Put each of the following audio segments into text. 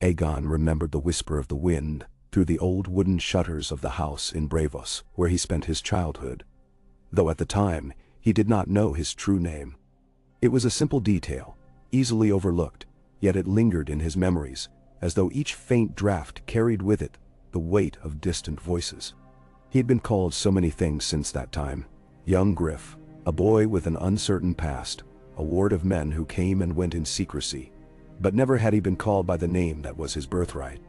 Aegon remembered the whisper of the wind through the old wooden shutters of the house in Bravos, where he spent his childhood, though at the time he did not know his true name. It was a simple detail, easily overlooked, yet it lingered in his memories, as though each faint draft carried with it the weight of distant voices. He had been called so many things since that time: young Griff, a boy with an uncertain past, a ward of men who came and went in secrecy. But never had he been called by the name that was his birthright.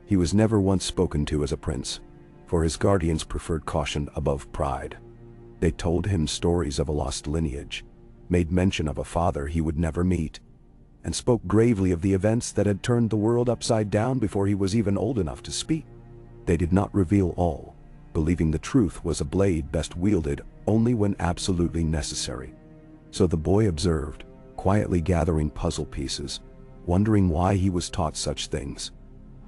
He was never once spoken to as a prince, for his guardians preferred caution above pride. They told him stories of a lost lineage, made mention of a father he would never meet, and spoke gravely of the events that had turned the world upside down before he was even old enough to speak. They did not reveal all, believing the truth was a blade best wielded only when absolutely necessary. So the boy observed, quietly gathering puzzle pieces, wondering why he was taught such things,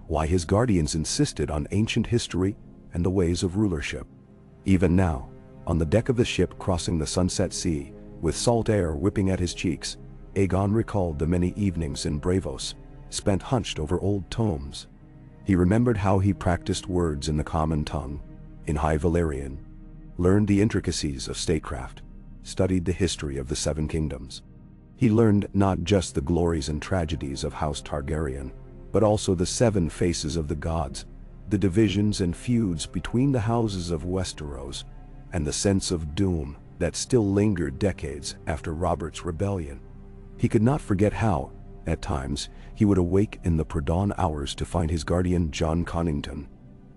why his guardians insisted on ancient history and the ways of rulership. Even now, on the deck of the ship crossing the sunset sea, with salt air whipping at his cheeks, Aegon recalled the many evenings in Bravos, spent hunched over old tomes. He remembered how he practiced words in the common tongue, in High Valyrian, learned the intricacies of statecraft, studied the history of the Seven Kingdoms. He learned not just the glories and tragedies of House Targaryen, but also the seven faces of the gods, the divisions and feuds between the houses of Westeros, and the sense of doom that still lingered decades after Robert's rebellion. He could not forget how, at times, he would awake in the pre-dawn hours to find his guardian Jon Connington,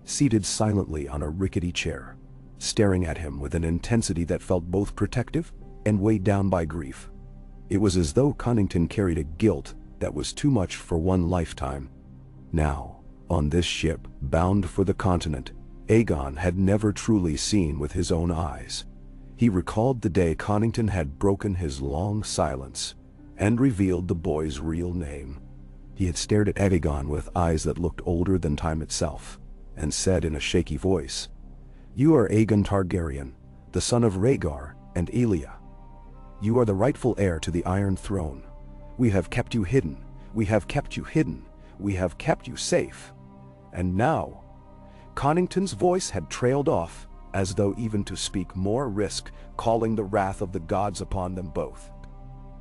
seated silently on a rickety chair, staring at him with an intensity that felt both protective and weighed down by grief. It was as though Connington carried a guilt that was too much for one lifetime. Now, on this ship, bound for the continent, Aegon had never truly seen with his own eyes. He recalled the day Connington had broken his long silence and revealed the boy's real name. He had stared at Aegon with eyes that looked older than time itself, and said in a shaky voice, "You are Aegon Targaryen, the son of Rhaegar and Elia. You are the rightful heir to the Iron Throne. We have kept you hidden. We have kept you hidden. We have kept you safe." And now, Connington's voice had trailed off, as though even to speak more risk calling the wrath of the gods upon them both.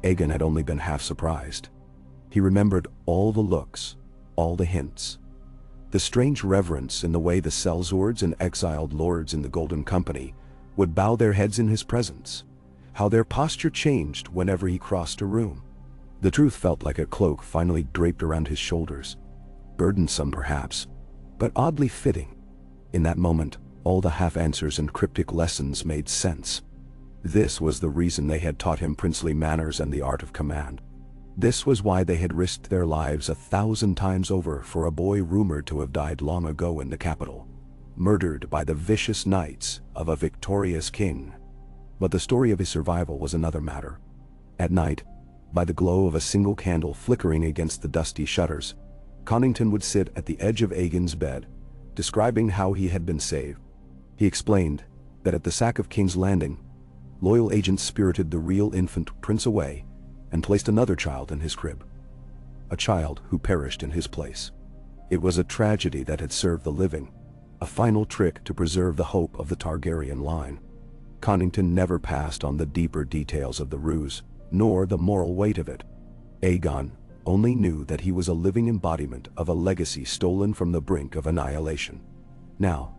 Aegon had only been half surprised. He remembered all the looks, all the hints, the strange reverence in the way the sellswords and exiled lords in the Golden Company would bow their heads in his presence, how their posture changed whenever he crossed a room. The truth felt like a cloak finally draped around his shoulders, burdensome perhaps, but oddly fitting. In that moment, all the half-answers and cryptic lessons made sense. This was the reason they had taught him princely manners and the art of command. This was why they had risked their lives 1,000 times over for a boy rumored to have died long ago in the capital, murdered by the vicious knights of a victorious king. But the story of his survival was another matter. At night, by the glow of a single candle flickering against the dusty shutters, Connington would sit at the edge of Aegon's bed, describing how he had been saved. He explained that at the sack of King's Landing, loyal agents spirited the real infant prince away and placed another child in his crib, a child who perished in his place. It was a tragedy that had served the living, a final trick to preserve the hope of the Targaryen line. Connington never passed on the deeper details of the ruse, nor the moral weight of it. Aegon only knew that he was a living embodiment of a legacy stolen from the brink of annihilation. Now,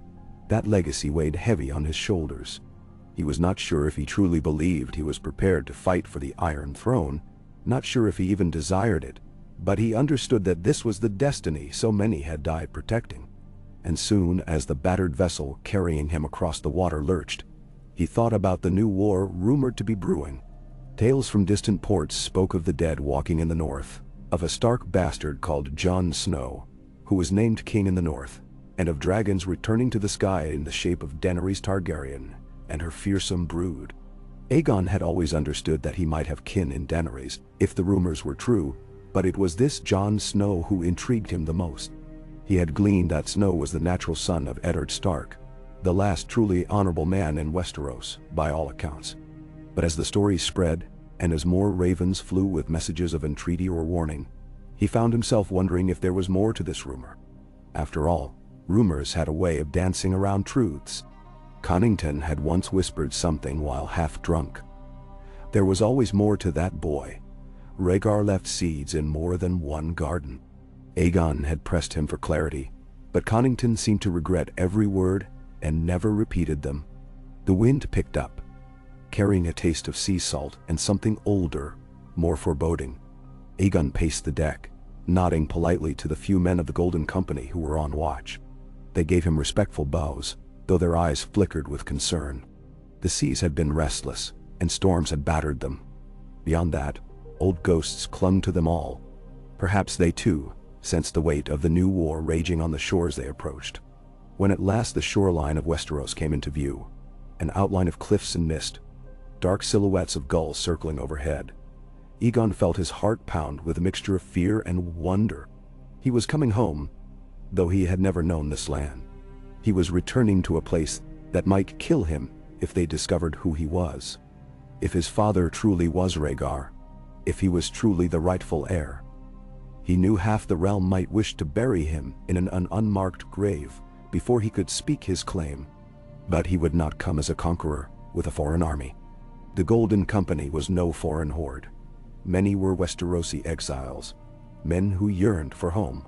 that legacy weighed heavy on his shoulders. He was not sure if he truly believed he was prepared to fight for the Iron Throne, not sure if he even desired it, but he understood that this was the destiny so many had died protecting. And soon as the battered vessel carrying him across the water lurched, he thought about the new war rumored to be brewing. Tales from distant ports spoke of the dead walking in the north, of a stark bastard called Jon Snow, who was named king in the north, and of dragons returning to the sky in the shape of Daenerys Targaryen and her fearsome brood. Aegon had always understood that he might have kin in Daenerys, if the rumors were true, but it was this Jon Snow who intrigued him the most. He had gleaned that Snow was the natural son of Eddard Stark, the last truly honorable man in Westeros, by all accounts. But as the story spread, and as more ravens flew with messages of entreaty or warning, He found himself wondering if there was more to this rumor. After all, rumors had a way of dancing around truths. Connington had once whispered something while half drunk. There was always more to that boy. Rhaegar left seeds in more than one garden. Aegon had pressed him for clarity, but Connington seemed to regret every word and never repeated them. The wind picked up, carrying a taste of sea salt and something older, more foreboding. Aegon paced the deck, nodding politely to the few men of the Golden Company who were on watch. They gave him respectful bows, though their eyes flickered with concern. The seas had been restless, and storms had battered them. Beyond that, old ghosts clung to them all. Perhaps they too sensed the weight of the new war raging on the shores they approached. When at last the shoreline of Westeros came into view, an outline of cliffs and mist, dark silhouettes of gulls circling overhead, Aegon felt his heart pound with a mixture of fear and wonder. He was coming home, though he had never known this land. He was returning to a place that might kill him if they discovered who he was. If his father truly was Rhaegar, if he was truly the rightful heir. He knew half the realm might wish to bury him in an unmarked grave before he could speak his claim. But he would not come as a conqueror with a foreign army. The Golden Company was no foreign horde. Many were Westerosi exiles, men who yearned for home.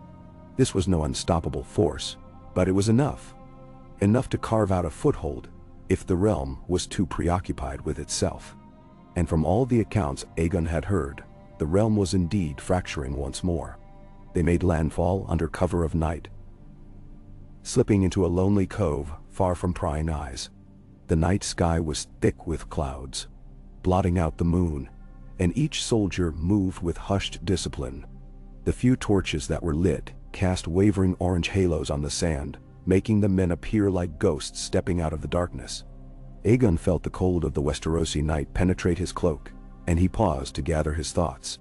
This was no unstoppable force, but it was enough to carve out a foothold if the realm was too preoccupied with itself. And from all the accounts Aegon had heard, the realm was indeed fracturing once more. They made landfall under cover of night, slipping into a lonely cove far from prying eyes. The night sky was thick with clouds, blotting out the moon, and each soldier moved with hushed discipline. The few torches that were lit cast wavering orange halos on the sand, making the men appear like ghosts stepping out of the darkness. Aegon felt the cold of the Westerosi night penetrate his cloak, and he paused to gather his thoughts.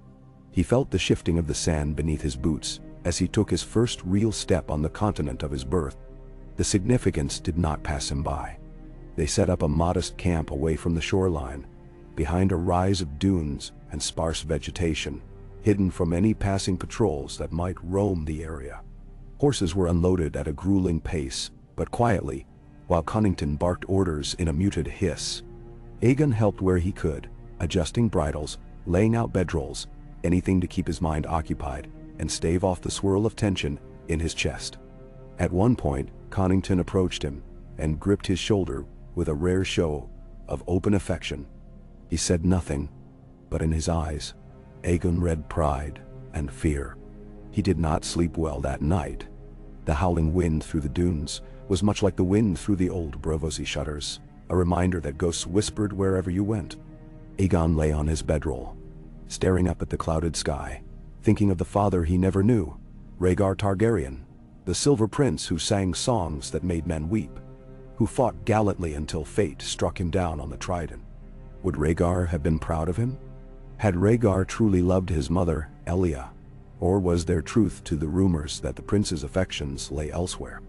He felt the shifting of the sand beneath his boots as he took his first real step on the continent of his birth. The significance did not pass him by. They set up a modest camp away from the shoreline, behind a rise of dunes and sparse vegetation, hidden from any passing patrols that might roam the area. Horses were unloaded at a grueling pace, but quietly, while Connington barked orders in a muted hiss. Aegon helped where he could, adjusting bridles, laying out bedrolls, anything to keep his mind occupied and stave off the swirl of tension in his chest. At one point, Connington approached him and gripped his shoulder with a rare show of open affection. He said nothing, but in his eyes, Aegon read pride and fear. He did not sleep well that night. The howling wind through the dunes was much like the wind through the old Braavosi shutters, a reminder that ghosts whispered wherever you went. Aegon lay on his bedroll, staring up at the clouded sky, thinking of the father he never knew, Rhaegar Targaryen, the Silver Prince who sang songs that made men weep, who fought gallantly until fate struck him down on the trident. Would Rhaegar have been proud of him? Had Rhaegar truly loved his mother, Elia, or was there truth to the rumors that the prince's affections lay elsewhere?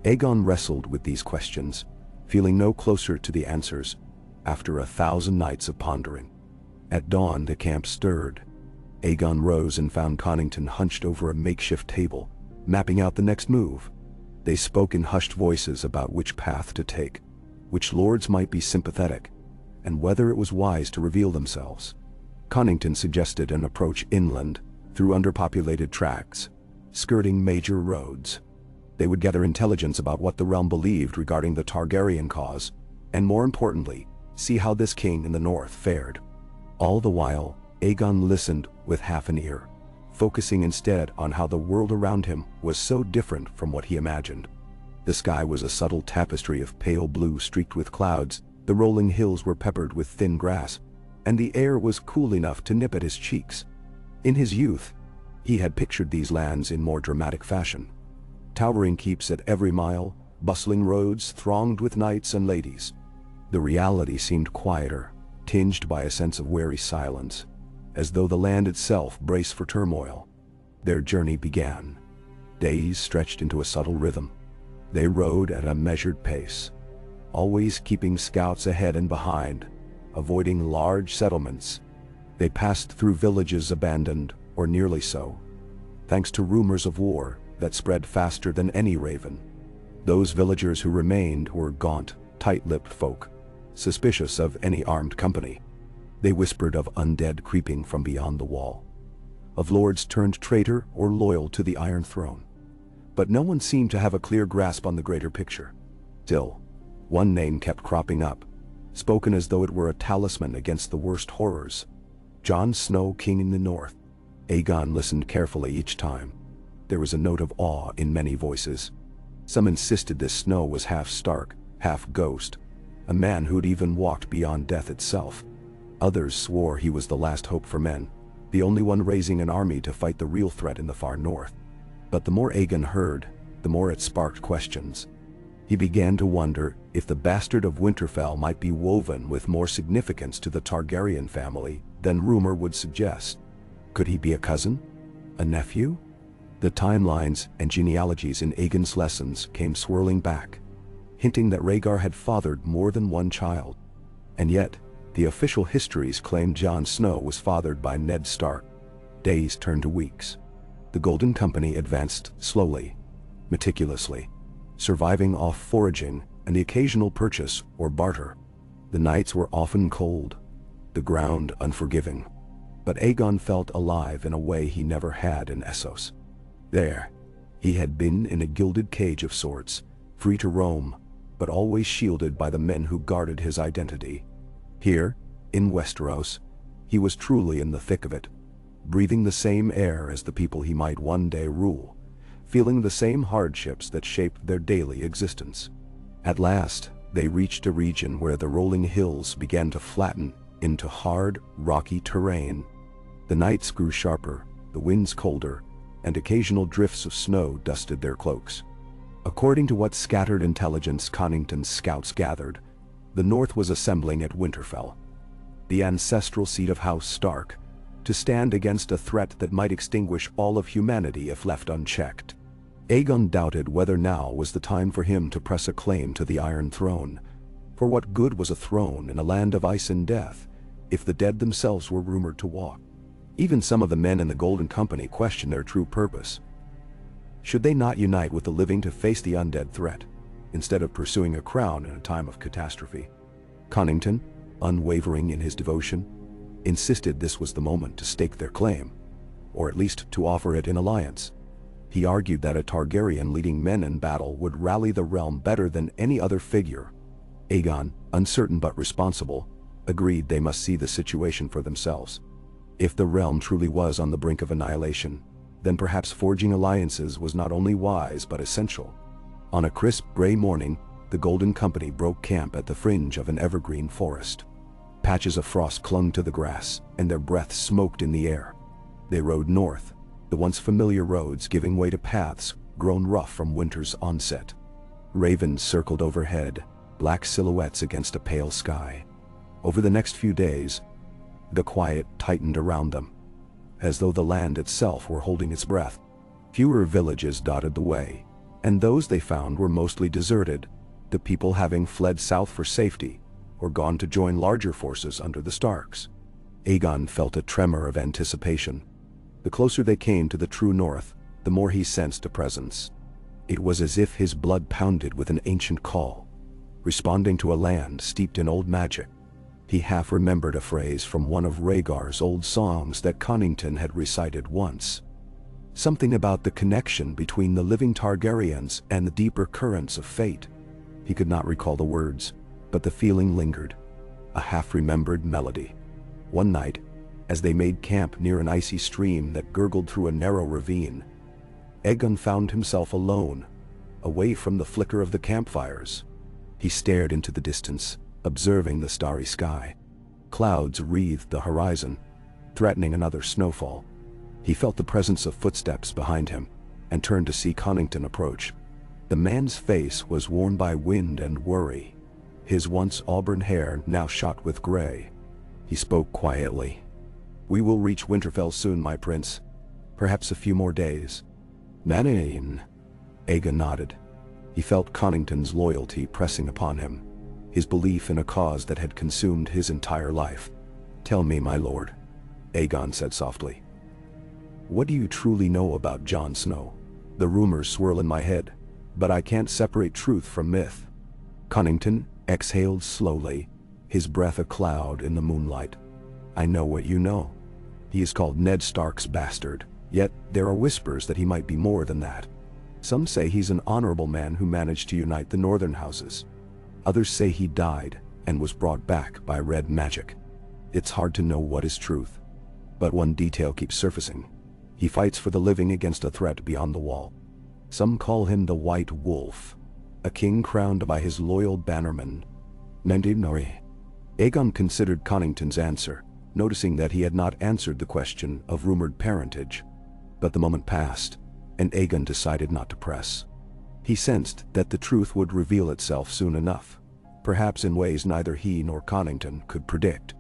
Aegon wrestled with these questions, feeling no closer to the answers after 1,000 nights of pondering. At dawn the camp stirred. Aegon rose and found Connington hunched over a makeshift table, mapping out the next move. They spoke in hushed voices about which path to take, which lords might be sympathetic, and whether it was wise to reveal themselves. Connington suggested an approach inland, through underpopulated tracts, skirting major roads. They would gather intelligence about what the realm believed regarding the Targaryen cause, and more importantly, see how this king in the north fared. All the while, Aegon listened with half an ear, focusing instead on how the world around him was so different from what he imagined. The sky was a subtle tapestry of pale blue streaked with clouds, the rolling hills were peppered with thin grass, and the air was cool enough to nip at his cheeks. In his youth, he had pictured these lands in more dramatic fashion. Towering keeps at every mile, bustling roads thronged with knights and ladies. The reality seemed quieter, tinged by a sense of wary silence, as though the land itself braced for turmoil. Their journey began. Days stretched into a subtle rhythm. They rode at a measured pace, always keeping scouts ahead and behind, avoiding large settlements. They passed through villages abandoned, or nearly so, thanks to rumors of war that spread faster than any raven. Those villagers who remained were gaunt, tight-lipped folk, suspicious of any armed company. They whispered of undead creeping from beyond the wall, of lords turned traitor or loyal to the Iron Throne. But no one seemed to have a clear grasp on the greater picture. Still, one name kept cropping up, spoken as though it were a talisman against the worst horrors. Jon Snow, King in the North. Aegon listened carefully each time. There was a note of awe in many voices. Some insisted this Snow was half Stark, half Ghost, a man who'd even walked beyond death itself. Others swore he was the last hope for men, the only one raising an army to fight the real threat in the far north. But the more Aegon heard, the more it sparked questions. He began to wonder if the bastard of Winterfell might be woven with more significance to the Targaryen family than rumor would suggest. Could he be a cousin? A nephew? The timelines and genealogies in Aegon's lessons came swirling back, hinting that Rhaegar had fathered more than one child. And yet, the official histories claimed Jon Snow was fathered by Ned Stark. Days turned to weeks. The Golden Company advanced slowly, meticulously, surviving off foraging and the occasional purchase or barter. The nights were often cold, the ground unforgiving. But Aegon felt alive in a way he never had in Essos. There, he had been in a gilded cage of sorts, free to roam, but always shielded by the men who guarded his identity. Here, in Westeros, he was truly in the thick of it, breathing the same air as the people he might one day rule, feeling the same hardships that shaped their daily existence. At last, they reached a region where the rolling hills began to flatten into hard, rocky terrain. The nights grew sharper, the winds colder, and occasional drifts of snow dusted their cloaks. According to what scattered intelligence Connington's scouts gathered, the North was assembling at Winterfell, the ancestral seat of House Stark, to stand against a threat that might extinguish all of humanity if left unchecked. Aegon doubted whether now was the time for him to press a claim to the Iron Throne. For what good was a throne in a land of ice and death, if the dead themselves were rumored to walk? Even some of the men in the Golden Company questioned their true purpose. Should they not unite with the living to face the undead threat, instead of pursuing a crown in a time of catastrophe? Connington, unwavering in his devotion, insisted this was the moment to stake their claim, or at least to offer it in alliance. He argued that a Targaryen leading men in battle would rally the realm better than any other figure. Aegon, uncertain but responsible, agreed they must see the situation for themselves. If the realm truly was on the brink of annihilation, then perhaps forging alliances was not only wise but essential. On a crisp gray morning, the Golden Company broke camp at the fringe of an evergreen forest. Patches of frost clung to the grass, and their breath smoked in the air. They rode north, the once familiar roads giving way to paths grown rough from winter's onset. Ravens circled overhead, black silhouettes against a pale sky. Over the next few days, the quiet tightened around them, as though the land itself were holding its breath. Fewer villages dotted the way, and those they found were mostly deserted, the people having fled south for safety or gone to join larger forces under the Starks. Aegon felt a tremor of anticipation. The closer they came to the true north, the more he sensed a presence. It was as if his blood pounded with an ancient call, responding to a land steeped in old magic. He half remembered a phrase from one of Rhaegar's old songs that Connington had recited once. Something about the connection between the living Targaryens and the deeper currents of fate. He could not recall the words, but the feeling lingered, a half-remembered melody. One night, as they made camp near an icy stream that gurgled through a narrow ravine, Aegon found himself alone, away from the flicker of the campfires. He stared into the distance, observing the starry sky. Clouds wreathed the horizon, threatening another snowfall. He felt the presence of footsteps behind him, and turned to see Connington approach. The man's face was worn by wind and worry, his once auburn hair now shot with gray. He spoke quietly. "We will reach Winterfell soon, my prince. Perhaps a few more days." "Manane." Aegon nodded. He felt Connington's loyalty pressing upon him, his belief in a cause that had consumed his entire life. "Tell me, my lord," Aegon said softly. What do you truly know about Jon Snow? The rumors swirl in my head, but I can't separate truth from myth. Connington exhaled slowly, his breath a cloud in the moonlight. I know what you know. He is called Ned Stark's bastard, yet there are whispers that he might be more than that. Some say he's an honorable man who managed to unite the northern houses. Others say he died and was brought back by red magic. It's hard to know what is truth. But one detail keeps surfacing. He fights for the living against a threat beyond the wall. Some call him the White Wolf, a king crowned by his loyal bannermen. Nendinori. Aegon considered Connington's answer, noticing that he had not answered the question of rumored parentage. But the moment passed, and Aegon decided not to press. He sensed that the truth would reveal itself soon enough, perhaps in ways neither he nor Connington could predict.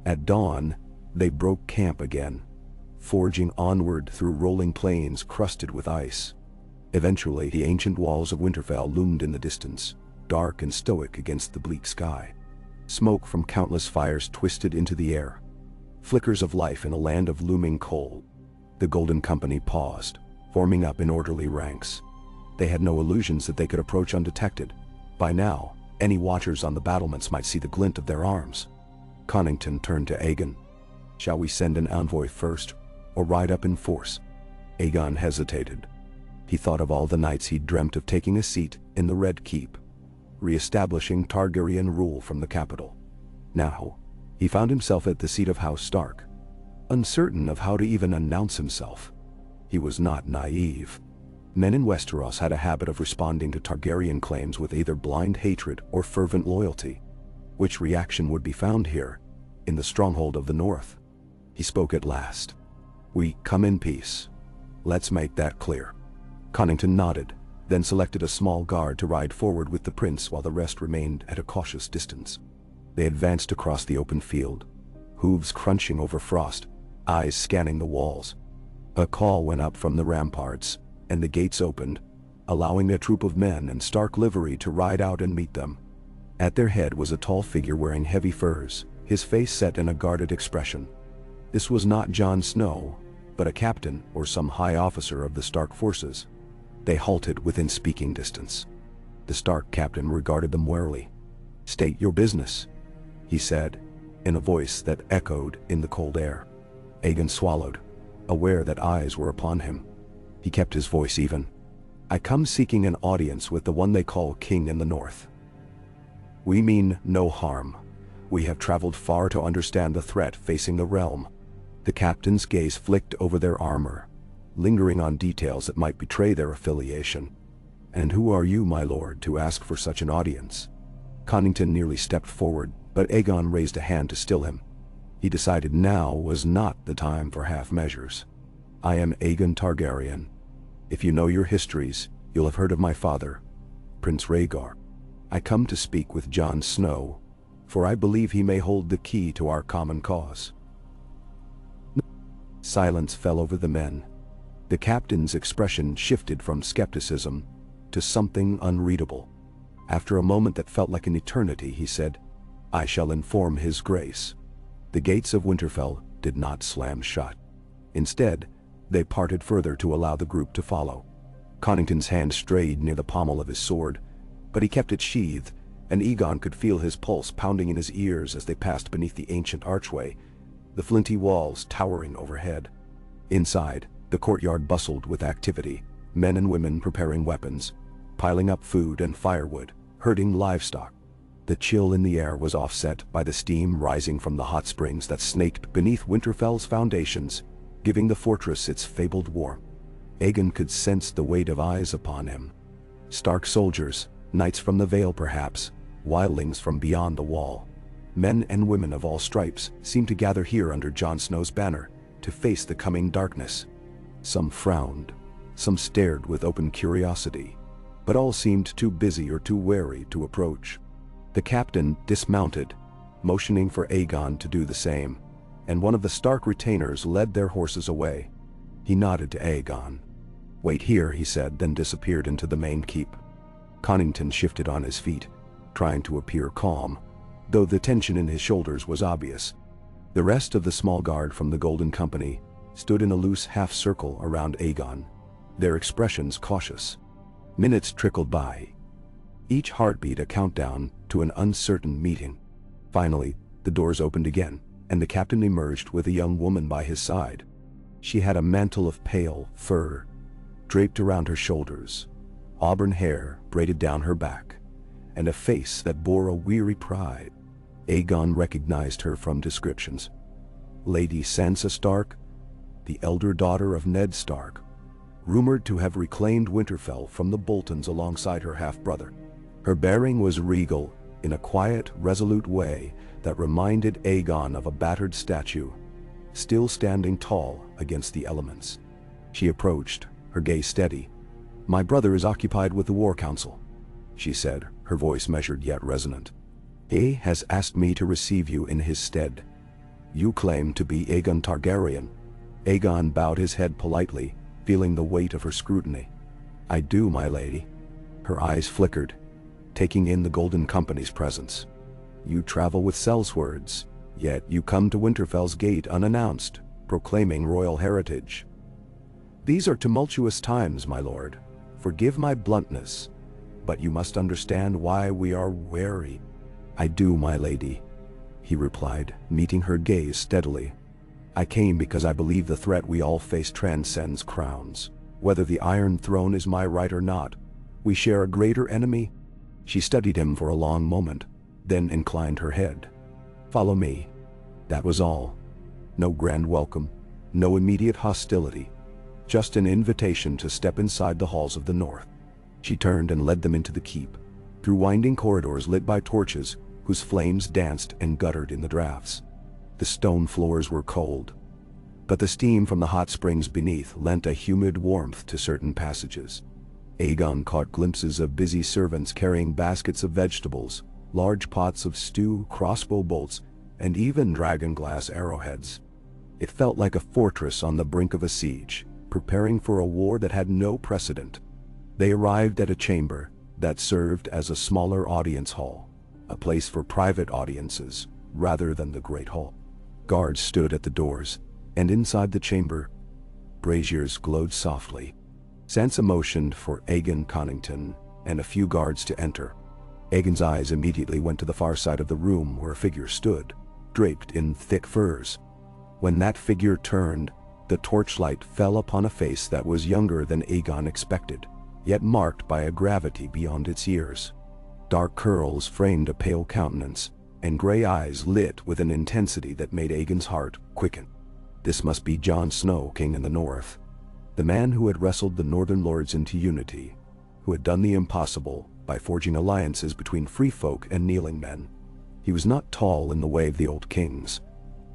At dawn, they broke camp again, forging onward through rolling plains crusted with ice. Eventually, the ancient walls of Winterfell loomed in the distance, dark and stoic against the bleak sky. Smoke from countless fires twisted into the air, flickers of life in a land of looming coal. The Golden Company paused, forming up in orderly ranks. They had no illusions that they could approach undetected. By now, any watchers on the battlements might see the glint of their arms. Connington turned to Aegon. Shall we send an envoy first, or ride up in force? Aegon hesitated. He thought of all the nights he'd dreamt of taking a seat in the Red Keep, re-establishing Targaryen rule from the capital. Now, he found himself at the seat of House Stark, uncertain of how to even announce himself. He was not naive. Men in Westeros had a habit of responding to Targaryen claims with either blind hatred or fervent loyalty. Which reaction would be found here, in the stronghold of the North? He spoke at last. We come in peace. Let's make that clear. Connington nodded, then selected a small guard to ride forward with the prince while the rest remained at a cautious distance. They advanced across the open field, hooves crunching over frost, eyes scanning the walls. A call went up from the ramparts, and the gates opened, allowing a troop of men in Stark livery to ride out and meet them. At their head was a tall figure wearing heavy furs, his face set in a guarded expression. This was not Jon Snow, but a captain or some high officer of the Stark forces. They halted within speaking distance. The Stark captain regarded them warily. State your business, he said, in a voice that echoed in the cold air. Aegon swallowed, aware that eyes were upon him. He kept his voice even. I come seeking an audience with the one they call King in the North. We mean no harm. We have traveled far to understand the threat facing the realm. The captain's gaze flicked over their armor, lingering on details that might betray their affiliation. And who are you, my lord, to ask for such an audience? Connington nearly stepped forward, but Aegon raised a hand to still him. He decided now was not the time for half measures. I am Aegon Targaryen. If you know your histories, you'll have heard of my father, Prince Rhaegar. I come to speak with Jon Snow, for I believe he may hold the key to our common cause. Silence fell over the men. The captain's expression shifted from skepticism to something unreadable. After a moment that felt like an eternity, he said, I shall inform his grace. The gates of Winterfell did not slam shut. Instead, they parted further to allow the group to follow. Connington's hand strayed near the pommel of his sword, but he kept it sheathed, and Aegon could feel his pulse pounding in his ears as they passed beneath the ancient archway, the flinty walls towering overhead. Inside, the courtyard bustled with activity, men and women preparing weapons, piling up food and firewood, herding livestock. The chill in the air was offset by the steam rising from the hot springs that snaked beneath Winterfell's foundations, giving the fortress its fabled warmth. Aegon could sense the weight of eyes upon him. Stark soldiers, knights from the Vale perhaps, wildlings from beyond the wall. Men and women of all stripes seemed to gather here under Jon Snow's banner to face the coming darkness. Some frowned, some stared with open curiosity, but all seemed too busy or too wary to approach. The captain dismounted, motioning for Aegon to do the same, and one of the Stark retainers led their horses away. He nodded to Aegon. Wait here, he said, then disappeared into the main keep. Connington shifted on his feet, trying to appear calm, though the tension in his shoulders was obvious. The rest of the small guard from the Golden Company stood in a loose half-circle around Aegon, their expressions cautious. Minutes trickled by, each heartbeat a countdown to an uncertain meeting. Finally, the doors opened again, and the captain emerged with a young woman by his side. She had a mantle of pale fur draped around her shoulders, auburn hair braided down her back, and a face that bore a weary pride. Aegon recognized her from descriptions. Lady Sansa Stark, the elder daughter of Ned Stark, rumored to have reclaimed Winterfell from the Boltons alongside her half-brother. Her bearing was regal, in a quiet, resolute way that reminded Aegon of a battered statue, still standing tall against the elements. She approached, her gaze steady. "My brother is occupied with the War Council," she said, her voice measured yet resonant. "He has asked me to receive you in his stead. You claim to be Aegon Targaryen." Aegon bowed his head politely, feeling the weight of her scrutiny. "I do, my lady." Her eyes flickered, taking in the Golden Company's presence. "You travel with sellswords, yet you come to Winterfell's gate unannounced, proclaiming royal heritage." "These are tumultuous times, my lord. Forgive my bluntness, but you must understand why we are wary." "I do, my lady," he replied, meeting her gaze steadily. "I came because I believe the threat we all face transcends crowns. Whether the Iron Throne is my right or not, we share a greater enemy." She studied him for a long moment, then inclined her head. "Follow me." That was all. No grand welcome, no immediate hostility, just an invitation to step inside the halls of the North. She turned and led them into the keep, through winding corridors lit by torches whose flames danced and guttered in the drafts. The stone floors were cold, but the steam from the hot springs beneath lent a humid warmth to certain passages. Aegon caught glimpses of busy servants carrying baskets of vegetables, large pots of stew, crossbow bolts, and even dragon-glass arrowheads. It felt like a fortress on the brink of a siege, preparing for a war that had no precedent. They arrived at a chamber that served as a smaller audience hall, a place for private audiences rather than the Great Hall. Guards stood at the doors, and inside the chamber, braziers glowed softly. Sansa motioned for Aegon Connington and a few guards to enter. Aegon's eyes immediately went to the far side of the room where a figure stood, draped in thick furs. When that figure turned, the torchlight fell upon a face that was younger than Aegon expected, yet marked by a gravity beyond its years. Dark curls framed a pale countenance, and gray eyes lit with an intensity that made Aegon's heart quicken. This must be Jon Snow, King in the North, the man who had wrestled the Northern Lords into unity, who had done the impossible by forging alliances between free folk and kneeling men. He was not tall in the way of the old kings,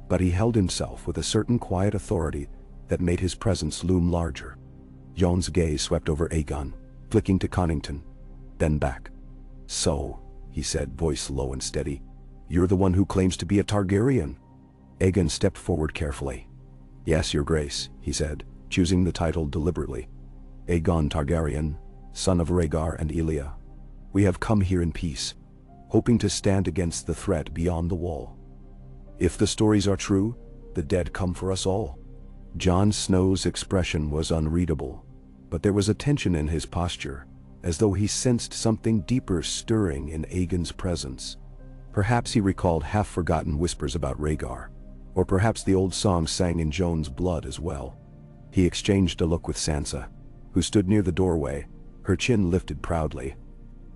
but he held himself with a certain quiet authority that made his presence loom larger. Jon's gaze swept over Aegon, flicking to Connington, then back. "So," he said, voice low and steady, "you're the one who claims to be a Targaryen?" Aegon stepped forward carefully. "Yes, your grace," he said, choosing the title deliberately. "Aegon Targaryen, son of Rhaegar and Elia. We have come here in peace, hoping to stand against the threat beyond the wall. If the stories are true, the dead come for us all." Jon Snow's expression was unreadable, but there was a tension in his posture, as though he sensed something deeper stirring in Aegon's presence. Perhaps he recalled half-forgotten whispers about Rhaegar, or perhaps the old song sang in Jon's blood as well. He exchanged a look with Sansa, who stood near the doorway, her chin lifted proudly.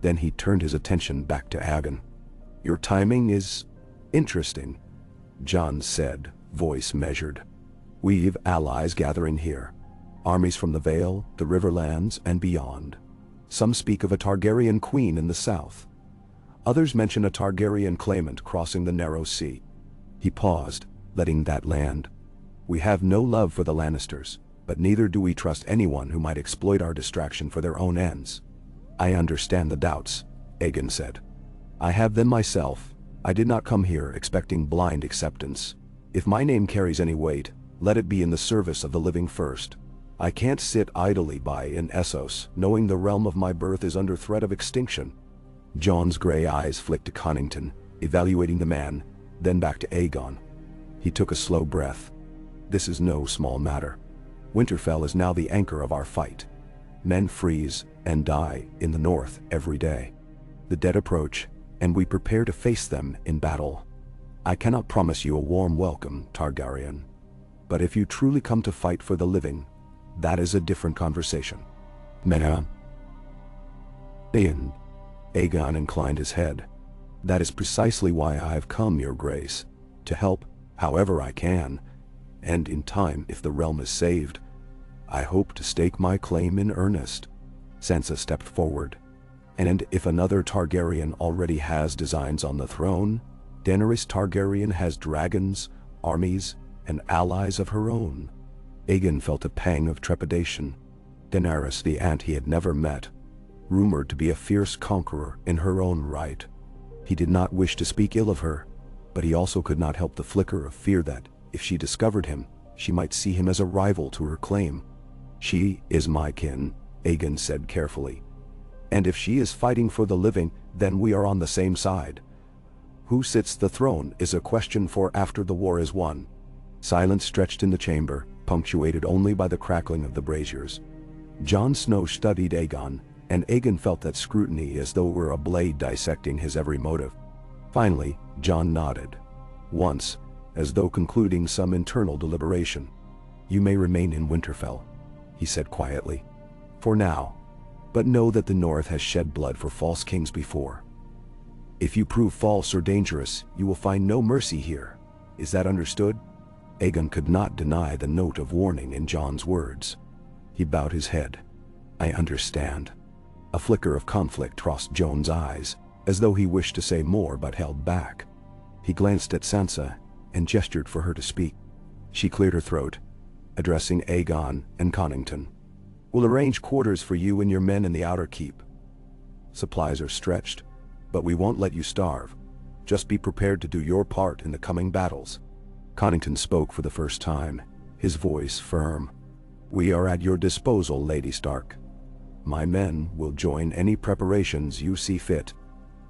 Then he turned his attention back to Aegon. "Your timing is interesting," Jon said, voice measured. "We've allies gathering here, armies from the Vale, the Riverlands, and beyond. Some speak of a Targaryen queen in the south. Others mention a Targaryen claimant crossing the narrow sea." He paused, letting that land. "We have no love for the Lannisters, but neither do we trust anyone who might exploit our distraction for their own ends." "I understand the doubts," Aegon said. "I have them myself. I did not come here expecting blind acceptance. If my name carries any weight, let it be in the service of the living first. I can't sit idly by in Essos, knowing the realm of my birth is under threat of extinction." Jon's gray eyes flicked to Connington, evaluating the man, then back to Aegon. He took a slow breath. This is no small matter. Winterfell is now the anchor of our fight. Men freeze and die in the north every day. The dead approach, and we prepare to face them in battle. I cannot promise you a warm welcome, Targaryen. But if you truly come to fight for the living, that is a different conversation. Mena. Aegon inclined his head. That is precisely why I have come, Your Grace, to help however I can, and in time, if the realm is saved, I hope to stake my claim in earnest. Sansa stepped forward. And if another Targaryen already has designs on the throne, Daenerys Targaryen has dragons, armies, and allies of her own. Aegon felt a pang of trepidation. Daenerys, the aunt he had never met, rumored to be a fierce conqueror in her own right. He did not wish to speak ill of her, but he also could not help the flicker of fear that, if she discovered him, she might see him as a rival to her claim. She is my kin, Aegon said carefully. And if she is fighting for the living, then we are on the same side. Who sits the throne is a question for after the war is won. Silence stretched in the chamber, punctuated only by the crackling of the braziers. Jon Snow studied Aegon, and Aegon felt that scrutiny as though it were a blade dissecting his every motive. Finally, Jon nodded. Once, as though concluding some internal deliberation. You may remain in Winterfell, he said quietly. For now. But know that the North has shed blood for false kings before. If you prove false or dangerous, you will find no mercy here. Is that understood? Aegon could not deny the note of warning in Jon's words. He bowed his head. I understand. A flicker of conflict crossed Jon's eyes, as though he wished to say more but held back. He glanced at Sansa and gestured for her to speak. She cleared her throat, addressing Aegon and Connington. We'll arrange quarters for you and your men in the outer keep. Supplies are stretched, but we won't let you starve. Just be prepared to do your part in the coming battles. Connington spoke for the first time, his voice firm. We are at your disposal, Lady Stark. My men will join any preparations you see fit.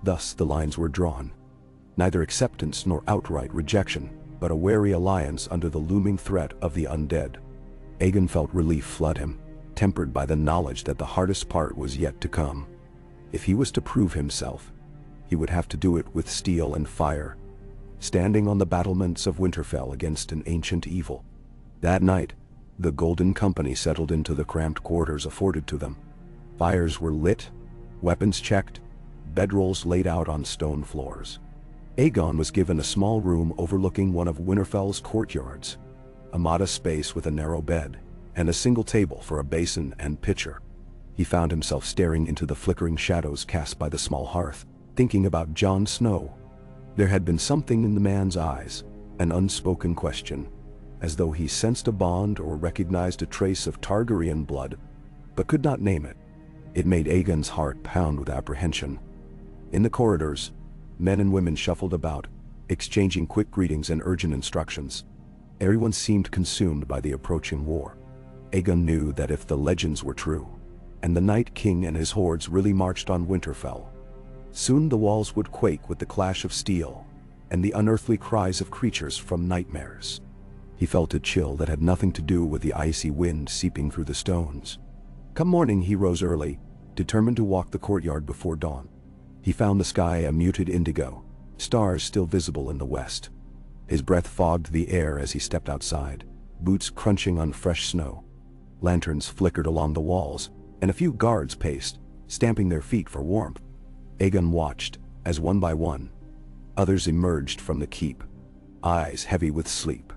Thus the lines were drawn. Neither acceptance nor outright rejection, but a wary alliance under the looming threat of the undead. Aegon felt relief flood him, tempered by the knowledge that the hardest part was yet to come. If he was to prove himself, he would have to do it with steel and fire, standing on the battlements of Winterfell against an ancient evil. That night, the Golden Company settled into the cramped quarters afforded to them. Fires were lit, weapons checked, bedrolls laid out on stone floors. Aegon was given a small room overlooking one of Winterfell's courtyards, a modest space with a narrow bed, and a single table for a basin and pitcher. He found himself staring into the flickering shadows cast by the small hearth, thinking about Jon Snow. There had been something in the man's eyes, an unspoken question, as though he sensed a bond or recognized a trace of Targaryen blood, but could not name it. It made Aegon's heart pound with apprehension. In the corridors, men and women shuffled about, exchanging quick greetings and urgent instructions. Everyone seemed consumed by the approaching war. Aegon knew that if the legends were true, and the Night King and his hordes really marched on Winterfell, soon the walls would quake with the clash of steel and the unearthly cries of creatures from nightmares. He felt a chill that had nothing to do with the icy wind seeping through the stones. Come morning, he rose early, determined to walk the courtyard before dawn. He found the sky a muted indigo, stars still visible in the west. His breath fogged the air as he stepped outside, boots crunching on fresh snow. Lanterns flickered along the walls, and a few guards paced, stamping their feet for warmth. Aegon watched, as one by one, others emerged from the keep, eyes heavy with sleep.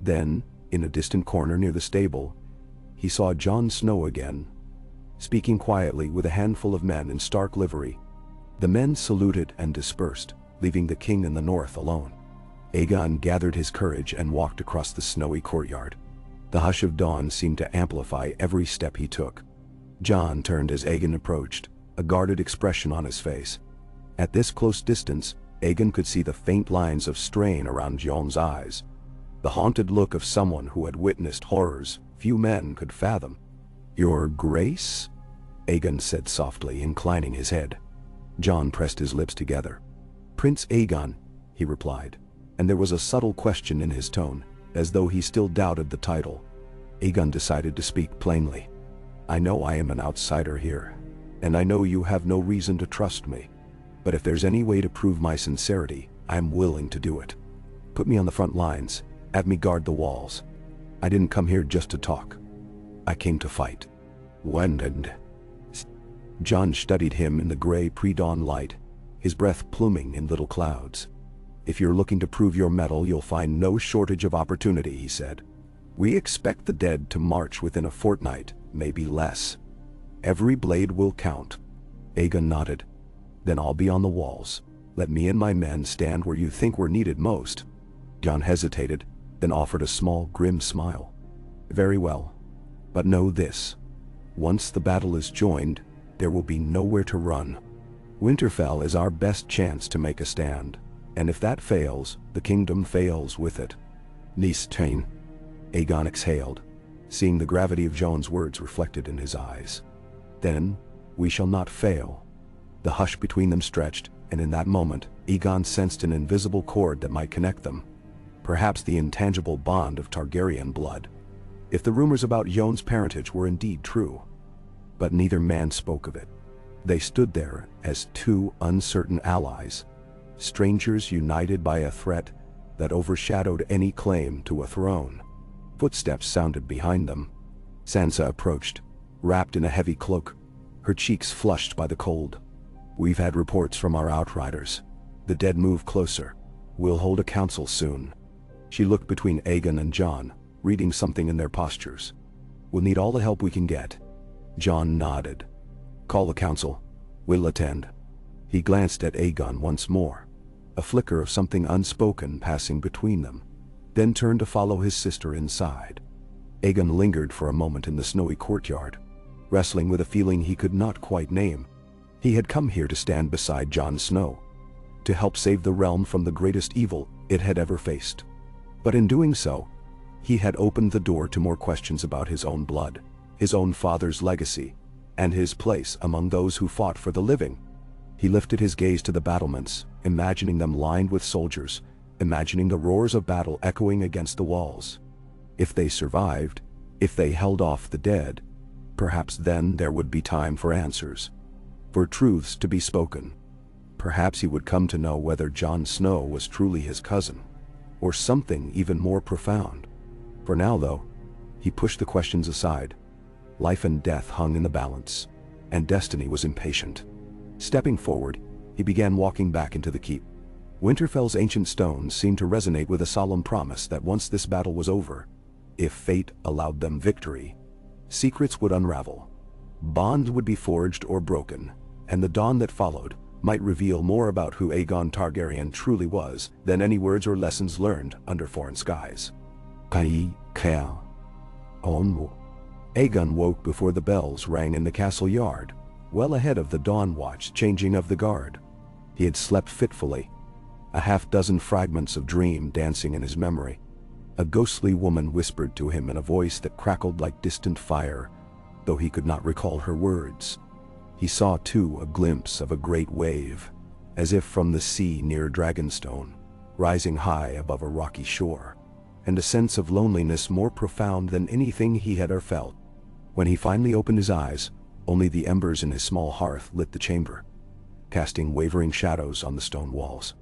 Then, in a distant corner near the stable, he saw Jon Snow again, speaking quietly with a handful of men in stark livery. The men saluted and dispersed, leaving the king in the north alone. Aegon gathered his courage and walked across the snowy courtyard. The hush of dawn seemed to amplify every step he took. Jon turned as Aegon approached, a guarded expression on his face. At this close distance, Aegon could see the faint lines of strain around Jon's eyes, the haunted look of someone who had witnessed horrors few men could fathom. Your Grace? Aegon said softly, inclining his head. Jon pressed his lips together. Prince Aegon, he replied, and there was a subtle question in his tone. As though he still doubted the title, Aegon decided to speak plainly. "I know I am an outsider here, and I know you have no reason to trust me. But if there's any way to prove my sincerity, I am willing to do it. Put me on the front lines, have me guard the walls. I didn't come here just to talk. I came to fight." When and Jon studied him in the gray pre-dawn light, his breath pluming in little clouds. "If you're looking to prove your mettle, you'll find no shortage of opportunity," he said. "We expect the dead to march within a fortnight, maybe less. Every blade will count." Aegon nodded. "Then I'll be on the walls. Let me and my men stand where you think we're needed most." Jon hesitated, then offered a small, grim smile. "Very well. But know this. Once the battle is joined, there will be nowhere to run. Winterfell is our best chance to make a stand, and if that fails, the kingdom fails with it." "Nistain," Aegon exhaled, seeing the gravity of Jon's words reflected in his eyes. "Then, we shall not fail." The hush between them stretched, and in that moment, Aegon sensed an invisible cord that might connect them. Perhaps the intangible bond of Targaryen blood. If the rumors about Jon's parentage were indeed true. But neither man spoke of it. They stood there as two uncertain allies, strangers united by a threat that overshadowed any claim to a throne. Footsteps sounded behind them. Sansa approached, wrapped in a heavy cloak, her cheeks flushed by the cold. "We've had reports from our outriders. The dead move closer. We'll hold a council soon." She looked between Aegon and Jon, reading something in their postures. "We'll need all the help we can get." Jon nodded. "Call the council. We'll attend." He glanced at Aegon once more, a flicker of something unspoken passing between them, then turned to follow his sister inside. Aegon lingered for a moment in the snowy courtyard, wrestling with a feeling he could not quite name. He had come here to stand beside Jon Snow, to help save the realm from the greatest evil it had ever faced. But in doing so, he had opened the door to more questions about his own blood, his own father's legacy, and his place among those who fought for the living. He lifted his gaze to the battlements, imagining them lined with soldiers, imagining the roars of battle echoing against the walls. If they survived, if they held off the dead, perhaps then there would be time for answers, for truths to be spoken. Perhaps he would come to know whether Jon Snow was truly his cousin, or something even more profound. For now, though, he pushed the questions aside. Life and death hung in the balance, and destiny was impatient. Stepping forward, he began walking back into the keep. Winterfell's ancient stones seemed to resonate with a solemn promise that once this battle was over, if fate allowed them victory, secrets would unravel, bonds would be forged or broken, and the dawn that followed might reveal more about who Aegon Targaryen truly was than any words or lessons learned under foreign skies. Kai Kea Onmu. Aegon woke before the bells rang in the castle yard, well ahead of the dawn watch changing of the guard. He had slept fitfully, a half-dozen fragments of dream dancing in his memory. A ghostly woman whispered to him in a voice that crackled like distant fire, though he could not recall her words. He saw, too, a glimpse of a great wave, as if from the sea near Dragonstone, rising high above a rocky shore, and a sense of loneliness more profound than anything he had ever felt. When he finally opened his eyes, only the embers in his small hearth lit the chamber, casting wavering shadows on the stone walls.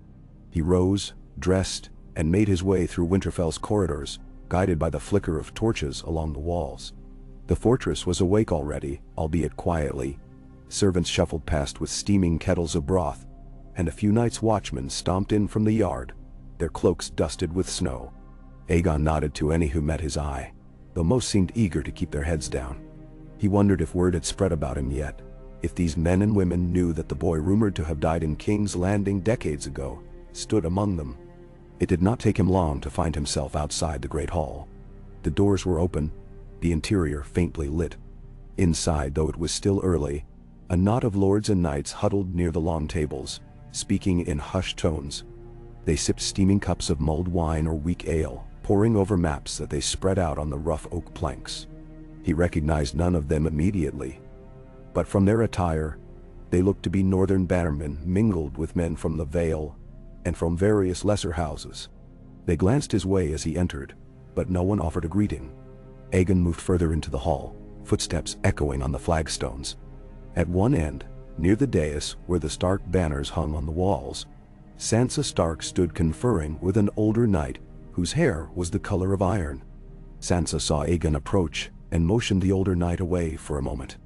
He rose, dressed, and made his way through Winterfell's corridors, guided by the flicker of torches along the walls. The fortress was awake already, albeit quietly. Servants shuffled past with steaming kettles of broth, and a few night's watchmen stomped in from the yard, their cloaks dusted with snow. Aegon nodded to any who met his eye, though most seemed eager to keep their heads down. He wondered if word had spread about him yet, if these men and women knew that the boy rumored to have died in King's Landing decades ago stood among them. It did not take him long to find himself outside the great hall. The doors were open, the interior faintly lit. Inside, though it was still early, a knot of lords and knights huddled near the long tables, speaking in hushed tones. They sipped steaming cups of mulled wine or weak ale, poring over maps that they spread out on the rough oak planks. He recognized none of them immediately, but from their attire, they looked to be northern bannermen mingled with men from the Vale and from various lesser houses. They glanced his way as he entered, but no one offered a greeting. Aegon moved further into the hall, footsteps echoing on the flagstones. At one end, near the dais where the Stark banners hung on the walls, Sansa Stark stood conferring with an older knight whose hair was the color of iron. Sansa saw Aegon approach and motioned the older knight away for a moment.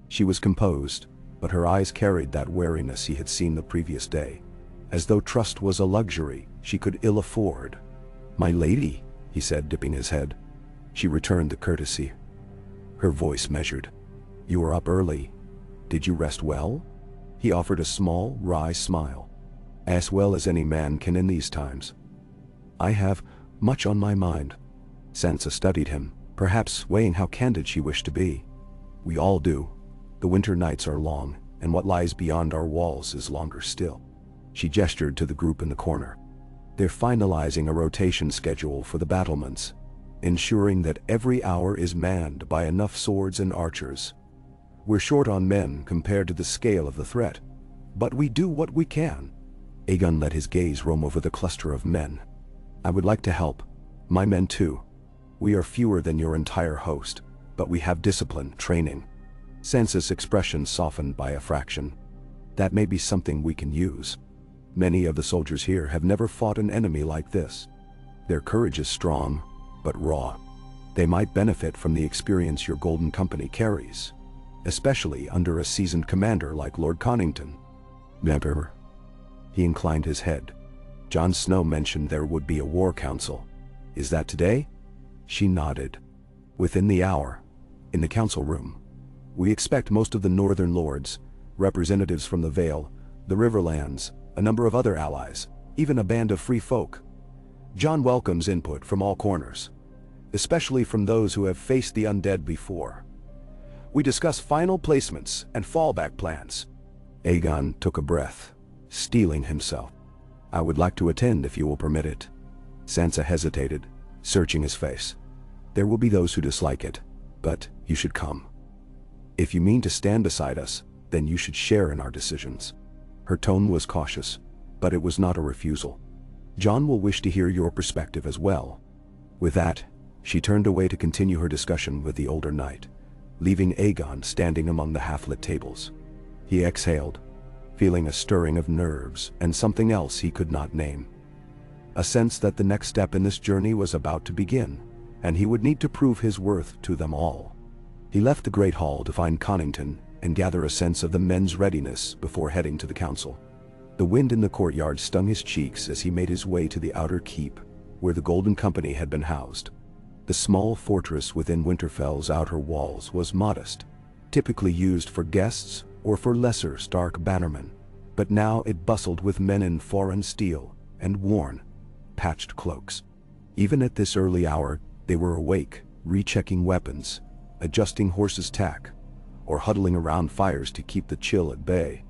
She was composed, but her eyes carried that wariness he had seen the previous day, as though trust was a luxury she could ill afford. "My lady," he said, dipping his head. She returned the courtesy. Her voice measured. "You are up early. Did you rest well?" He offered a small, wry smile. "As well as any man can in these times." "I have much on my mind." Sansa studied him, perhaps weighing how candid she wished to be. "We all do. The winter nights are long, and what lies beyond our walls is longer still." She gestured to the group in the corner. "They're finalizing a rotation schedule for the battlements, ensuring that every hour is manned by enough swords and archers. We're short on men compared to the scale of the threat, but we do what we can." Aegon let his gaze roam over the cluster of men. "I would like to help. My men too. We are fewer than your entire host, but we have discipline, training." Sansa's expression softened by a fraction. "That may be something we can use. Many of the soldiers here have never fought an enemy like this. Their courage is strong, but raw. They might benefit from the experience your Golden Company carries, especially under a seasoned commander like Lord Connington." "Remember?" He inclined his head. "Jon Snow mentioned there would be a war council. Is that today?" She nodded. "Within the hour. In the council room. We expect most of the northern lords, representatives from the Vale, the Riverlands, a number of other allies, even a band of free folk. Jon welcomes input from all corners, especially from those who have faced the undead before. We discuss final placements and fallback plans." Aegon took a breath, steeling himself. "I would like to attend if you will permit it." Sansa hesitated, searching his face. "There will be those who dislike it, but you should come. If you mean to stand beside us, then you should share in our decisions." Her tone was cautious, but it was not a refusal. "Jon will wish to hear your perspective as well." With that, she turned away to continue her discussion with the older knight, leaving Aegon standing among the half-lit tables. He exhaled, feeling a stirring of nerves and something else he could not name. A sense that the next step in this journey was about to begin, and he would need to prove his worth to them all. He left the Great Hall to find Connington and gather a sense of the men's readiness before heading to the council. The wind in the courtyard stung his cheeks as he made his way to the outer keep, where the Golden Company had been housed. The small fortress within Winterfell's outer walls was modest, typically used for guests or for lesser Stark bannermen, but now it bustled with men in foreign steel and worn, patched cloaks. Even at this early hour, they were awake, rechecking weapons, adjusting horses' tack, or huddling around fires to keep the chill at bay.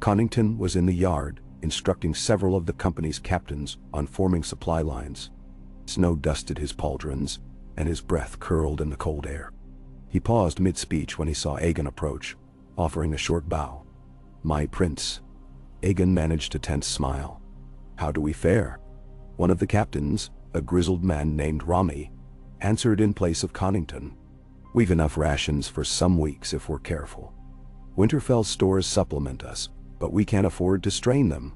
Connington was in the yard, instructing several of the company's captains on forming supply lines. Snow dusted his pauldrons, and his breath curled in the cold air. He paused mid-speech when he saw Aegon approach, offering a short bow. "My prince." Aegon managed a tense smile. "How do we fare?" One of the captains, a grizzled man named Rami, answered in place of Connington. "We've enough rations for some weeks if we're careful. Winterfell's stores supplement us, but we can't afford to strain them.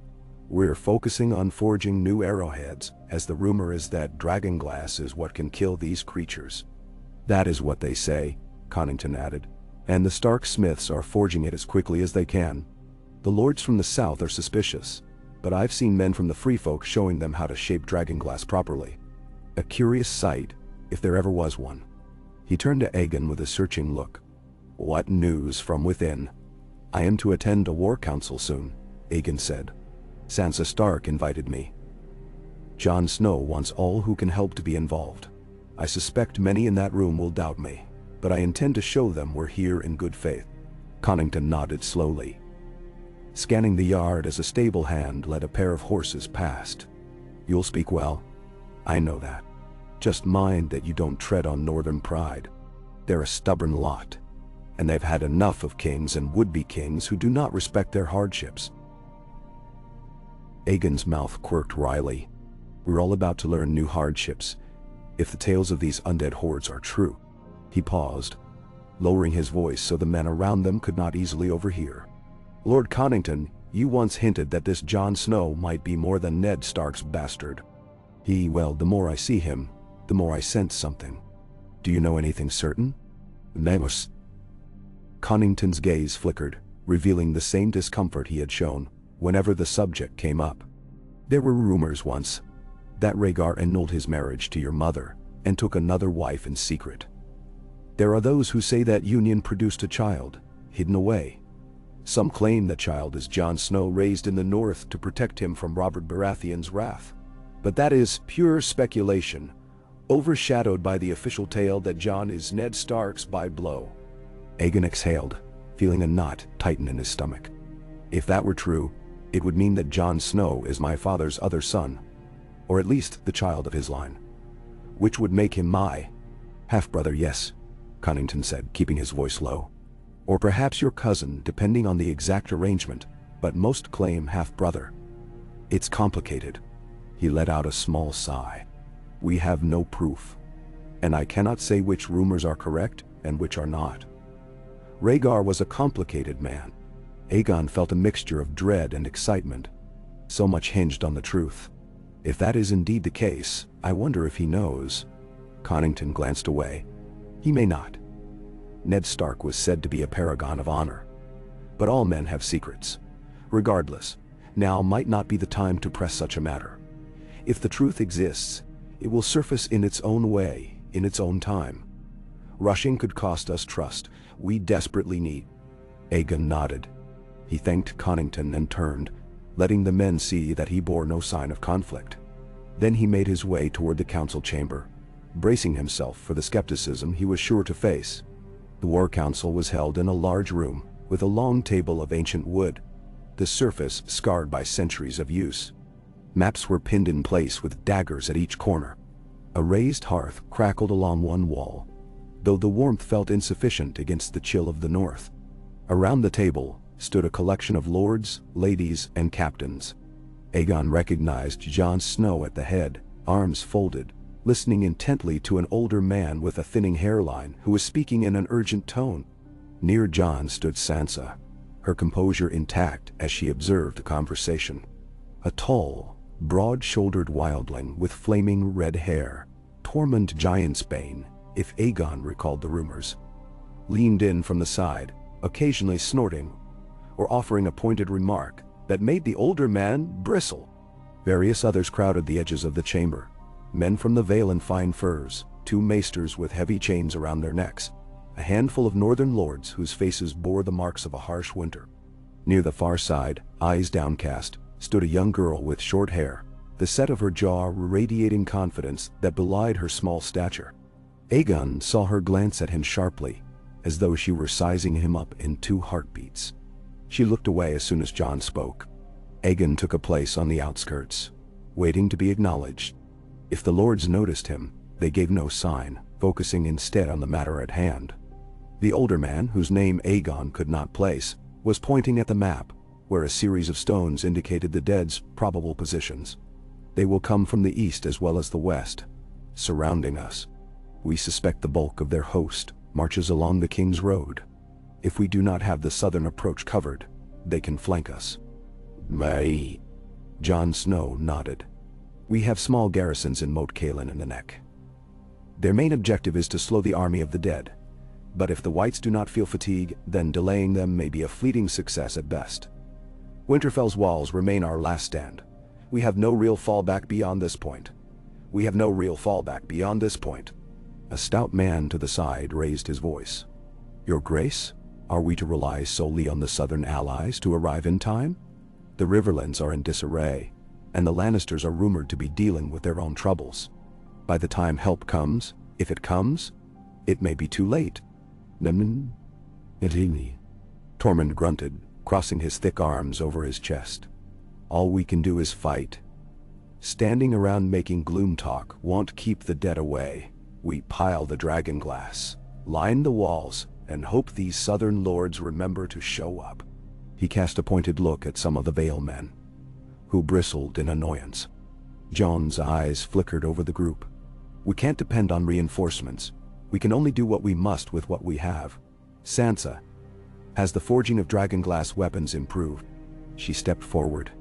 We're focusing on forging new arrowheads, as the rumor is that dragonglass is what can kill these creatures." "That is what they say," Connington added, "and the Stark smiths are forging it as quickly as they can. The lords from the south are suspicious, but I've seen men from the free folk showing them how to shape dragonglass properly. A curious sight, if there ever was one." He turned to Aegon with a searching look. "What news from within?" "I am to attend a war council soon," Aegon said. "Sansa Stark invited me. Jon Snow wants all who can help to be involved. I suspect many in that room will doubt me, but I intend to show them we're here in good faith." Connington nodded slowly, scanning the yard as a stable hand led a pair of horses past. "You'll speak well. I know that. Just mind that you don't tread on northern pride. They're a stubborn lot, and they've had enough of kings and would-be kings who do not respect their hardships." Aegon's mouth quirked wryly. "We're all about to learn new hardships. If the tales of these undead hordes are true. He paused, lowering his voice so the men around them could not easily overhear. Lord Connington, you once hinted that this Jon Snow might be more than Ned Stark's bastard. Well, the more I see him, the more I sense something. Do you know anything certain? Nemos. Connington's gaze flickered, revealing the same discomfort he had shown whenever the subject came up. There were rumors once that Rhaegar annulled his marriage to your mother and took another wife in secret. There are those who say that union produced a child, hidden away. Some claim that child is Jon Snow raised in the north to protect him from Robert Baratheon's wrath. But that is pure speculation, overshadowed by the official tale that Jon is Ned Stark's by blow. Aegon exhaled, feeling a knot tighten in his stomach. If that were true, it would mean that Jon Snow is my father's other son, or at least the child of his line, which would make him my half-brother. Yes, Connington said, keeping his voice low. Or perhaps your cousin, depending on the exact arrangement, but most claim half-brother. It's complicated. He let out a small sigh. We have no proof, and I cannot say which rumors are correct and which are not. Rhaegar was a complicated man. Aegon felt a mixture of dread and excitement. So much hinged on the truth. If that is indeed the case, I wonder if he knows. Connington glanced away. He may not. Ned Stark was said to be a paragon of honor. But all men have secrets. Regardless, now might not be the time to press such a matter. If the truth exists, it will surface in its own way, in its own time. Rushing could cost us trust we desperately need. Aegon nodded. He thanked Connington and turned, letting the men see that he bore no sign of conflict. Then he made his way toward the council chamber, bracing himself for the skepticism he was sure to face. The war council was held in a large room with a long table of ancient wood, the surface scarred by centuries of use. Maps were pinned in place with daggers at each corner. A raised hearth crackled along one wall, though the warmth felt insufficient against the chill of the north. Around the table stood a collection of lords, ladies, and captains. Aegon recognized Jon Snow at the head, arms folded, listening intently to an older man with a thinning hairline who was speaking in an urgent tone. Near Jon stood Sansa, her composure intact as she observed the conversation. A tall, broad-shouldered wildling with flaming red hair, Tormund Giantsbane, if Aegon recalled the rumors, leaned in from the side, occasionally snorting or offering a pointed remark that made the older man bristle. Various others crowded the edges of the chamber. Men from the Vale in fine furs, 2 maesters with heavy chains around their necks, a handful of northern lords whose faces bore the marks of a harsh winter. Near the far side, eyes downcast, stood a young girl with short hair, the set of her jaw radiating confidence that belied her small stature. Aegon saw her glance at him sharply, as though she were sizing him up in 2 heartbeats. She looked away as soon as Jon spoke. Aegon took a place on the outskirts, waiting to be acknowledged. If the lords noticed him, they gave no sign, focusing instead on the matter at hand. The older man, whose name Aegon could not place, was pointing at the map, where a series of stones indicated the dead's probable positions. They will come from the east as well as the west, surrounding us. We suspect the bulk of their host marches along the King's Road. If we do not have the southern approach covered, they can flank us. May. Jon Snow nodded. We have small garrisons in Moat Cailin and the Neck. Their main objective is to slow the army of the dead. But if the Whites do not feel fatigue, then delaying them may be a fleeting success at best. Winterfell's walls remain our last stand. We have no real fallback beyond this point. A stout man to the side raised his voice. Your Grace, are we to rely solely on the southern allies to arrive in time? The Riverlands are in disarray, and the Lannisters are rumored to be dealing with their own troubles. By the time help comes, if it comes, it may be too late. Tormund grunted, crossing his thick arms over his chest. All we can do is fight. Standing around making gloom talk won't keep the dead away. We pile the dragon glass, line the walls, and hope these southern lords remember to show up. He cast a pointed look at some of the Vale men, who bristled in annoyance. Jon's eyes flickered over the group. We can't depend on reinforcements. We can only do what we must with what we have. Sansa, has the forging of dragonglass weapons improved? She stepped forward.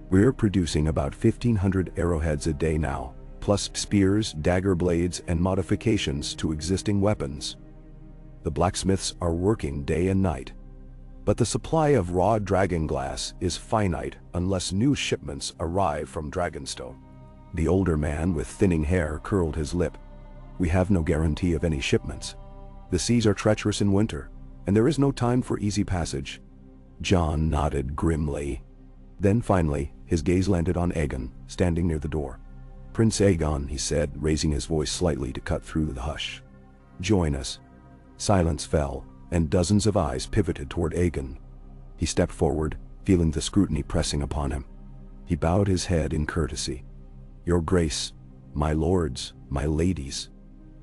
We're producing about 1,500 arrowheads a day now, plus spears, dagger blades, and modifications to existing weapons. The blacksmiths are working day and night. But the supply of raw dragonglass is finite unless new shipments arrive from Dragonstone. The older man with thinning hair curled his lip. We have no guarantee of any shipments. The seas are treacherous in winter, and there is no time for easy passage. Jon nodded grimly. Then finally, his gaze landed on Aegon, standing near the door. "Prince Aegon," he said, raising his voice slightly to cut through the hush. "Join us." Silence fell, and dozens of eyes pivoted toward Aegon. He stepped forward, feeling the scrutiny pressing upon him. He bowed his head in courtesy. "Your Grace, my lords, my ladies."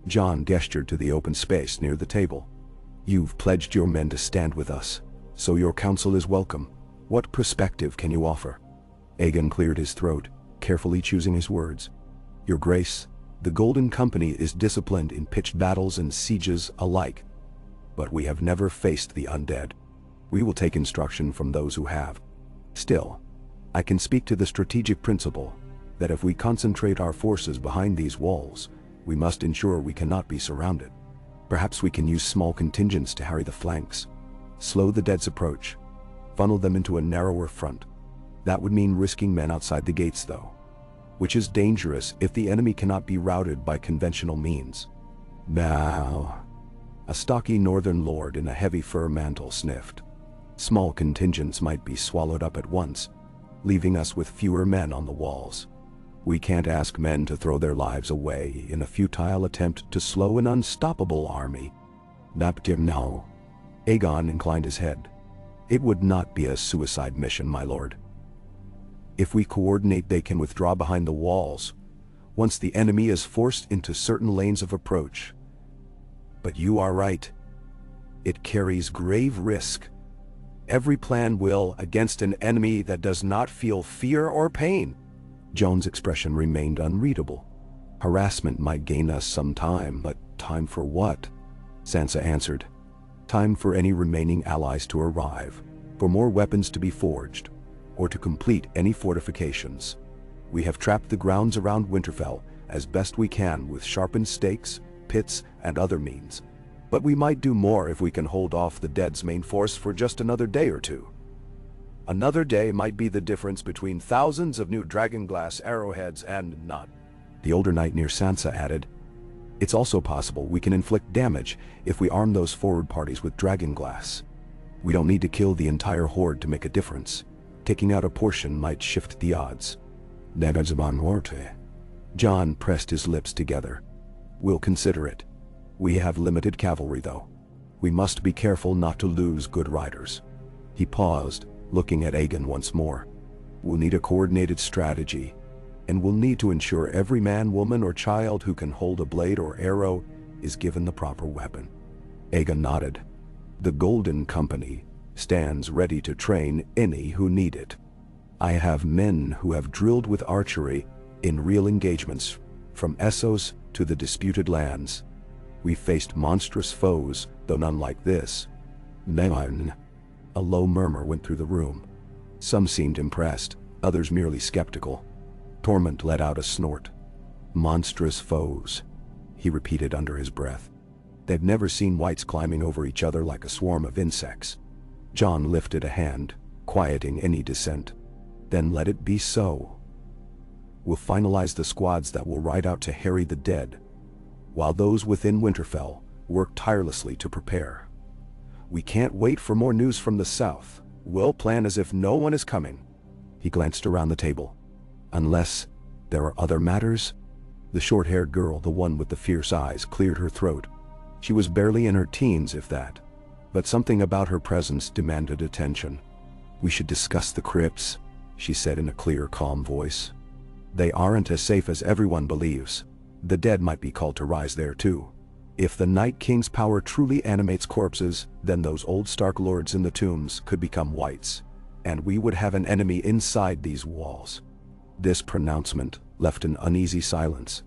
Jon gestured to the open space near the table. "You've pledged your men to stand with us, so your counsel is welcome. What perspective can you offer?" Aegon cleared his throat, carefully choosing his words. "Your Grace, the Golden Company is disciplined in pitched battles and sieges alike. But we have never faced the undead. We will take instruction from those who have. Still, I can speak to the strategic principle that if we concentrate our forces behind these walls, we must ensure we cannot be surrounded. Perhaps we can use small contingents to harry the flanks, slow the dead's approach, funnel them into a narrower front. That would mean risking men outside the gates though, which is dangerous if the enemy cannot be routed by conventional means." "Now," a stocky northern lord in a heavy fur mantle sniffed. "Small contingents might be swallowed up at once, leaving us with fewer men on the walls. We can't ask men to throw their lives away in a futile attempt to slow an unstoppable army." "No." Aegon inclined his head. "It would not be a suicide mission, my lord. If we coordinate, they can withdraw behind the walls, once the enemy is forced into certain lanes of approach. But you are right. It carries grave risk. Every plan will against an enemy that does not feel fear or pain." Jon's expression remained unreadable. "Harassment might gain us some time, but time for what?" Sansa answered. "Time for any remaining allies to arrive, for more weapons to be forged, or to complete any fortifications. We have trapped the grounds around Winterfell as best we can with sharpened stakes, pits, and other means. But we might do more if we can hold off the dead's main force for just another day or two. Another day might be the difference between thousands of new dragonglass arrowheads and none." The older knight near Sansa added, "It's also possible we can inflict damage if we arm those forward parties with dragonglass. We don't need to kill the entire horde to make a difference. Taking out a portion might shift the odds." Jon pressed his lips together. "We'll consider it. We have limited cavalry though. We must be careful not to lose good riders." He paused, looking at Aegon once more. "We'll need a coordinated strategy, and we'll need to ensure every man, woman, or child who can hold a blade or arrow is given the proper weapon." Aegon nodded. "The Golden Company stands ready to train any who need it. I have men who have drilled with archery in real engagements, from Essos to the disputed lands. We faced monstrous foes, though none like this." A low murmur went through the room. Some seemed impressed, others merely skeptical. Tormund let out a snort. "Monstrous foes," he repeated under his breath. "They've never seen whites climbing over each other like a swarm of insects." Jon lifted a hand, quieting any dissent. "Then let it be so. We'll finalize the squads that will ride out to harry the dead, while those within Winterfell work tirelessly to prepare. We can't wait for more news from the south. We'll plan as if no one is coming." He glanced around the table. "Unless there are other matters?" The short-haired girl, the one with the fierce eyes, cleared her throat. She was barely in her teens, if that, but something about her presence demanded attention. "We should discuss the crypts," she said in a clear, calm voice. "They aren't as safe as everyone believes. The dead might be called to rise there too. If the Night King's power truly animates corpses, then those old Stark lords in the tombs could become whites, and we would have an enemy inside these walls." This pronouncement left an uneasy silence.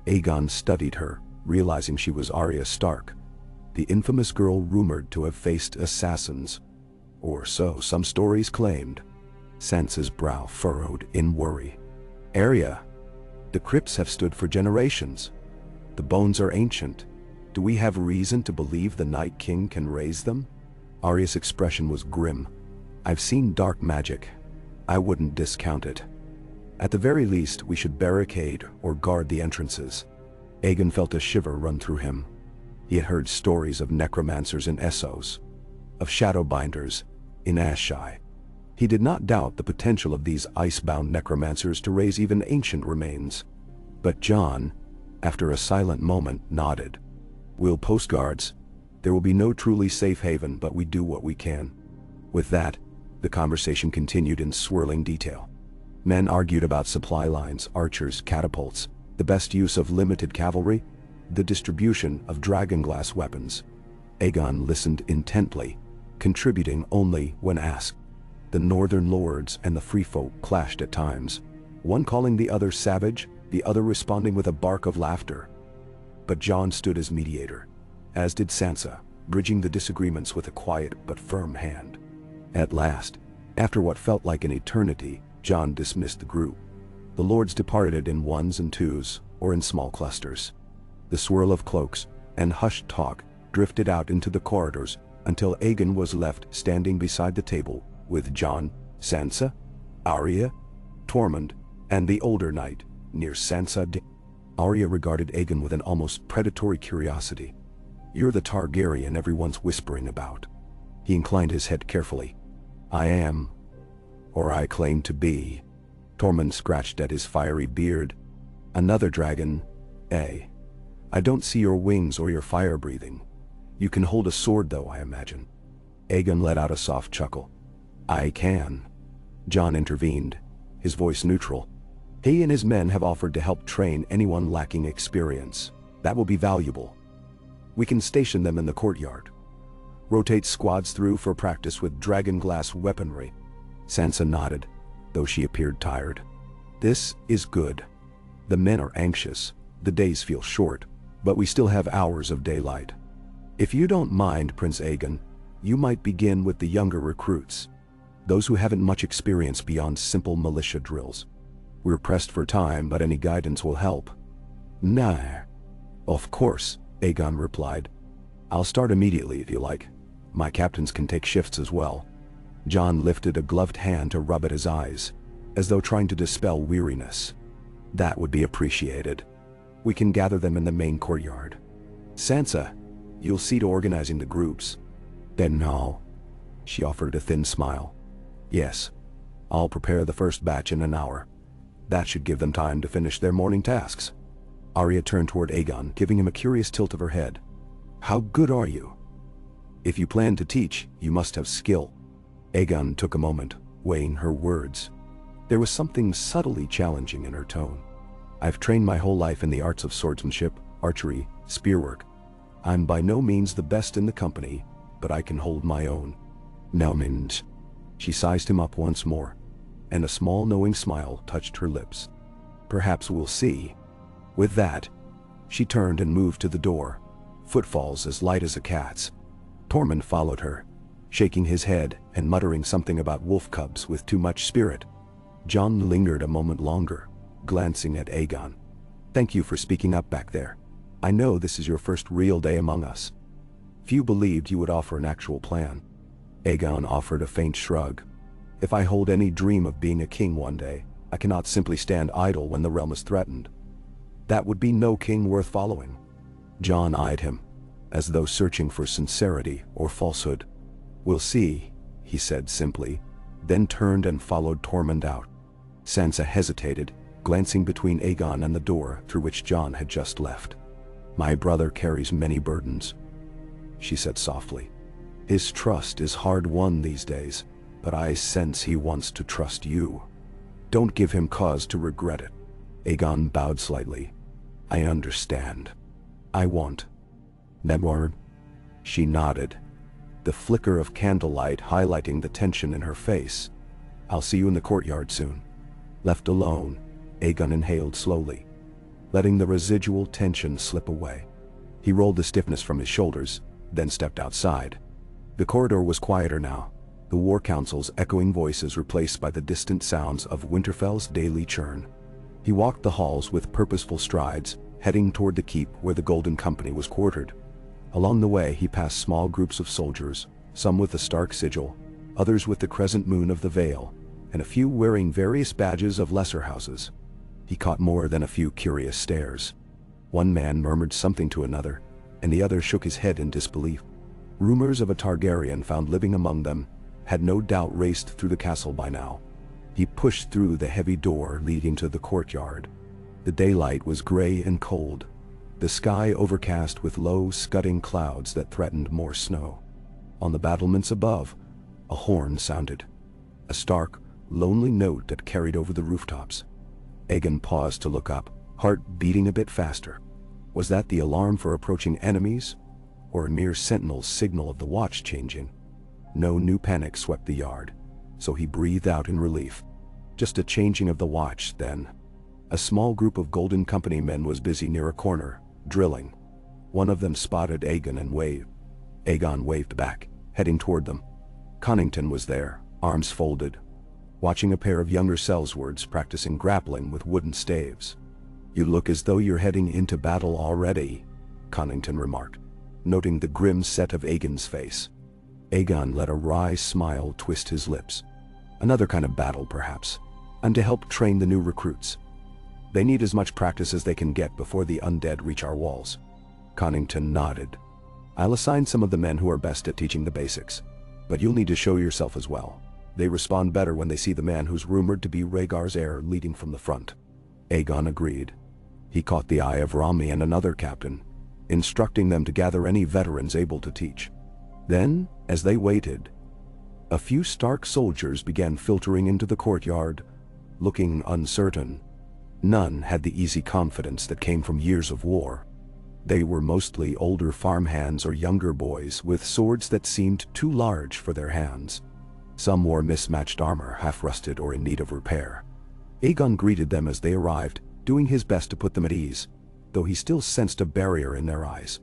Aegon studied her, realizing she was Arya Stark, the infamous girl rumored to have faced assassins. Or so some stories claimed. Sansa's brow furrowed in worry. Arya, the crypts have stood for generations. The bones are ancient. Do we have reason to believe the Night King can raise them? Arya's expression was grim. I've seen dark magic. I wouldn't discount it. At the very least, we should barricade or guard the entrances. Aegon felt a shiver run through him. He had heard stories of necromancers in Essos, of shadowbinders in Asshai. He did not doubt the potential of these ice-bound necromancers to raise even ancient remains. But Jon, after a silent moment, nodded. We'll post guards. There will be no truly safe haven, but we do what we can. With that, the conversation continued in swirling detail. Men argued about supply lines, archers, catapults, the best use of limited cavalry, the distribution of dragonglass weapons. Aegon listened intently, contributing only when asked. The northern lords and the free folk clashed at times, one calling the other savage, the other responding with a bark of laughter. But Jon stood as mediator, as did Sansa, bridging the disagreements with a quiet but firm hand. At last, after what felt like an eternity, Jon dismissed the group. The lords departed in ones and twos, or in small clusters. The swirl of cloaks and hushed talk drifted out into the corridors until Aegon was left standing beside the table with Jon, Sansa, Arya, Tormund, and the older knight near Sansa. Arya regarded Aegon with an almost predatory curiosity. You're the Targaryen everyone's whispering about. He inclined his head carefully. I am, or I claim to be. Tormund scratched at his fiery beard. Another dragon, eh? I don't see your wings or your fire breathing. You can hold a sword though, I imagine. Aegon let out a soft chuckle. I can. Jon intervened, his voice neutral. He and his men have offered to help train anyone lacking experience. That will be valuable. We can station them in the courtyard. Rotate squads through for practice with dragonglass weaponry. Sansa nodded, though she appeared tired. This is good. The men are anxious, the days feel short, but we still have hours of daylight. If you don't mind, Prince Aegon, you might begin with the younger recruits. Those who haven't much experience beyond simple militia drills. We're pressed for time, but any guidance will help. Nah. Of course, Aegon replied. I'll start immediately if you like. My captains can take shifts as well. Jon lifted a gloved hand to rub at his eyes, as though trying to dispel weariness. That would be appreciated. We can gather them in the main courtyard. Sansa, you'll see to organizing the groups. Then no. She offered a thin smile. Yes. I'll prepare the first batch in an hour. That should give them time to finish their morning tasks. Arya turned toward Aegon, giving him a curious tilt of her head. How good are you? If you plan to teach, you must have skill. Aegon took a moment, weighing her words. There was something subtly challenging in her tone. I've trained my whole life in the arts of swordsmanship, archery, spearwork. I'm by no means the best in the company, but I can hold my own. Now, Mind. She sized him up once more, and a small knowing smile touched her lips. Perhaps we'll see. With that, she turned and moved to the door, footfalls as light as a cat's. Tormund followed her, shaking his head and muttering something about wolf cubs with too much spirit. Jon lingered a moment longer, glancing at Aegon. Thank you for speaking up back there. I know this is your first real day among us. Few believed you would offer an actual plan. Aegon offered a faint shrug. If I hold any dream of being a king one day, I cannot simply stand idle when the realm is threatened. That would be no king worth following. Jon eyed him, as though searching for sincerity or falsehood. We'll see, he said simply, then turned and followed Tormund out. Sansa hesitated, glancing between Aegon and the door through which Jon had just left. My brother carries many burdens, she said softly. His trust is hard won these days, but I sense he wants to trust you. Don't give him cause to regret it. Aegon bowed slightly. I understand. I won't. Never. She nodded, the flicker of candlelight highlighting the tension in her face. I'll see you in the courtyard soon. Left alone, Aegon inhaled slowly. letting the residual tension slip away. He rolled the stiffness from his shoulders, then stepped outside. The corridor was quieter now, the war council's echoing voices replaced by the distant sounds of Winterfell's daily churn. He walked the halls with purposeful strides, heading toward the keep where the Golden Company was quartered. Along the way he passed small groups of soldiers, some with the Stark sigil, others with the crescent moon of the Vale, and a few wearing various badges of lesser houses. He caught more than a few curious stares. One man murmured something to another, and the other shook his head in disbelief. Rumors of a Targaryen found living among them had no doubt raced through the castle by now. He pushed through the heavy door leading to the courtyard. The daylight was gray and cold, the sky overcast with low, scudding clouds that threatened more snow. On the battlements above, a horn sounded, a stark, lonely note that carried over the rooftops. Aegon paused to look up, heart beating a bit faster. Was that the alarm for approaching enemies, or a mere sentinel's signal of the watch changing? No new panic swept the yard, so he breathed out in relief. Just a changing of the watch, then. A small group of Golden Company men was busy near a corner, drilling. One of them spotted Aegon and waved. Aegon waved back, heading toward them. Connington was there, arms folded, watching a pair of younger sellswords practicing grappling with wooden staves. "You look as though you're heading into battle already," Connington remarked, noting the grim set of Aegon's face. Aegon let a wry smile twist his lips. "Another kind of battle, perhaps. I'm to help train the new recruits. They need as much practice as they can get before the undead reach our walls." Connington nodded. "I'll assign some of the men who are best at teaching the basics, but you'll need to show yourself as well. They respond better when they see the man who's rumored to be Rhaegar's heir leading from the front." Aegon agreed. He caught the eye of Rami and another captain, instructing them to gather any veterans able to teach. Then, as they waited, a few Stark soldiers began filtering into the courtyard, looking uncertain. None had the easy confidence that came from years of war. They were mostly older farmhands or younger boys with swords that seemed too large for their hands. Some wore mismatched armor, half-rusted or in need of repair. Aegon greeted them as they arrived, doing his best to put them at ease, though he still sensed a barrier in their eyes.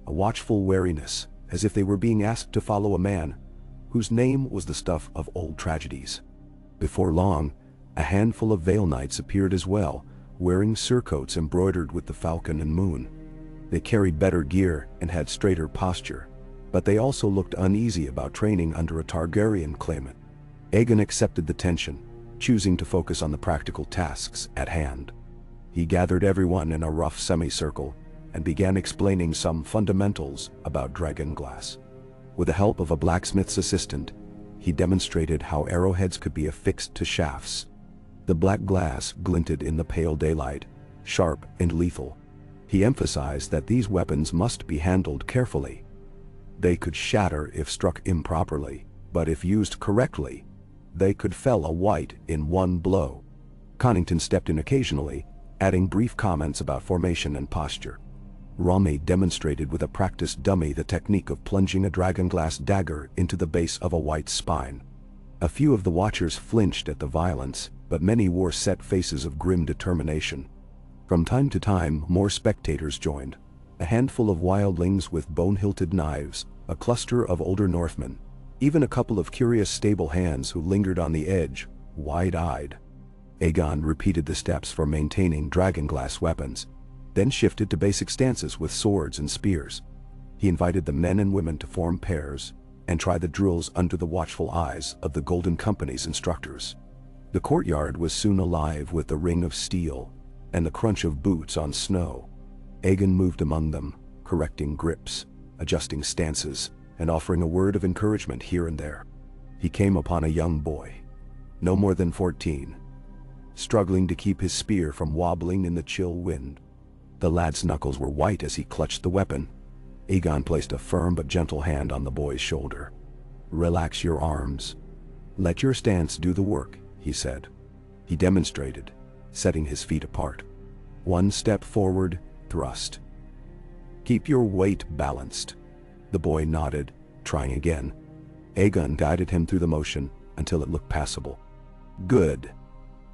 A watchful wariness, as if they were being asked to follow a man whose name was the stuff of old tragedies. Before long, a handful of Vale Knights appeared as well, wearing surcoats embroidered with the falcon and moon. They carried better gear and had straighter posture, but they also looked uneasy about training under a Targaryen claimant. Aegon accepted the tension, choosing to focus on the practical tasks at hand. He gathered everyone in a rough semicircle and began explaining some fundamentals about dragonglass. With the help of a blacksmith's assistant, he demonstrated how arrowheads could be affixed to shafts. The black glass glinted in the pale daylight, sharp and lethal. He emphasized that these weapons must be handled carefully. They could shatter if struck improperly, but if used correctly, they could fell a wight in one blow. Connington stepped in occasionally, adding brief comments about formation and posture. Rami demonstrated with a practiced dummy the technique of plunging a dragonglass dagger into the base of a wight's spine. A few of the watchers flinched at the violence, but many wore set faces of grim determination. From time to time, more spectators joined. A handful of wildlings with bone-hilted knives, a cluster of older Northmen, even a couple of curious stable hands who lingered on the edge, wide-eyed. Aegon repeated the steps for maintaining dragonglass weapons, then shifted to basic stances with swords and spears. He invited the men and women to form pairs and try the drills under the watchful eyes of the Golden Company's instructors. The courtyard was soon alive with the ring of steel and the crunch of boots on snow. Aegon moved among them, correcting grips, adjusting stances, and offering a word of encouragement here and there. He came upon a young boy, no more than 14, struggling to keep his spear from wobbling in the chill wind. The lad's knuckles were white as he clutched the weapon. Aegon placed a firm but gentle hand on the boy's shoulder. "Relax your arms. Let your stance do the work," he said. He demonstrated, setting his feet apart. One step forward, thrust. "Keep your weight balanced." The boy nodded, trying again. Aegon guided him through the motion until it looked passable. "Good,"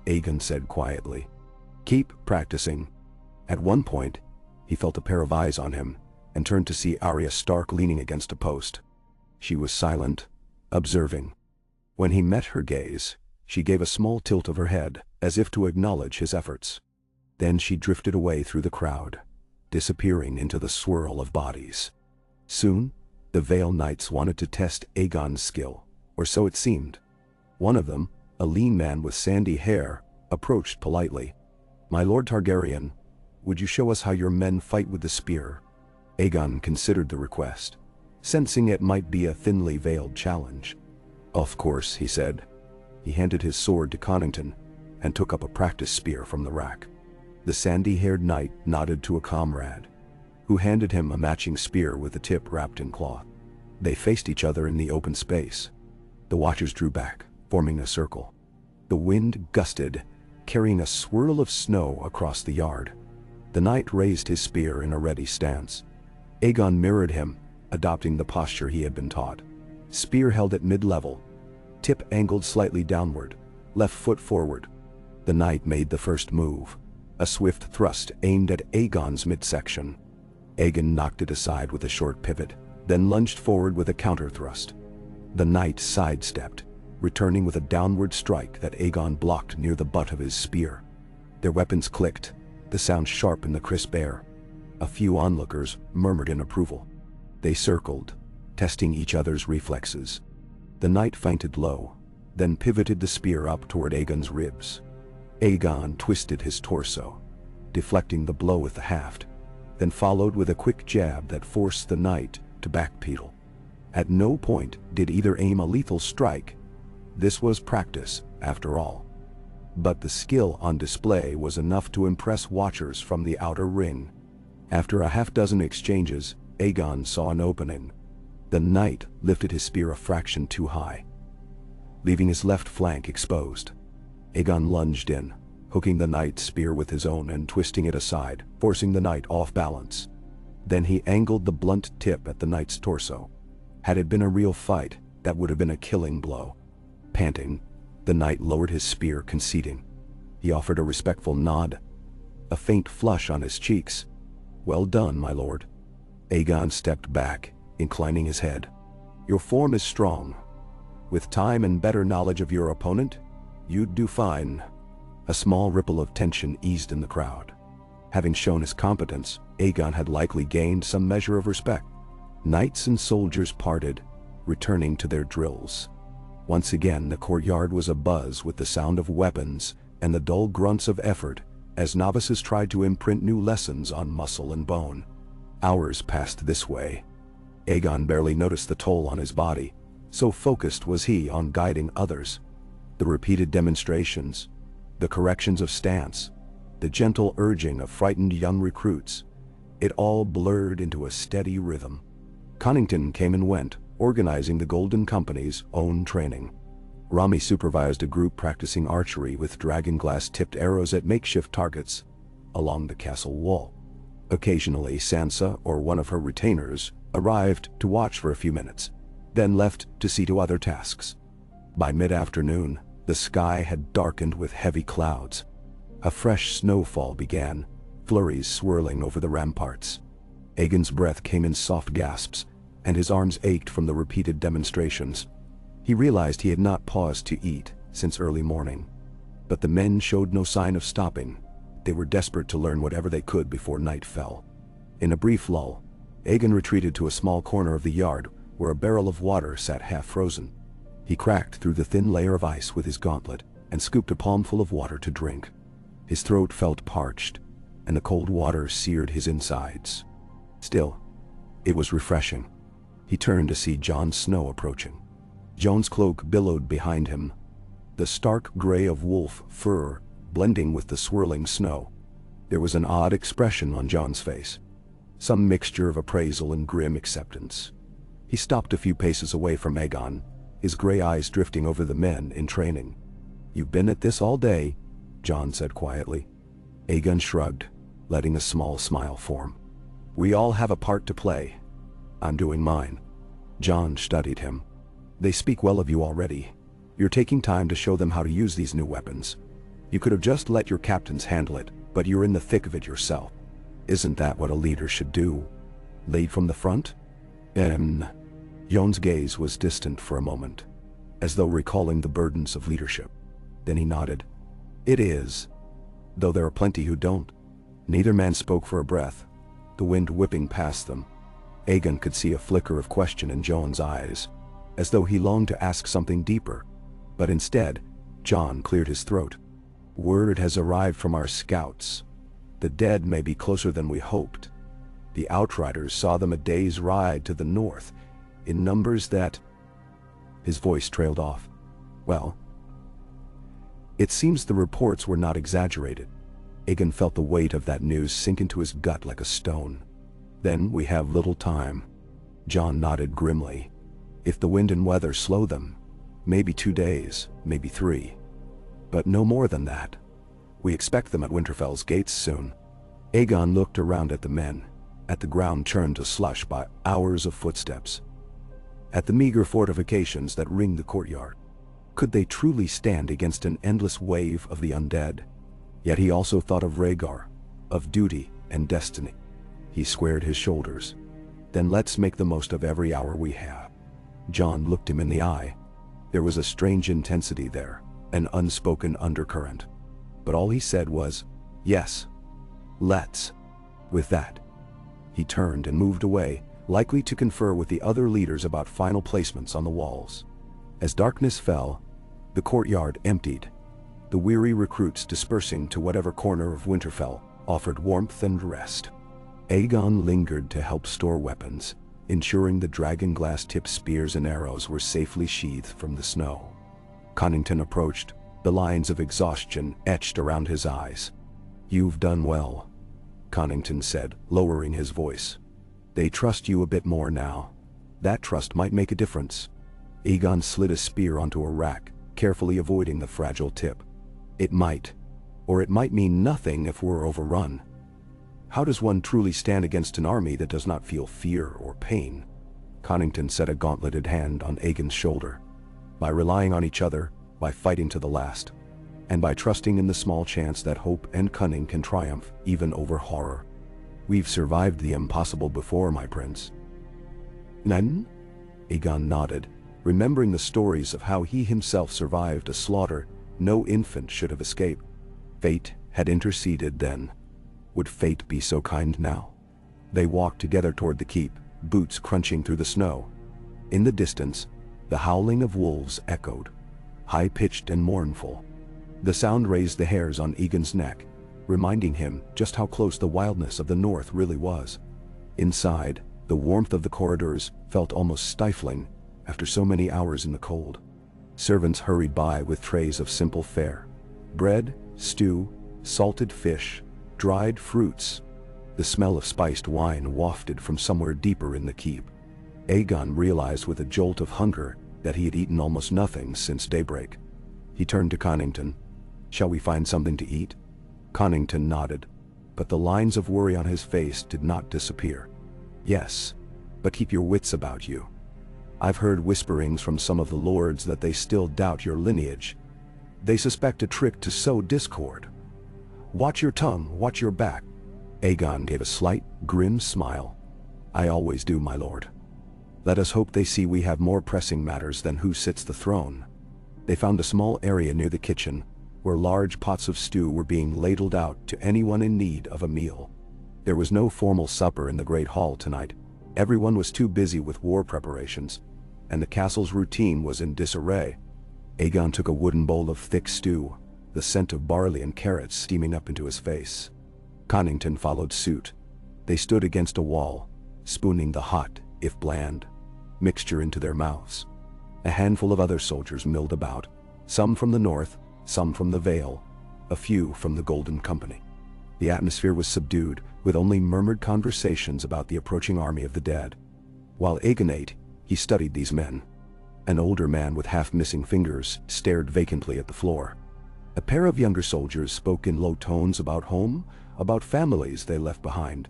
Aegon said quietly. "Keep practicing." At one point, he felt a pair of eyes on him and turned to see Arya Stark leaning against a post. She was silent, observing. When he met her gaze, she gave a small tilt of her head, as if to acknowledge his efforts. Then she drifted away through the crowd, disappearing into the swirl of bodies. Soon, the Vale Knights wanted to test Aegon's skill, or so it seemed. One of them, a lean man with sandy hair, approached politely. "My Lord Targaryen, would you show us how your men fight with the spear?" Aegon considered the request, sensing it might be a thinly veiled challenge. "Of course," he said. He handed his sword to Connington and took up a practice spear from the rack. The sandy-haired knight nodded to a comrade, who handed him a matching spear with the tip wrapped in cloth. They faced each other in the open space. The watchers drew back, forming a circle. The wind gusted, carrying a swirl of snow across the yard. The knight raised his spear in a ready stance. Aegon mirrored him, adopting the posture he had been taught. Spear held at mid-level, tip angled slightly downward, left foot forward. The knight made the first move, a swift thrust aimed at Aegon's midsection. Aegon knocked it aside with a short pivot, then lunged forward with a counter-thrust. The knight sidestepped, returning with a downward strike that Aegon blocked near the butt of his spear. Their weapons clicked, the sound sharp in the crisp air. A few onlookers murmured in approval. They circled, testing each other's reflexes. The knight feinted low, then pivoted the spear up toward Aegon's ribs. Aegon twisted his torso, deflecting the blow with the haft, then followed with a quick jab that forced the knight to backpedal. At no point did either aim a lethal strike. This was practice, after all. But the skill on display was enough to impress watchers from the outer ring. After a half-dozen exchanges, Aegon saw an opening. The knight lifted his spear a fraction too high, leaving his left flank exposed. Aegon lunged in, hooking the knight's spear with his own and twisting it aside, forcing the knight off balance. Then he angled the blunt tip at the knight's torso. Had it been a real fight, that would have been a killing blow. Panting, the knight lowered his spear, conceding. He offered a respectful nod, a faint flush on his cheeks. "Well done, my lord." Aegon stepped back, inclining his head. "Your form is strong. With time and better knowledge of your opponent, you'd do fine." A small ripple of tension eased in the crowd. Having shown his competence, Aegon had likely gained some measure of respect. Knights and soldiers parted, returning to their drills. Once again, the courtyard was abuzz with the sound of weapons and the dull grunts of effort as novices tried to imprint new lessons on muscle and bone. Hours passed this way. Aegon barely noticed the toll on his body, so focused was he on guiding others. The repeated demonstrations, the corrections of stance, the gentle urging of frightened young recruits, it all blurred into a steady rhythm. Connington came and went, organizing the Golden Company's own training. Rami supervised a group practicing archery with dragonglass-tipped arrows at makeshift targets along the castle wall. Occasionally, Sansa or one of her retainers arrived to watch for a few minutes, then left to see to other tasks. By mid-afternoon, the sky had darkened with heavy clouds. A fresh snowfall began, flurries swirling over the ramparts. Aegon's breath came in soft gasps, and his arms ached from the repeated demonstrations. He realized he had not paused to eat since early morning. But the men showed no sign of stopping. They were desperate to learn whatever they could before night fell. In a brief lull, Aegon retreated to a small corner of the yard where a barrel of water sat half-frozen. He cracked through the thin layer of ice with his gauntlet and scooped a palmful of water to drink. His throat felt parched, and the cold water seared his insides. Still, it was refreshing. He turned to see Jon Snow approaching. Jon's cloak billowed behind him, the stark gray of wolf fur blending with the swirling snow. There was an odd expression on Jon's face, some mixture of appraisal and grim acceptance. He stopped a few paces away from Aegon, his gray eyes drifting over the men in training. "You've been at this all day," Jon said quietly. Aegon shrugged, letting a small smile form. "We all have a part to play. I'm doing mine." Jon studied him. "They speak well of you already. You're taking time to show them how to use these new weapons. You could have just let your captains handle it, But you're in the thick of it yourself. Isn't that what a leader should do? Lead from the front? Jon's gaze was distant for a moment, as though recalling the burdens of leadership. Then he nodded. It is. Though there are plenty who don't. Neither man spoke for a breath, the wind whipping past them. Aegon could see a flicker of question in Jon's eyes, as though he longed to ask something deeper. But instead, Jon cleared his throat. Word has arrived from our scouts. The dead may be closer than we hoped. The Outriders saw them a day's ride to the north, in numbers that... His voice trailed off. Well, it seems the reports were not exaggerated. Aegon felt the weight of that news sink into his gut like a stone. Then we have little time. Jon nodded grimly. If the wind and weather slow them, maybe 2 days, maybe 3. But no more than that. We expect them at Winterfell's gates soon. Aegon looked around at the men, at the ground churned to slush by hours of footsteps, at the meager fortifications that ringed the courtyard. Could they truly stand against an endless wave of the undead? Yet he also thought of Rhaegar, of duty and destiny. He squared his shoulders. Then let's make the most of every hour we have. Jon looked him in the eye. There was a strange intensity there, an unspoken undercurrent. But all he said was, yes, let's. With that, he turned and moved away, likely to confer with the other leaders about final placements on the walls. As darkness fell, the courtyard emptied, the weary recruits dispersing to whatever corner of Winterfell offered warmth and rest. Aegon lingered to help store weapons, ensuring the dragon-glass-tipped spears and arrows were safely sheathed from the snow. Connington approached, the lines of exhaustion etched around his eyes. You've done well, Connington said, lowering his voice. They trust you a bit more now. That trust might make a difference. Aegon slid a spear onto a rack, carefully avoiding the fragile tip. It might. Or it might mean nothing if we're overrun. How does one truly stand against an army that does not feel fear or pain? Connington set a gauntleted hand on Aegon's shoulder. By relying on each other, by fighting to the last, and by trusting in the small chance that hope and cunning can triumph even over horror. We've survived the impossible before, my prince. None? Aegon nodded, remembering the stories of how he himself survived a slaughter no infant should have escaped. Fate had interceded then. Would fate be so kind now? They walked together toward the keep, boots crunching through the snow. In the distance, the howling of wolves echoed, high-pitched and mournful. The sound raised the hairs on Aegon's neck, reminding him just how close the wildness of the north really was. Inside, the warmth of the corridors felt almost stifling after so many hours in the cold. Servants hurried by with trays of simple fare: bread, stew, salted fish, dried fruits. The smell of spiced wine wafted from somewhere deeper in the keep. Aegon realized with a jolt of hunger that he had eaten almost nothing since daybreak. He turned to Connington. Shall we find something to eat? Connington nodded, but the lines of worry on his face did not disappear. Yes, but keep your wits about you. I've heard whisperings from some of the lords that they still doubt your lineage. They suspect a trick to sow discord. Watch your tongue, watch your back. Aegon gave a slight, grim smile. I always do, my lord. Let us hope they see we have more pressing matters than who sits the throne. They found a small area near the kitchen, where large pots of stew were being ladled out to anyone in need of a meal. There was no formal supper in the Great Hall tonight. Everyone was too busy with war preparations, and the castle's routine was in disarray. Aegon took a wooden bowl of thick stew, the scent of barley and carrots steaming up into his face. Connington followed suit. They stood against a wall, spooning the hot, if bland, mixture into their mouths. A handful of other soldiers milled about, some from the north, some from the Vale, a few from the Golden Company. The atmosphere was subdued, with only murmured conversations about the approaching army of the dead. While Aegon ate, he studied these men. An older man with half-missing fingers stared vacantly at the floor. A pair of younger soldiers spoke in low tones about home, about families they left behind.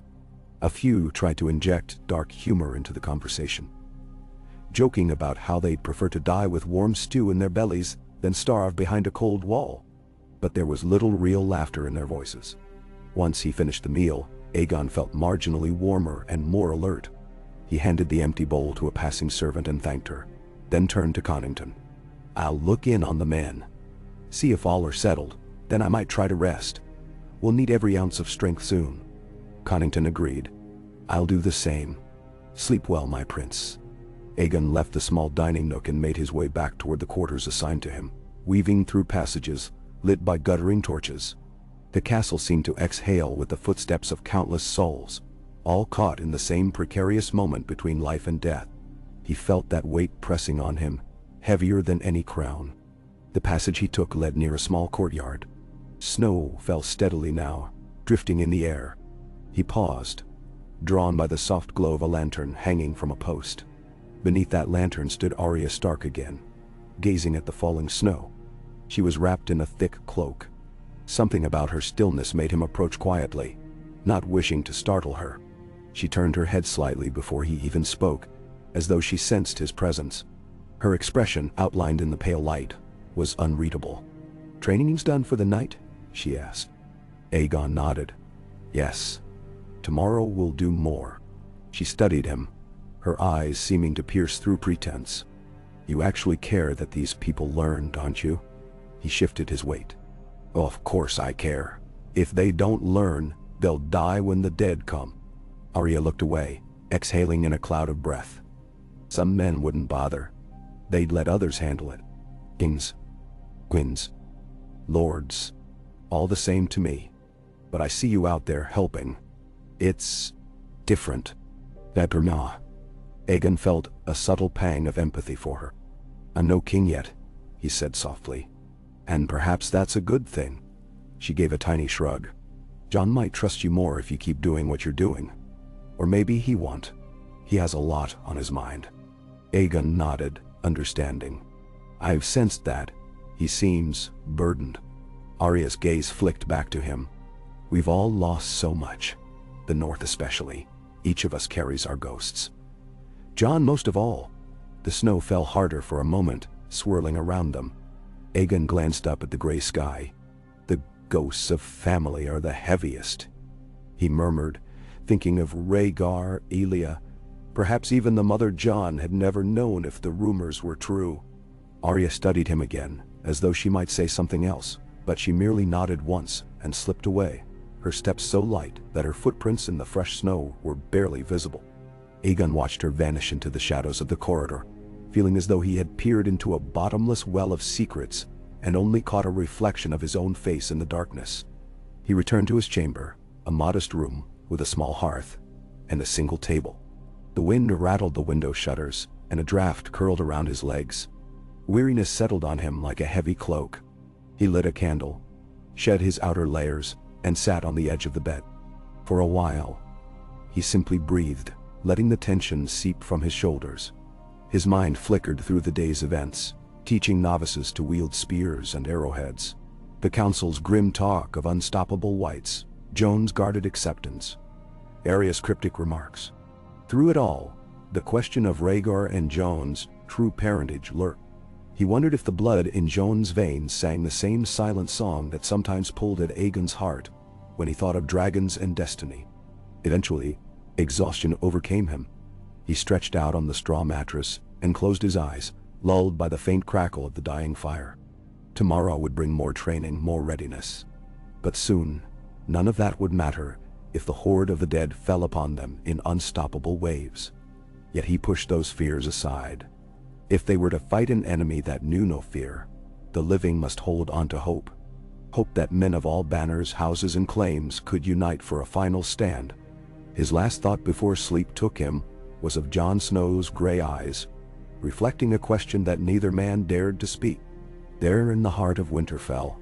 A few tried to inject dark humor into the conversation, joking about how they'd prefer to die with warm stew in their bellies than starve behind a cold wall. But there was little real laughter in their voices. Once he finished the meal, Aegon felt marginally warmer and more alert. He handed the empty bowl to a passing servant and thanked her, then turned to Connington. "I'll look in on the men. See if all are settled, then I might try to rest. We'll need every ounce of strength soon." Connington agreed. "I'll do the same. Sleep well, my prince." Aegon left the small dining nook and made his way back toward the quarters assigned to him, weaving through passages lit by guttering torches. The castle seemed to exhale with the footsteps of countless souls, all caught in the same precarious moment between life and death. He felt that weight pressing on him, heavier than any crown. The passage he took led near a small courtyard. Snow fell steadily now, drifting in the air. He paused, drawn by the soft glow of a lantern hanging from a post. Beneath that lantern stood Arya Stark again, gazing at the falling snow. She was wrapped in a thick cloak. Something about her stillness made him approach quietly, not wishing to startle her. She turned her head slightly before he even spoke, as though she sensed his presence. Her expression, outlined in the pale light, was unreadable. "Training's done for the night?" she asked. Aegon nodded. "Yes. Tomorrow we'll do more." She studied him, her eyes seeming to pierce through pretense. "You actually care that these people learn, don't you?" He shifted his weight. "Oh, of course I care. If they don't learn, they'll die when the dead come." Arya looked away, exhaling in a cloud of breath. "Some men wouldn't bother. They'd let others handle it. Kings, queens, lords, all the same to me. But I see you out there helping. It's different." That Aegon felt a subtle pang of empathy for her. "I'm no king yet," he said softly. "And perhaps that's a good thing." She gave a tiny shrug. "Jon might trust you more if you keep doing what you're doing. Or maybe he won't. He has a lot on his mind." Aegon nodded, understanding. "I've sensed that. He seems burdened." Arya's gaze flicked back to him. "We've all lost so much. The North especially. Each of us carries our ghosts. Jon most of all." The snow fell harder for a moment, swirling around them. Aegon glanced up at the gray sky. "The ghosts of family are the heaviest," he murmured, thinking of Rhaegar, Elia. Perhaps even the mother Jon had never known if the rumors were true. Arya studied him again, as though she might say something else, but she merely nodded once and slipped away, her steps so light that her footprints in the fresh snow were barely visible. Aegon watched her vanish into the shadows of the corridor, feeling as though he had peered into a bottomless well of secrets and only caught a reflection of his own face in the darkness. He returned to his chamber, a modest room with a small hearth and a single table. The wind rattled the window shutters, and a draft curled around his legs. Weariness settled on him like a heavy cloak. He lit a candle, shed his outer layers, and sat on the edge of the bed. For a while, he simply breathed, letting the tension seep from his shoulders. His mind flickered through the day's events, teaching novices to wield spears and arrowheads. The council's grim talk of unstoppable whites, Jon's guarded acceptance, Arya's cryptic remarks. Through it all, the question of Rhaegar and Jon's true parentage lurked. He wondered if the blood in Jon's veins sang the same silent song that sometimes pulled at Aegon's heart when he thought of dragons and destiny. Eventually, exhaustion overcame him. He stretched out on the straw mattress and closed his eyes, lulled by the faint crackle of the dying fire. Tomorrow would bring more training, more readiness. But soon, none of that would matter if the horde of the dead fell upon them in unstoppable waves. Yet he pushed those fears aside. If they were to fight an enemy that knew no fear, the living must hold on to hope. Hope that men of all banners, houses, and claims could unite for a final stand. His last thought before sleep took him was of Jon Snow's gray eyes, reflecting a question that neither man dared to speak. There in the heart of Winterfell,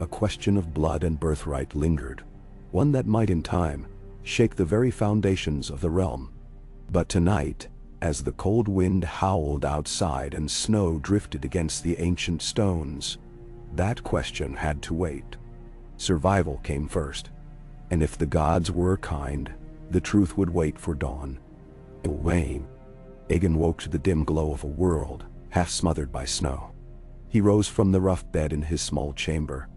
a question of blood and birthright lingered, one that might in time shake the very foundations of the realm. But tonight, as the cold wind howled outside and snow drifted against the ancient stones, that question had to wait. Survival came first, and if the gods were kind, the truth would wait for dawn. Wayne. Aegon woke to the dim glow of a world, half smothered by snow. He rose from the rough bed in his small chamber,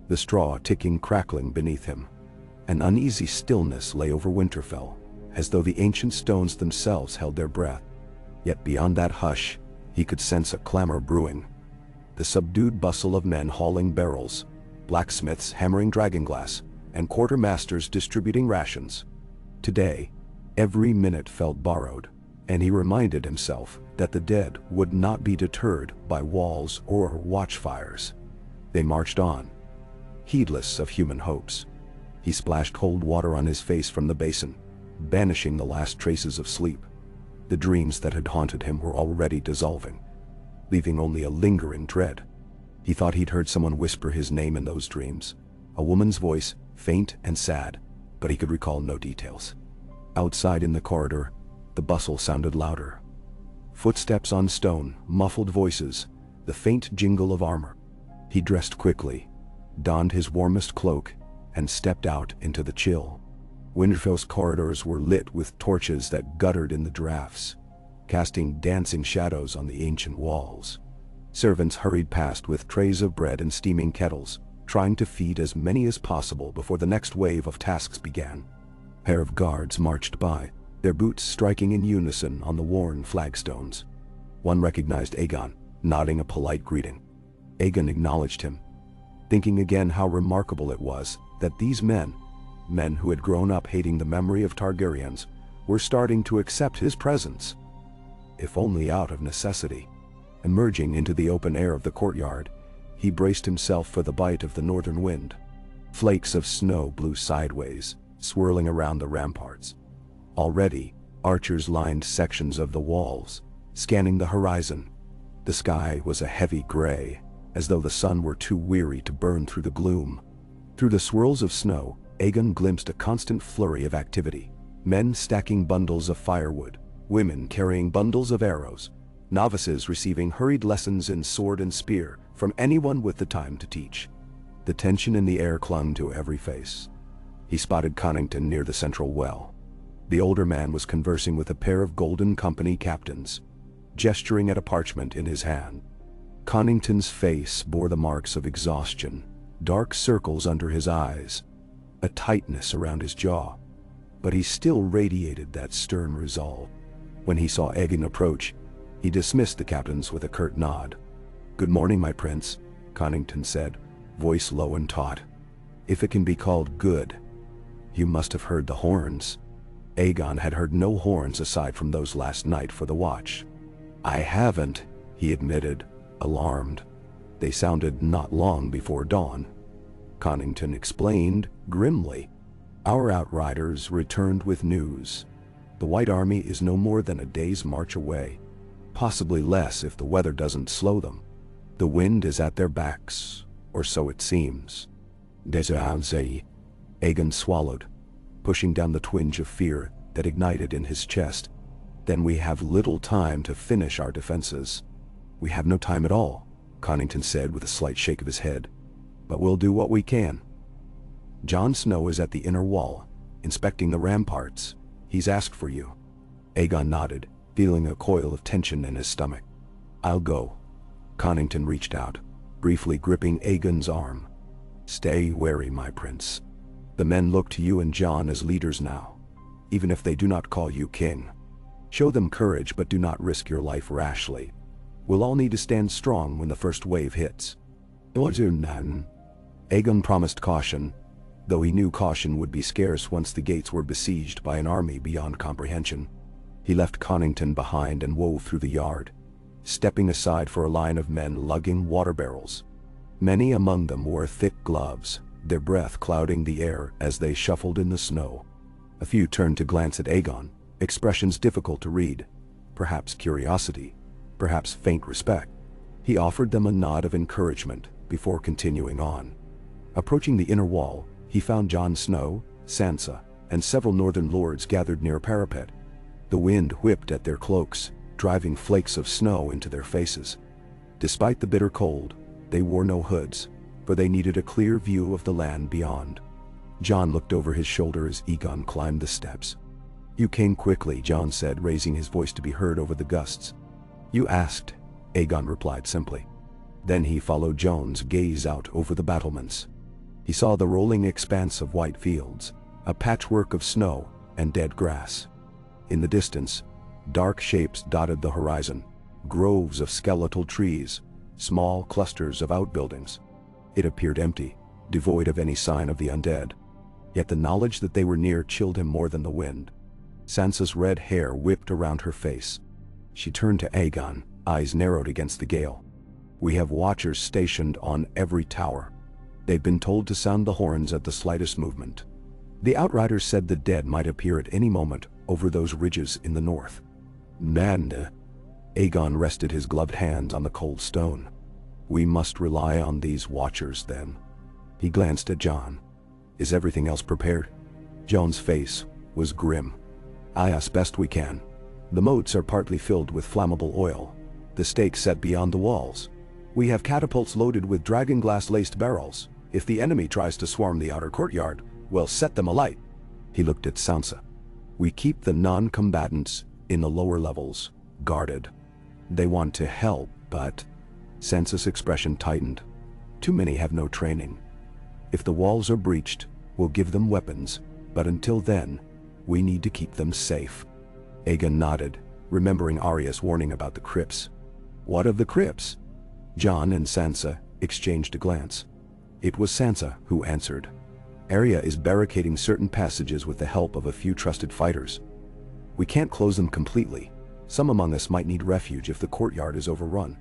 the straw ticking crackling beneath him. An uneasy stillness lay over Winterfell, as though the ancient stones themselves held their breath. Yet beyond that hush, he could sense a clamor brewing. The subdued bustle of men hauling barrels, blacksmiths hammering dragonglass, and quartermasters distributing rations. Today, every minute felt borrowed, and he reminded himself that the dead would not be deterred by walls or watchfires. They marched on, heedless of human hopes. He splashed cold water on his face from the basin, banishing the last traces of sleep. The dreams that had haunted him were already dissolving, leaving only a lingering dread. He thought he'd heard someone whisper his name in those dreams, a woman's voice, faint and sad, but he could recall no details. Outside in the corridor, the bustle sounded louder. Footsteps on stone, muffled voices, the faint jingle of armor. He dressed quickly, donned his warmest cloak, and stepped out into the chill. Winterfell's corridors were lit with torches that guttered in the drafts, casting dancing shadows on the ancient walls. Servants hurried past with trays of bread and steaming kettles, trying to feed as many as possible before the next wave of tasks began. A pair of guards marched by, their boots striking in unison on the worn flagstones. One recognized Aegon, nodding a polite greeting. Aegon acknowledged him, thinking again how remarkable it was that these men who had grown up hating the memory of Targaryens, were starting to accept his presence, if only out of necessity. Emerging into the open air of the courtyard, he braced himself for the bite of the northern wind. Flakes of snow blew sideways, swirling around the ramparts. Already, archers lined sections of the walls, scanning the horizon. The sky was a heavy gray, as though the sun were too weary to burn through the gloom. Through the swirls of snow, Aegon glimpsed a constant flurry of activity. Men stacking bundles of firewood, women carrying bundles of arrows, novices receiving hurried lessons in sword and spear from anyone with the time to teach. The tension in the air clung to every face. He spotted Connington near the central well. The older man was conversing with a pair of Golden Company captains, gesturing at a parchment in his hand. Connington's face bore the marks of exhaustion, dark circles under his eyes, a tightness around his jaw, but he still radiated that stern resolve. When he saw Aegon approach, he dismissed the captains with a curt nod. "Good morning, my prince," Connington said, voice low and taut. "If it can be called good. You must have heard the horns." Aegon had heard no horns aside from those last night for the watch. "I haven't," he admitted, alarmed. "They sounded not long before dawn." Connington explained grimly. "Our outriders returned with news. The White Army is no more than a day's march away, possibly less if the weather doesn't slow them. The wind is at their backs, or so it seems." Aegon swallowed, pushing down the twinge of fear that ignited in his chest. "Then we have little time to finish our defenses." "We have no time at all," Connington said with a slight shake of his head. "But we'll do what we can. Jon Snow is at the inner wall, inspecting the ramparts. He's asked for you." Aegon nodded, feeling a coil of tension in his stomach. "I'll go." Connington reached out, briefly gripping Aegon's arm. "Stay wary, my prince. The men look to you and Jon as leaders now, even if they do not call you king. Show them courage, but do not risk your life rashly. We'll all need to stand strong when the first wave hits." Aegon promised caution, though he knew caution would be scarce once the gates were besieged by an army beyond comprehension. He left Connington behind and wove through the yard, stepping aside for a line of men lugging water barrels. Many among them wore thick gloves, their breath clouding the air as they shuffled in the snow. A few turned to glance at Aegon, expressions difficult to read, perhaps curiosity, perhaps faint respect. He offered them a nod of encouragement before continuing on. Approaching the inner wall, he found Jon Snow, Sansa, and several northern lords gathered near a parapet. The wind whipped at their cloaks, driving flakes of snow into their faces. Despite the bitter cold, they wore no hoods, for they needed a clear view of the land beyond. Jon looked over his shoulder as Aegon climbed the steps. "You came quickly," Jon said, raising his voice to be heard over the gusts. "You asked," Aegon replied simply. Then he followed Jon's gaze out over the battlements. He saw the rolling expanse of white fields, a patchwork of snow and dead grass. In the distance, dark shapes dotted the horizon, groves of skeletal trees, small clusters of outbuildings. It appeared empty, devoid of any sign of the undead. Yet the knowledge that they were near chilled him more than the wind. Sansa's red hair whipped around her face. She turned to Aegon, eyes narrowed against the gale. "We have watchers stationed on every tower. They've been told to sound the horns at the slightest movement. The Outriders said the dead might appear at any moment over those ridges in the north." "And Aegon rested his gloved hands on the cold stone. "We must rely on these watchers then." He glanced at Jon. "Is everything else prepared?" Jon's face was grim. "Aye, as best we can. The moats are partly filled with flammable oil, the stakes set beyond the walls. We have catapults loaded with dragonglass-laced barrels. If the enemy tries to swarm the outer courtyard, we'll set them alight." He looked at Sansa. "We keep the non-combatants in the lower levels guarded. They want to help, but..." Sansa's expression tightened. "Too many have no training. If the walls are breached, we'll give them weapons, but until then, we need to keep them safe." Aegon nodded, remembering Arya's warning about the crypts. "What of the crypts?" Jon and Sansa exchanged a glance. It was Sansa who answered. "Arya is barricading certain passages with the help of a few trusted fighters. We can't close them completely. Some among us might need refuge if the courtyard is overrun,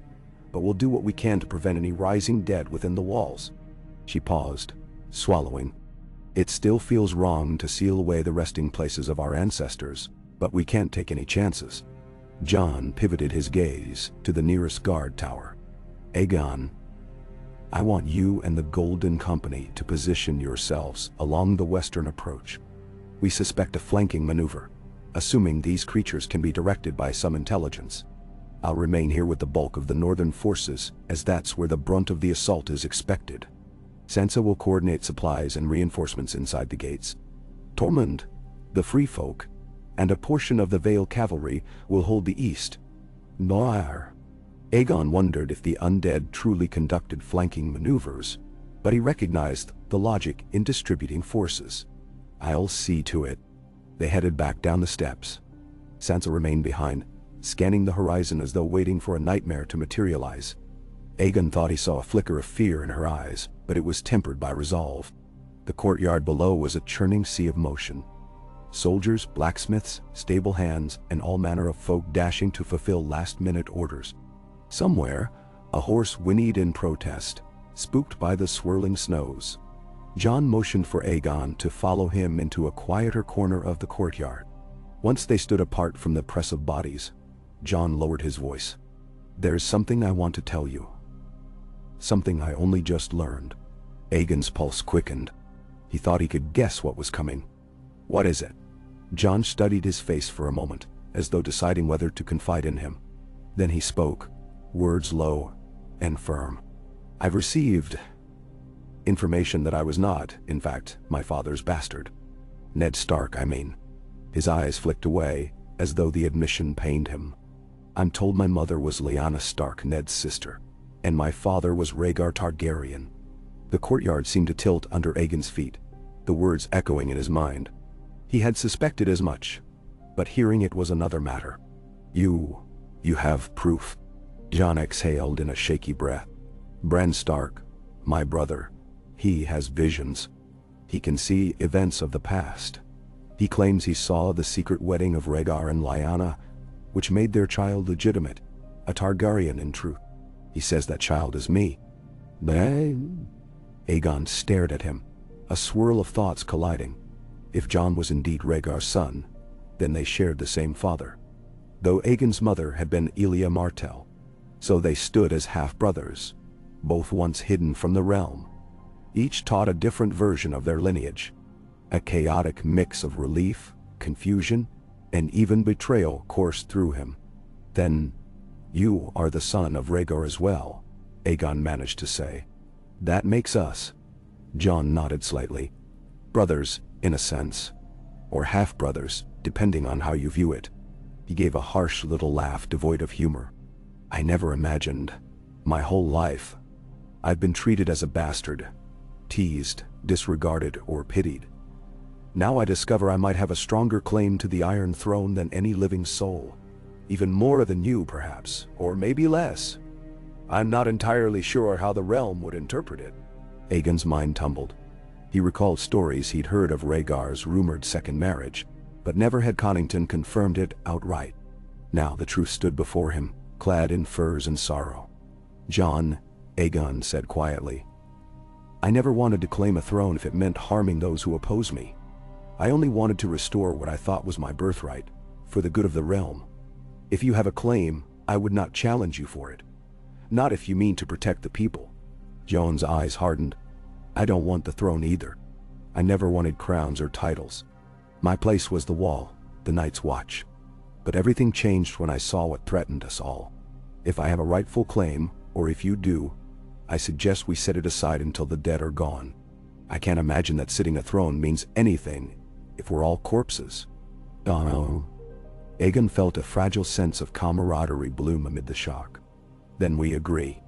but we'll do what we can to prevent any rising dead within the walls." She paused, swallowing. "It still feels wrong to seal away the resting places of our ancestors, but we can't take any chances." Jon pivoted his gaze to the nearest guard tower. "Aegon, I want you and the Golden Company to position yourselves along the western approach. We suspect a flanking maneuver, assuming these creatures can be directed by some intelligence. I'll remain here with the bulk of the northern forces, as that's where the brunt of the assault is expected. Sansa will coordinate supplies and reinforcements inside the gates. Tormund, the Free Folk, and a portion of the Vale cavalry will hold the east. Noir." Aegon wondered if the undead truly conducted flanking maneuvers, but he recognized the logic in distributing forces. "I'll see to it." They headed back down the steps. Sansa remained behind, scanning the horizon as though waiting for a nightmare to materialize. Aegon thought he saw a flicker of fear in her eyes, but it was tempered by resolve. The courtyard below was a churning sea of motion. Soldiers, blacksmiths, stable hands, and all manner of folk dashing to fulfill last-minute orders. Somewhere, a horse whinnied in protest, spooked by the swirling snows. Jon motioned for Aegon to follow him into a quieter corner of the courtyard. Once they stood apart from the press of bodies, Jon lowered his voice. "There's something I want to tell you. Something I only just learned." Aegon's pulse quickened. He thought he could guess what was coming. "What is it?" Jon studied his face for a moment, as though deciding whether to confide in him. Then he spoke, words low and firm. "I've received information that I was not, in fact, my father's bastard. Ned Stark, I mean." His eyes flicked away, as though the admission pained him. "I'm told my mother was Lyanna Stark, Ned's sister, and my father was Rhaegar Targaryen." The courtyard seemed to tilt under Aegon's feet, the words echoing in his mind. He had suspected as much, but hearing it was another matter. You have proof?" Jon exhaled in a shaky breath. "Bran Stark, my brother, he has visions. He can see events of the past. He claims he saw the secret wedding of Rhaegar and Lyanna, which made their child legitimate, a Targaryen in truth. He says that child is me." Aegon stared at him, a swirl of thoughts colliding. If Jon was indeed Rhaegar's son, then they shared the same father. Though Aegon's mother had been Elia Martell, so they stood as half-brothers, both once hidden from the realm. Each taught a different version of their lineage, a chaotic mix of relief, confusion, and even betrayal coursed through him. "Then, you are the son of Rhaegar as well," Aegon managed to say. "That makes us..." Jon nodded slightly. "Brothers, in a sense. Or half-brothers, depending on how you view it." He gave a harsh little laugh devoid of humor. "I never imagined. My whole life, I've been treated as a bastard. teased, disregarded, or pitied. Now I discover I might have a stronger claim to the Iron Throne than any living soul. Even more than you, perhaps, or maybe less. I'm not entirely sure how the realm would interpret it. Aegon's mind tumbled. He recalled stories he'd heard of Rhaegar's rumored second marriage, but never had Connington confirmed it outright. Now the truth stood before him, clad in furs and sorrow. "Jon," Aegon said quietly, "I never wanted to claim a throne if it meant harming those who oppose me. I only wanted to restore what I thought was my birthright, for the good of the realm. If you have a claim, I would not challenge you for it. Not if you mean to protect the people." Jon's eyes hardened. "I don't want the throne either. I never wanted crowns or titles. My place was the wall, the Night's Watch. But everything changed when I saw what threatened us all. If I have a rightful claim, or if you do, I suggest we set it aside until the dead are gone. I can't imagine that sitting a throne means anything if we're all corpses." "Oh." Aegon felt a fragile sense of camaraderie bloom amid the shock. "Then we agree."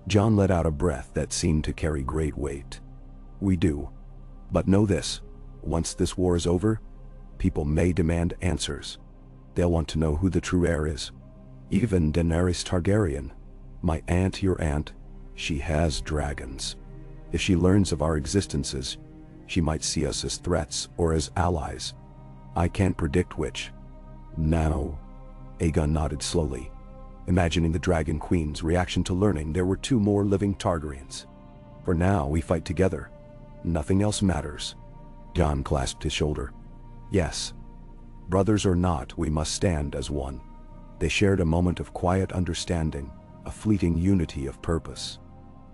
Jon let out a breath that seemed to carry great weight. "We do. But know this, once this war is over, people may demand answers. They'll want to know who the true heir is. Even Daenerys Targaryen, my aunt, your aunt, she has dragons. If she learns of our existences, she might see us as threats or as allies. I can't predict which." "Now," Aegon nodded slowly, imagining the Dragon Queen's reaction to learning there were two more living Targaryens. "For now, we fight together. Nothing else matters." Jon clasped his shoulder. "Yes. Brothers or not, we must stand as one." They shared a moment of quiet understanding, a fleeting unity of purpose.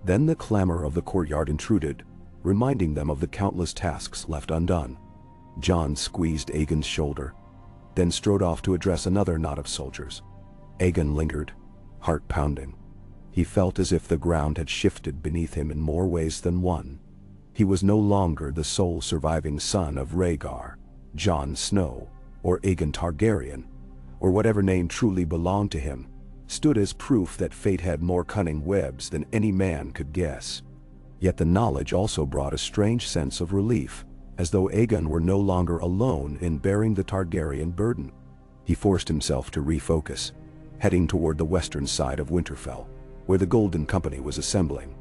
Then the clamor of the courtyard intruded, reminding them of the countless tasks left undone. Jon squeezed Aegon's shoulder, then strode off to address another knot of soldiers. Aegon lingered, heart pounding. He felt as if the ground had shifted beneath him in more ways than one. He was no longer the sole surviving son of Rhaegar, Jon Snow, or Aegon Targaryen, or whatever name truly belonged to him, stood as proof that fate had more cunning webs than any man could guess. Yet the knowledge also brought a strange sense of relief, as though Aegon were no longer alone in bearing the Targaryen burden. He forced himself to refocus, heading toward the western side of Winterfell, where the Golden Company was assembling.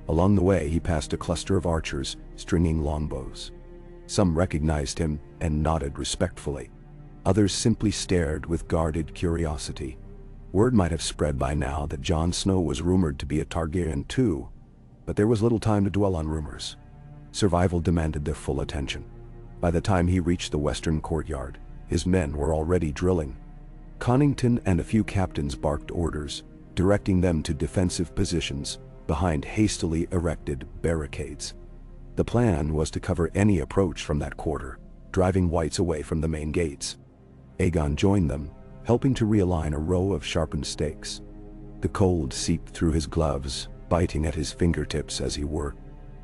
Along the way he passed a cluster of archers stringing longbows. Some recognized him and nodded respectfully. Others simply stared with guarded curiosity. Word might have spread by now that Jon Snow was rumored to be a Targaryen too, but there was little time to dwell on rumors. Survival demanded their full attention. By the time he reached the western courtyard, his men were already drilling. Connington and a few captains barked orders, directing them to defensive positions behind hastily erected barricades. The plan was to cover any approach from that quarter, driving whites away from the main gates. Aegon joined them, helping to realign a row of sharpened stakes. The cold seeped through his gloves, biting at his fingertips as he worked.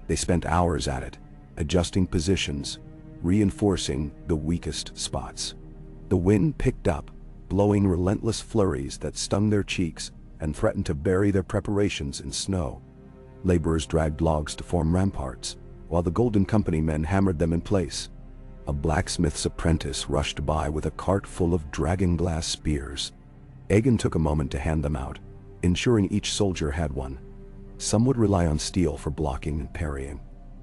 They spent hours at it, adjusting positions, reinforcing the weakest spots. The wind picked up, blowing relentless flurries that stung their cheeks and threatened to bury their preparations in snow. Laborers dragged logs to form ramparts, while the Golden Company men hammered them in place. A blacksmith's apprentice rushed by with a cart full of dragon-glass spears. Aegon took a moment to hand them out, ensuring each soldier had one. Some would rely on steel for blocking and parrying,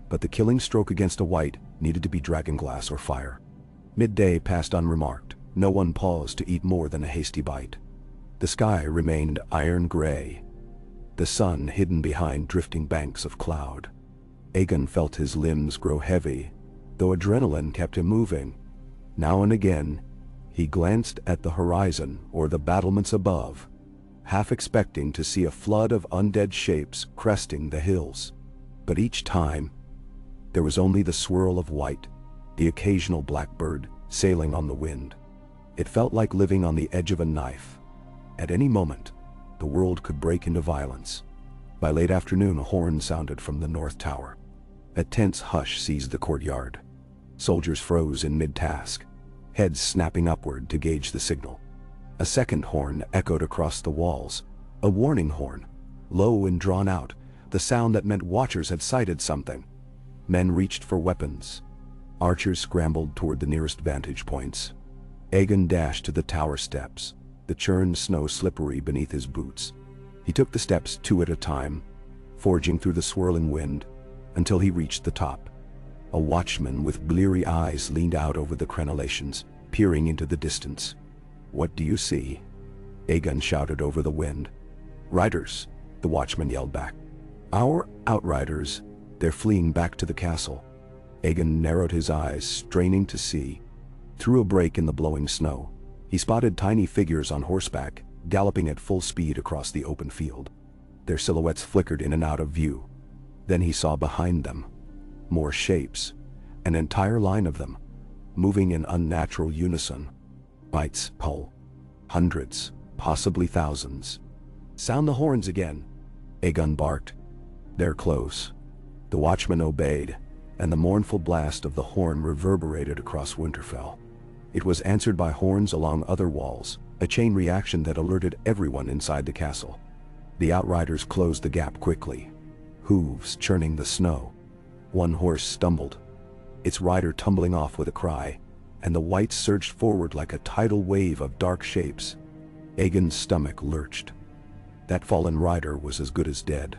but the killing stroke against a white needed to be dragonglass or fire. Midday passed unremarked. No one paused to eat more than a hasty bite. The sky remained iron gray, the sun hidden behind drifting banks of cloud. Aegon felt his limbs grow heavy, though adrenaline kept him moving. Now and again, he glanced at the horizon or the battlements above, half expecting to see a flood of undead shapes cresting the hills. But each time, there was only the swirl of white, the occasional blackbird sailing on the wind. It felt like living on the edge of a knife. At any moment, the world could break into violence. By late afternoon, a horn sounded from the north tower. A tense hush seized the courtyard. Soldiers froze in mid-task, heads snapping upward to gauge the signal. A second horn echoed across the walls, a warning horn, low and drawn out, the sound that meant watchers had sighted something. Men reached for weapons. Archers scrambled toward the nearest vantage points. Aegon dashed to the tower steps, the churned snow slippery beneath his boots. He took the steps two at a time, forging through the swirling wind, until he reached the top. A watchman with bleary eyes leaned out over the crenellations, peering into the distance. "What do you see?" Aegon shouted over the wind. "Riders," the watchman yelled back. "Our outriders. They're fleeing back to the castle." Aegon narrowed his eyes, straining to see. Through a break in the blowing snow, he spotted tiny figures on horseback, galloping at full speed across the open field. Their silhouettes flickered in and out of view. Then he saw behind them more shapes, an entire line of them, moving in unnatural unison. Bites, pull. Hundreds, possibly thousands. "Sound the horns again," Aegon barked. "They're close." The watchman obeyed, and the mournful blast of the horn reverberated across Winterfell. It was answered by horns along other walls, a chain reaction that alerted everyone inside the castle. The outriders closed the gap quickly, hooves churning the snow. One horse stumbled, its rider tumbling off with a cry, and the whites surged forward like a tidal wave of dark shapes. Aegon's stomach lurched. That fallen rider was as good as dead.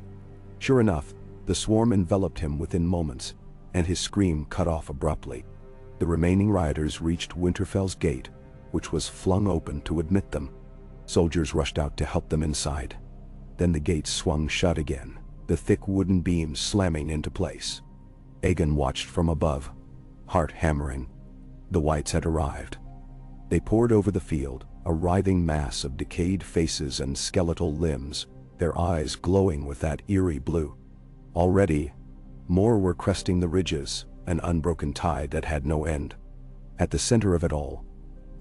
Sure enough, the swarm enveloped him within moments, and his scream cut off abruptly. The remaining riders reached Winterfell's gate, which was flung open to admit them. Soldiers rushed out to help them inside. Then the gate swung shut again, the thick wooden beams slamming into place. Aegon watched from above, heart hammering. The whites had arrived. They poured over the field, a writhing mass of decayed faces and skeletal limbs, their eyes glowing with that eerie blue. Already, more were cresting the ridges, an unbroken tide that had no end. At the center of it all,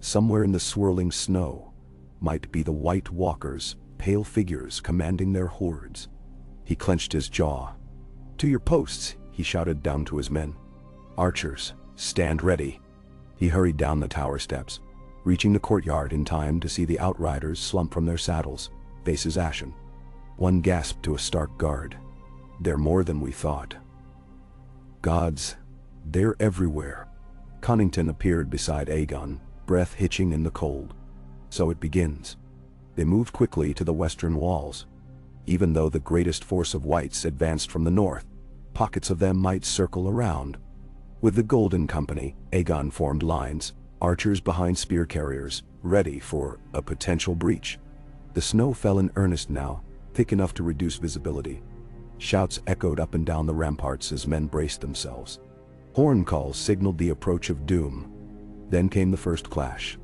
somewhere in the swirling snow, might be the White Walkers, pale figures commanding their hordes. He clenched his jaw. "To your posts," he shouted down to his men. "Archers, stand ready." He hurried down the tower steps, reaching the courtyard in time to see the outriders slump from their saddles, faces ashen. One gasped to a stark guard. "They're more than we thought." "Gods, they're everywhere." Connington appeared beside Aegon, breath hitching in the cold. "So it begins." They moved quickly to the western walls. Even though the greatest force of whites advanced from the north, pockets of them might circle around. With the Golden Company, Aegon formed lines, archers behind spear carriers, ready for a potential breach. The snow fell in earnest now, thick enough to reduce visibility. Shouts echoed up and down the ramparts as men braced themselves. Horn calls signaled the approach of doom. Then came the first clash.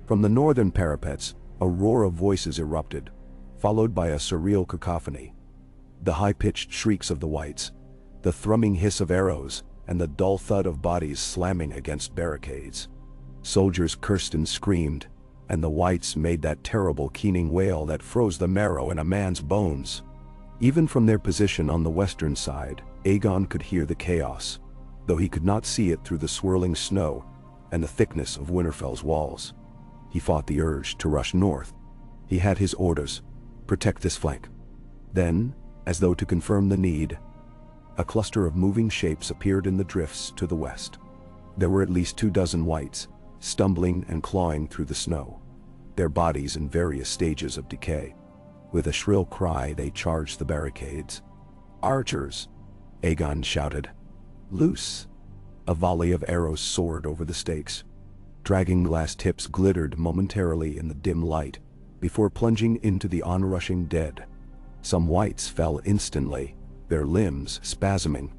From the northern parapets, a roar of voices erupted, followed by a surreal cacophony. The high-pitched shrieks of the whites, the thrumming hiss of arrows, and the dull thud of bodies slamming against barricades. Soldiers cursed and screamed, and the whites made that terrible keening wail that froze the marrow in a man's bones. Even from their position on the western side, Aegon could hear the chaos, though he could not see it through the swirling snow and the thickness of Winterfell's walls. He fought the urge to rush north. He had his orders: protect this flank. Then, as though to confirm the need, a cluster of moving shapes appeared in the drifts to the west. There were at least 24 whites, stumbling and clawing through the snow, their bodies in various stages of decay. With a shrill cry, they charged the barricades. "Archers!" Aegon shouted. "Loose!" A volley of arrows soared over the stakes. Dragging glass tips glittered momentarily in the dim light, before plunging into the onrushing dead. Some whites fell instantly, their limbs spasming.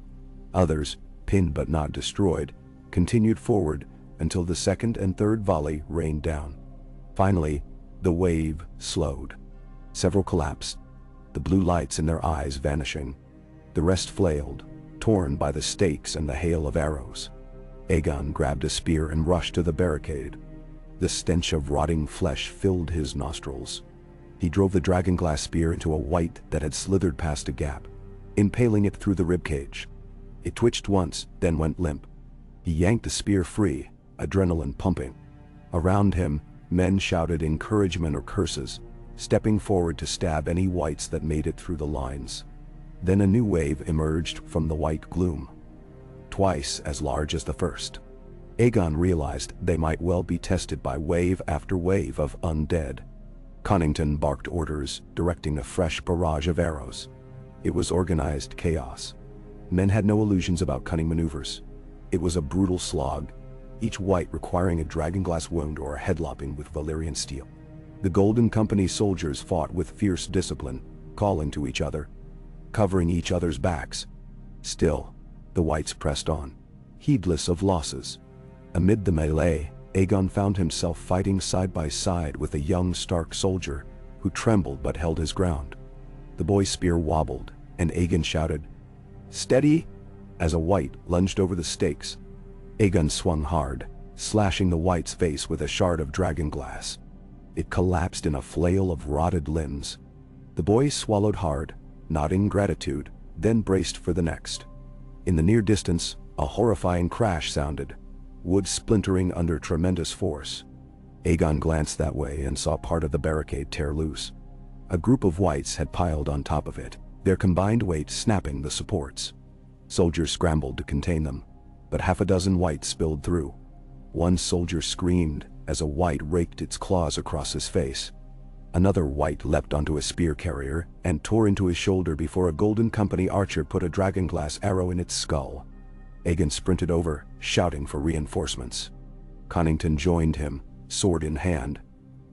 Others, pinned but not destroyed, continued forward until the second and third volley rained down. Finally, the wave slowed. Several collapsed, the blue lights in their eyes vanishing. The rest flailed, torn by the stakes and the hail of arrows. Aegon grabbed a spear and rushed to the barricade. The stench of rotting flesh filled his nostrils. He drove the dragonglass spear into a white that had slithered past a gap, impaling it through the ribcage. It twitched once, then went limp. He yanked the spear free, adrenaline pumping. Around him, men shouted encouragement or curses, stepping forward to stab any whites that made it through the lines. Then a new wave emerged from the white gloom. twice as large as the first. Aegon realized they might well be tested by wave after wave of undead. Connington barked orders, directing a fresh barrage of arrows. It was organized chaos. Men had no illusions about cunning maneuvers. It was a brutal slog, each wight requiring a dragonglass wound or a headlopping with Valyrian steel. The Golden Company soldiers fought with fierce discipline, calling to each other, covering each other's backs. Still, the wights pressed on, heedless of losses. Amid the melee, Aegon found himself fighting side by side with a young Stark soldier who trembled but held his ground. The boy's spear wobbled, and Aegon shouted, "Steady!" as a wight lunged over the stakes. Aegon swung hard, slashing the wight's face with a shard of dragonglass. It collapsed in a flail of rotted limbs. The boy swallowed hard, nodding gratitude, then braced for the next. In the near distance, a horrifying crash sounded, wood splintering under tremendous force. Aegon glanced that way and saw part of the barricade tear loose. A group of wights had piled on top of it, their combined weight snapping the supports. Soldiers scrambled to contain them, but half a dozen wights spilled through. One soldier screamed as a wight raked its claws across his face. Another wight leapt onto a spear carrier and tore into his shoulder before a Golden Company archer put a dragonglass arrow in its skull. Aegon sprinted over, shouting for reinforcements. Connington joined him, sword in hand,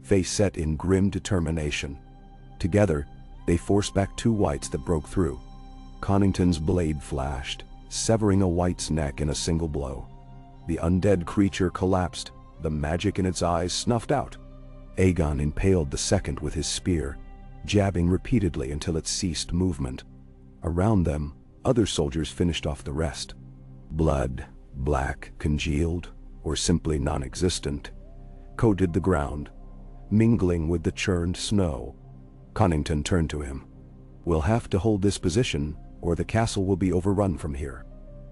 face set in grim determination. Together, they forced back two wights that broke through. Connington's blade flashed, severing a wight's neck in a single blow. The undead creature collapsed, the magic in its eyes snuffed out. Aegon impaled the second with his spear, jabbing repeatedly until it ceased movement. Around them, other soldiers finished off the rest. Blood, black, congealed, or simply non-existent, coated the ground, mingling with the churned snow. Connington turned to him. "We'll have to hold this position, or the castle will be overrun from here."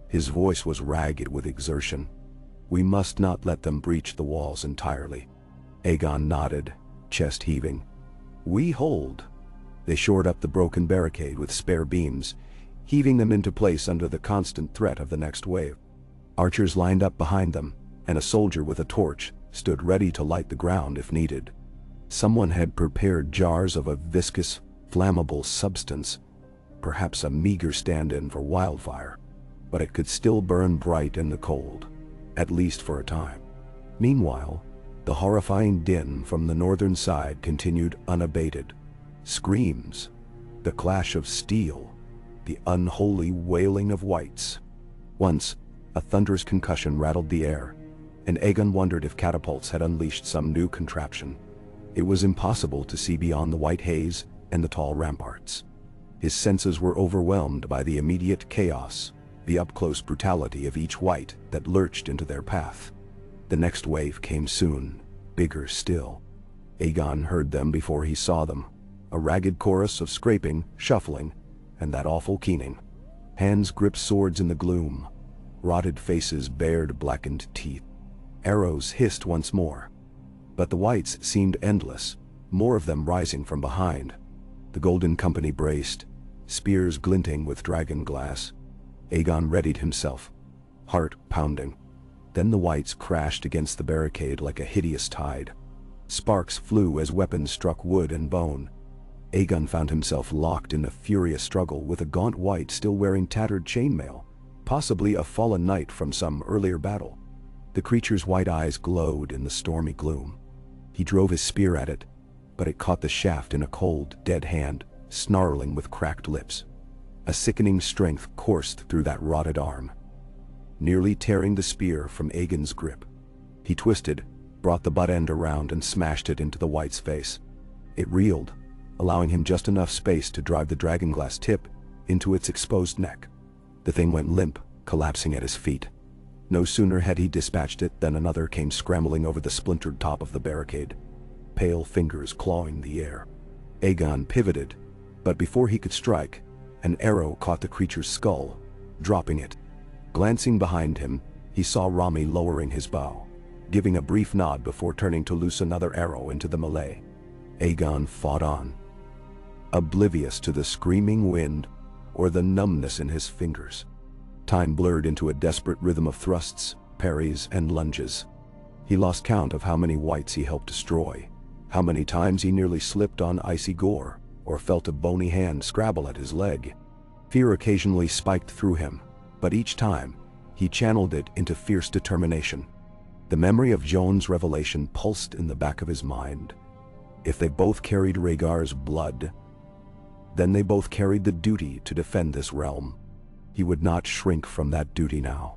His voice was ragged with exertion. "We must not let them breach the walls entirely." Aegon nodded, chest heaving. "We hold." They shored up the broken barricade with spare beams, heaving them into place under the constant threat of the next wave. Archers lined up behind them, and a soldier with a torch stood ready to light the ground if needed. Someone had prepared jars of a viscous, flammable substance, perhaps a meager stand-in for wildfire, but it could still burn bright in the cold, at least for a time. Meanwhile, the horrifying din from the northern side continued unabated. Screams, the clash of steel, the unholy wailing of wights. Once, a thunderous concussion rattled the air, and Aegon wondered if catapults had unleashed some new contraption. It was impossible to see beyond the white haze and the tall ramparts. His senses were overwhelmed by the immediate chaos, the up-close brutality of each wight that lurched into their path. The next wave came soon, bigger still. Aegon heard them before he saw them, a ragged chorus of scraping, shuffling, and that awful keening. Hands gripped swords in the gloom. Rotted faces bared blackened teeth. Arrows hissed once more. But the wights seemed endless, more of them rising from behind. The Golden Company braced, spears glinting with dragonglass. Aegon readied himself, heart pounding. Then the wights crashed against the barricade like a hideous tide. Sparks flew as weapons struck wood and bone. Aegon found himself locked in a furious struggle with a gaunt wight still wearing tattered chainmail, possibly a fallen knight from some earlier battle. The creature's white eyes glowed in the stormy gloom. He drove his spear at it, but it caught the shaft in a cold, dead hand, snarling with cracked lips. A sickening strength coursed through that rotted arm, nearly tearing the spear from Aegon's grip. He twisted, brought the butt end around and smashed it into the wight's face. It reeled, allowing him just enough space to drive the dragonglass tip into its exposed neck. The thing went limp, collapsing at his feet. No sooner had he dispatched it than another came scrambling over the splintered top of the barricade, pale fingers clawing the air. Aegon pivoted, but before he could strike, an arrow caught the creature's skull, dropping it. Glancing behind him, he saw Rami lowering his bow, giving a brief nod before turning to loose another arrow into the melee. Aegon fought on, oblivious to the screaming wind or the numbness in his fingers. Time blurred into a desperate rhythm of thrusts, parries, and lunges. He lost count of how many whites he helped destroy, how many times he nearly slipped on icy gore, or felt a bony hand scrabble at his leg. Fear occasionally spiked through him, but each time, he channeled it into fierce determination. The memory of Jon's revelation pulsed in the back of his mind. If they both carried Rhaegar's blood, then they both carried the duty to defend this realm. He would not shrink from that duty now.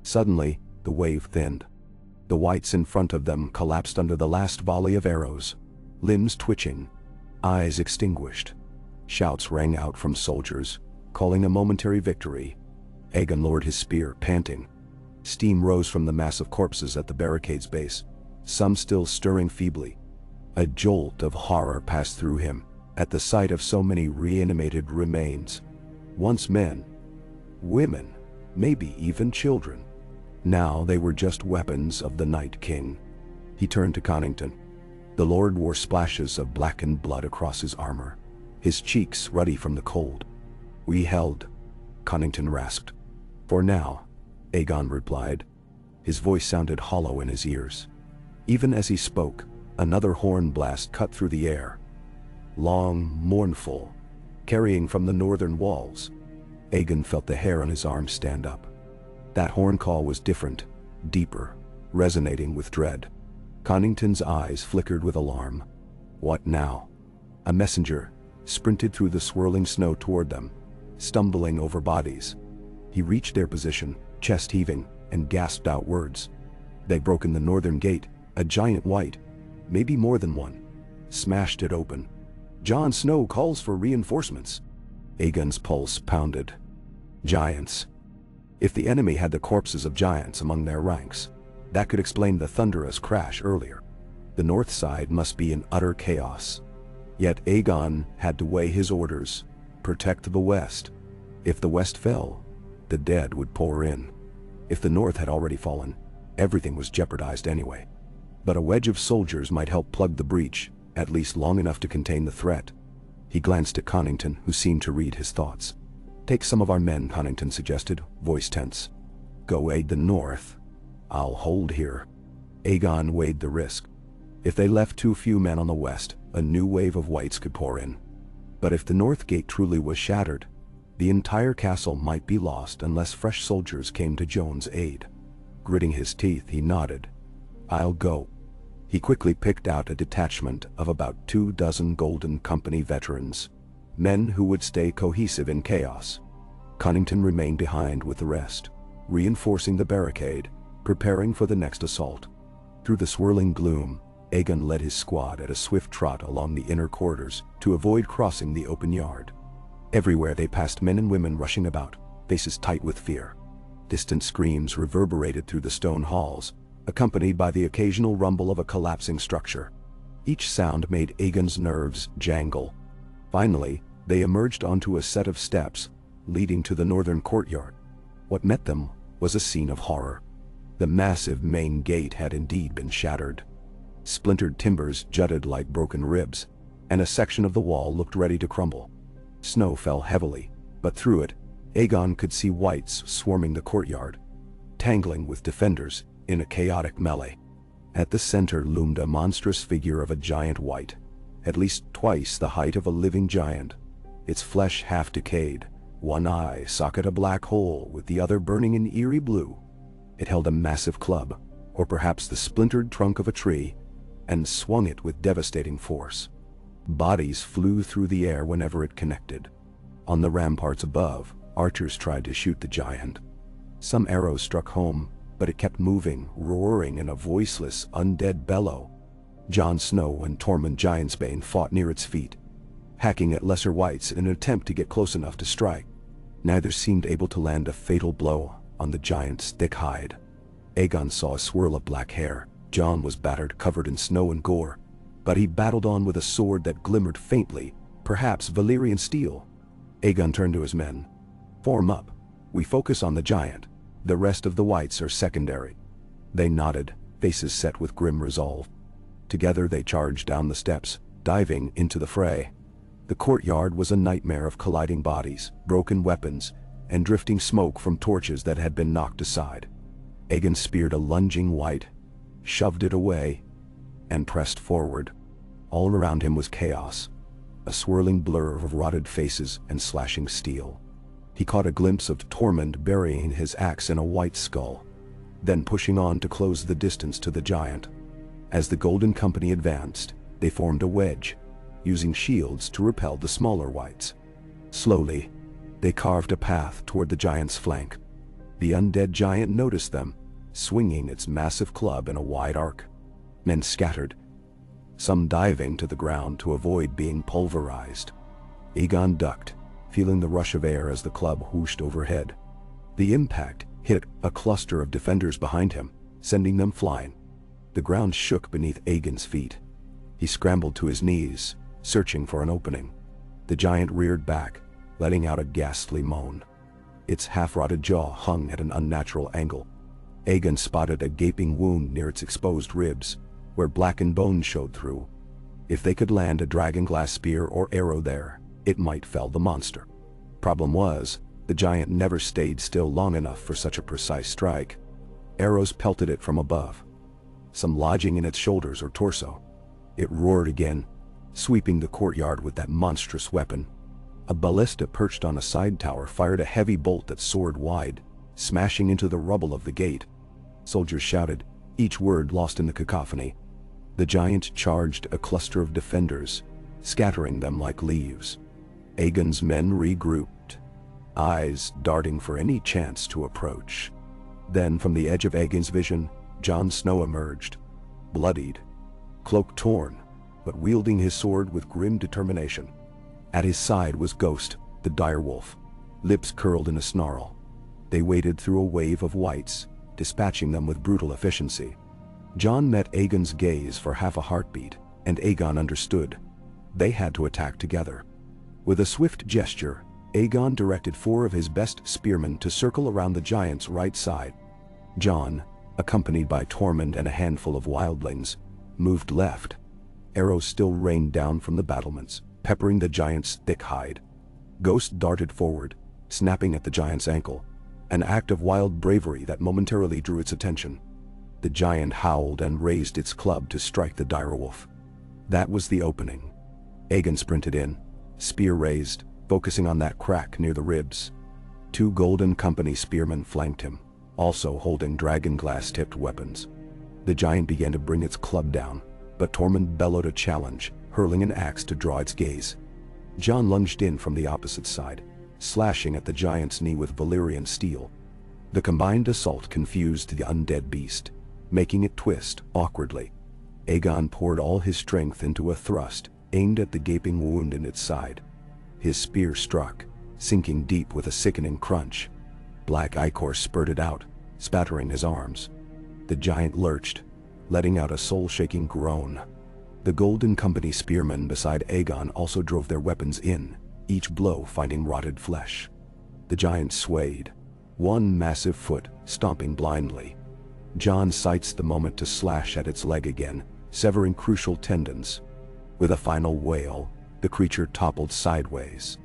Suddenly, the wave thinned. The whites in front of them collapsed under the last volley of arrows, limbs twitching, eyes extinguished. Shouts rang out from soldiers, calling a momentary victory. Aegon lowered his spear, panting. Steam rose from the mass of corpses at the barricade's base, some still stirring feebly. A jolt of horror passed through him at the sight of so many reanimated remains. Once men, women, maybe even children. Now they were just weapons of the Night King. He turned to Connington. The Lord wore splashes of blackened blood across his armor, his cheeks ruddy from the cold. "We held," Connington rasped. "For now," Aegon replied. His voice sounded hollow in his ears. Even as he spoke, another horn blast cut through the air. Long, mournful, carrying from the northern walls. Aegon felt the hair on his arm stand up. That horn call was different, deeper, resonating with dread. Connington's eyes flickered with alarm. What now? A messenger sprinted through the swirling snow toward them, stumbling over bodies. He reached their position, chest heaving, and gasped out words. They'd broken the northern gate. A giant white, maybe more than one, smashed it open. "Jon Snow calls for reinforcements." Aegon's pulse pounded. Giants. If the enemy had the corpses of giants among their ranks, that could explain the thunderous crash earlier. The north side must be in utter chaos. Yet Aegon had to weigh his orders, protect the west. If the west fell, the dead would pour in. If the north had already fallen, everything was jeopardized anyway. But a wedge of soldiers might help plug the breach, at least long enough to contain the threat. He glanced at Connington, who seemed to read his thoughts. "Take some of our men," Connington suggested, voice tense. "Go aid the north. I'll hold here." Aegon weighed the risk. If they left too few men on the west, a new wave of whites could pour in. But if the north gate truly was shattered, the entire castle might be lost unless fresh soldiers came to Jon's aid. Gritting his teeth, he nodded. "I'll go." He quickly picked out a detachment of about 24 Golden Company veterans, men who would stay cohesive in chaos. Connington remained behind with the rest, reinforcing the barricade, preparing for the next assault. Through the swirling gloom, Aegon led his squad at a swift trot along the inner corridors to avoid crossing the open yard. Everywhere they passed men and women rushing about, faces tight with fear. Distant screams reverberated through the stone halls, accompanied by the occasional rumble of a collapsing structure. Each sound made Aegon's nerves jangle. Finally, they emerged onto a set of steps leading to the northern courtyard. What met them was a scene of horror. The massive main gate had indeed been shattered. Splintered timbers jutted like broken ribs, and a section of the wall looked ready to crumble. Snow fell heavily, but through it, Aegon could see whites swarming the courtyard, tangling with defenders in a chaotic melee. At the center loomed a monstrous figure of a giant white, at least twice the height of a living giant, its flesh half decayed, one eye socket a black hole with the other burning in eerie blue. It held a massive club, or perhaps the splintered trunk of a tree, and swung it with devastating force. Bodies flew through the air whenever it connected. On the ramparts above, archers tried to shoot the giant. Some arrows struck home, but it kept moving, roaring in a voiceless, undead bellow. Jon Snow and Tormund Giantsbane fought near its feet, hacking at lesser whites in an attempt to get close enough to strike. Neither seemed able to land a fatal blow on the giant's thick hide. Aegon saw a swirl of black hair. Jon was battered, covered in snow and gore, but he battled on with a sword that glimmered faintly, perhaps Valyrian steel. Aegon turned to his men. "Form up. We focus on the giant. The rest of the whites are secondary." They nodded, faces set with grim resolve. Together they charged down the steps, diving into the fray. The courtyard was a nightmare of colliding bodies, broken weapons, and drifting smoke from torches that had been knocked aside. Aegon speared a lunging wight, shoved it away, and pressed forward. All around him was chaos, a swirling blur of rotted faces and slashing steel. He caught a glimpse of Tormund burying his axe in a white skull, then pushing on to close the distance to the giant. As the Golden Company advanced, they formed a wedge, using shields to repel the smaller wights. Slowly, they carved a path toward the giant's flank. The undead giant noticed them, swinging its massive club in a wide arc. Men scattered, some diving to the ground to avoid being pulverized. Aegon ducked, feeling the rush of air as the club whooshed overhead. The impact hit a cluster of defenders behind him, sending them flying. The ground shook beneath Aegon's feet. He scrambled to his knees, searching for an opening. The giant reared back, letting out a ghastly moan. Its half-rotted jaw hung at an unnatural angle. Aegon spotted a gaping wound near its exposed ribs, where blackened bones showed through. If they could land a dragonglass spear or arrow there, it might fell the monster. Problem was, the giant never stayed still long enough for such a precise strike. Arrows pelted it from above, some lodging in its shoulders or torso. It roared again, sweeping the courtyard with that monstrous weapon. A ballista perched on a side tower fired a heavy bolt that soared wide, smashing into the rubble of the gate. Soldiers shouted, each word lost in the cacophony. The giant charged a cluster of defenders, scattering them like leaves. Aegon's men regrouped, eyes darting for any chance to approach. Then from the edge of Aegon's vision, Jon Snow emerged, bloodied, cloak torn, but wielding his sword with grim determination. At his side was Ghost, the direwolf, lips curled in a snarl. They waded through a wave of wights, dispatching them with brutal efficiency. Jon met Aegon's gaze for half a heartbeat, and Aegon understood. They had to attack together. With a swift gesture, Aegon directed 4 of his best spearmen to circle around the giant's right side. Jon, accompanied by Tormund and a handful of wildlings, moved left. Arrows still rained down from the battlements, peppering the giant's thick hide. Ghost darted forward, snapping at the giant's ankle, an act of wild bravery that momentarily drew its attention. The giant howled and raised its club to strike the direwolf. That was the opening. Aegon sprinted in, spear raised, focusing on that crack near the ribs. 2 Golden Company spearmen flanked him, also holding dragonglass-tipped weapons. The giant began to bring its club down, but Tormund bellowed a challenge, hurling an axe to draw its gaze. Jon lunged in from the opposite side, slashing at the giant's knee with Valyrian steel. The combined assault confused the undead beast, making it twist awkwardly. Aegon poured all his strength into a thrust, aimed at the gaping wound in its side. His spear struck, sinking deep with a sickening crunch. Black ichor spurted out, spattering his arms. The giant lurched, letting out a soul-shaking groan. The Golden Company spearmen beside Aegon also drove their weapons in, each blow finding rotted flesh. The giant swayed, one massive foot stomping blindly. Jon seized the moment to slash at its leg again, severing crucial tendons. With a final wail, the creature toppled sideways.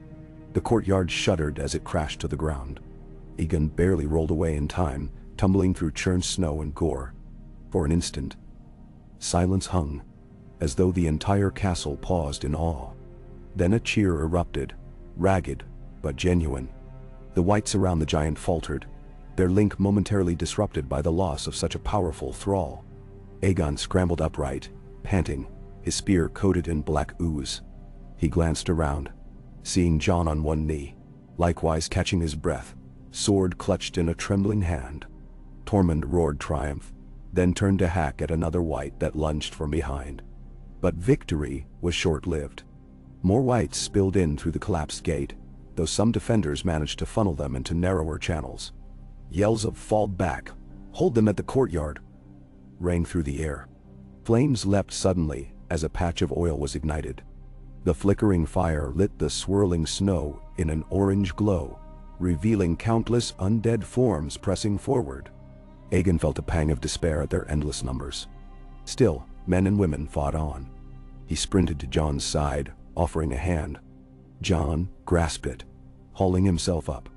The courtyard shuddered as it crashed to the ground. Aegon barely rolled away in time, tumbling through churned snow and gore. For an instant, silence hung, as though the entire castle paused in awe. Then a cheer erupted, ragged but genuine. The wights around the giant faltered, their link momentarily disrupted by the loss of such a powerful thrall. Aegon scrambled upright, panting, his spear coated in black ooze. He glanced around, seeing Jon on one knee, likewise catching his breath, sword clutched in a trembling hand. Tormund roared triumph, then turned to hack at another wight that lunged from behind. But victory was short-lived. More wights spilled in through the collapsed gate, though some defenders managed to funnel them into narrower channels. Yells of "Fall back! Hold them at the courtyard!" rang through the air. Flames leapt suddenly as a patch of oil was ignited. The flickering fire lit the swirling snow in an orange glow, revealing countless undead forms pressing forward. Aegon felt a pang of despair at their endless numbers. Still, men and women fought on. He sprinted to Jon's side, offering a hand. Jon grasped it, hauling himself up.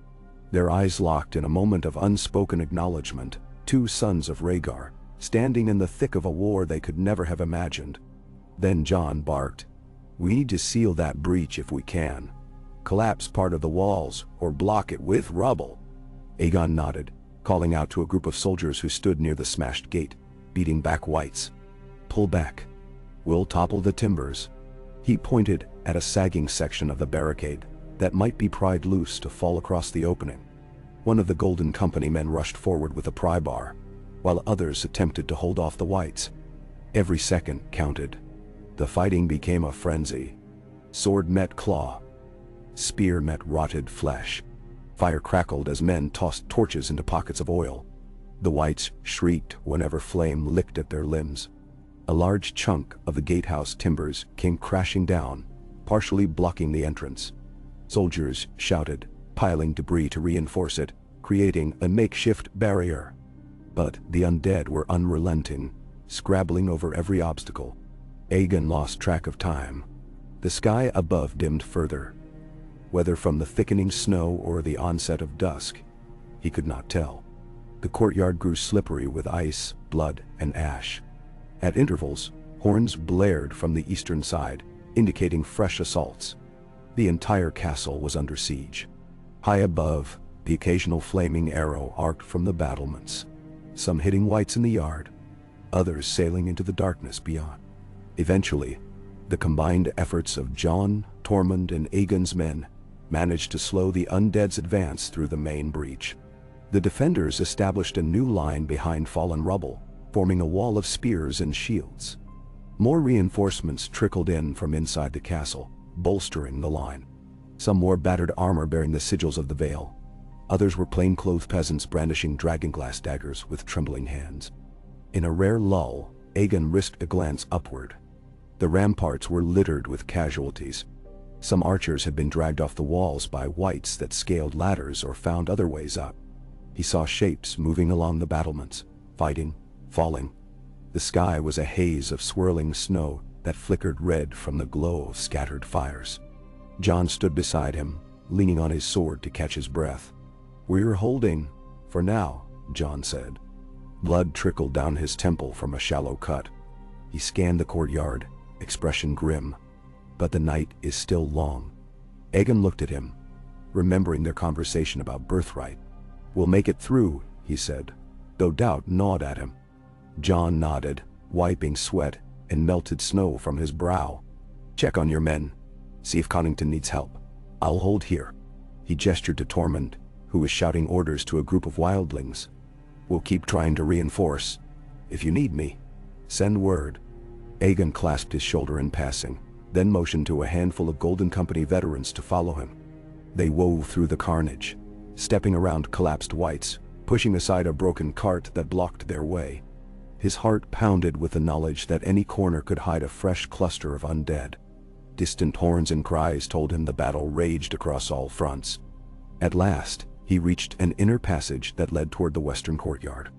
Their eyes locked in a moment of unspoken acknowledgement, two sons of Rhaegar, standing in the thick of a war they could never have imagined. Then Jon barked, "We need to seal that breach if we can. Collapse part of the walls, or block it with rubble." Aegon nodded, calling out to a group of soldiers who stood near the smashed gate, beating back whites. "Pull back. We'll topple the timbers." He pointed at a sagging section of the barricade that might be pried loose to fall across the opening. One of the Golden Company men rushed forward with a pry bar, while others attempted to hold off the whites. Every second counted. The fighting became a frenzy. Sword met claw. Spear met rotted flesh. Fire crackled as men tossed torches into pockets of oil. The whites shrieked whenever flame licked at their limbs. A large chunk of the gatehouse timbers came crashing down, partially blocking the entrance. Soldiers shouted, piling debris to reinforce it, creating a makeshift barrier. But the undead were unrelenting, scrabbling over every obstacle. Aegon lost track of time. The sky above dimmed further. Whether from the thickening snow or the onset of dusk, he could not tell. The courtyard grew slippery with ice, blood, and ash. At intervals, horns blared from the eastern side, indicating fresh assaults. The entire castle was under siege. High above, the occasional flaming arrow arced from the battlements, some hitting whites in the yard, others sailing into the darkness beyond. Eventually, the combined efforts of Jon, Tormund, and Aegon's men managed to slow the undead's advance through the main breach. The defenders established a new line behind fallen rubble, forming a wall of spears and shields. More reinforcements trickled in from inside the castle, bolstering the line. Some wore battered armor bearing the sigils of the Vale. Others were plainclothes peasants brandishing dragonglass daggers with trembling hands. In a rare lull, Aegon risked a glance upward. The ramparts were littered with casualties. Some archers had been dragged off the walls by whites that scaled ladders or found other ways up. He saw shapes moving along the battlements, fighting, falling. The sky was a haze of swirling snow that flickered red from the glow of scattered fires. Jon stood beside him, leaning on his sword to catch his breath. "We're holding, for now," Jon said. Blood trickled down his temple from a shallow cut. He scanned the courtyard, expression grim. But the night is still long. Aegon looked at him, remembering their conversation about birthright. "We'll make it through," he said, though doubt gnawed at him. Jon nodded, wiping sweat and melted snow from his brow. "Check on your men. See if Connington needs help. I'll hold here." He gestured to Tormund, who was shouting orders to a group of wildlings. "We'll keep trying to reinforce. If you need me, send word." Aegon clasped his shoulder in passing, then motioned to a handful of Golden Company veterans to follow him. They wove through the carnage, stepping around collapsed whites, pushing aside a broken cart that blocked their way. His heart pounded with the knowledge that any corner could hide a fresh cluster of undead. Distant horns and cries told him the battle raged across all fronts. At last, he reached an inner passage that led toward the western courtyard.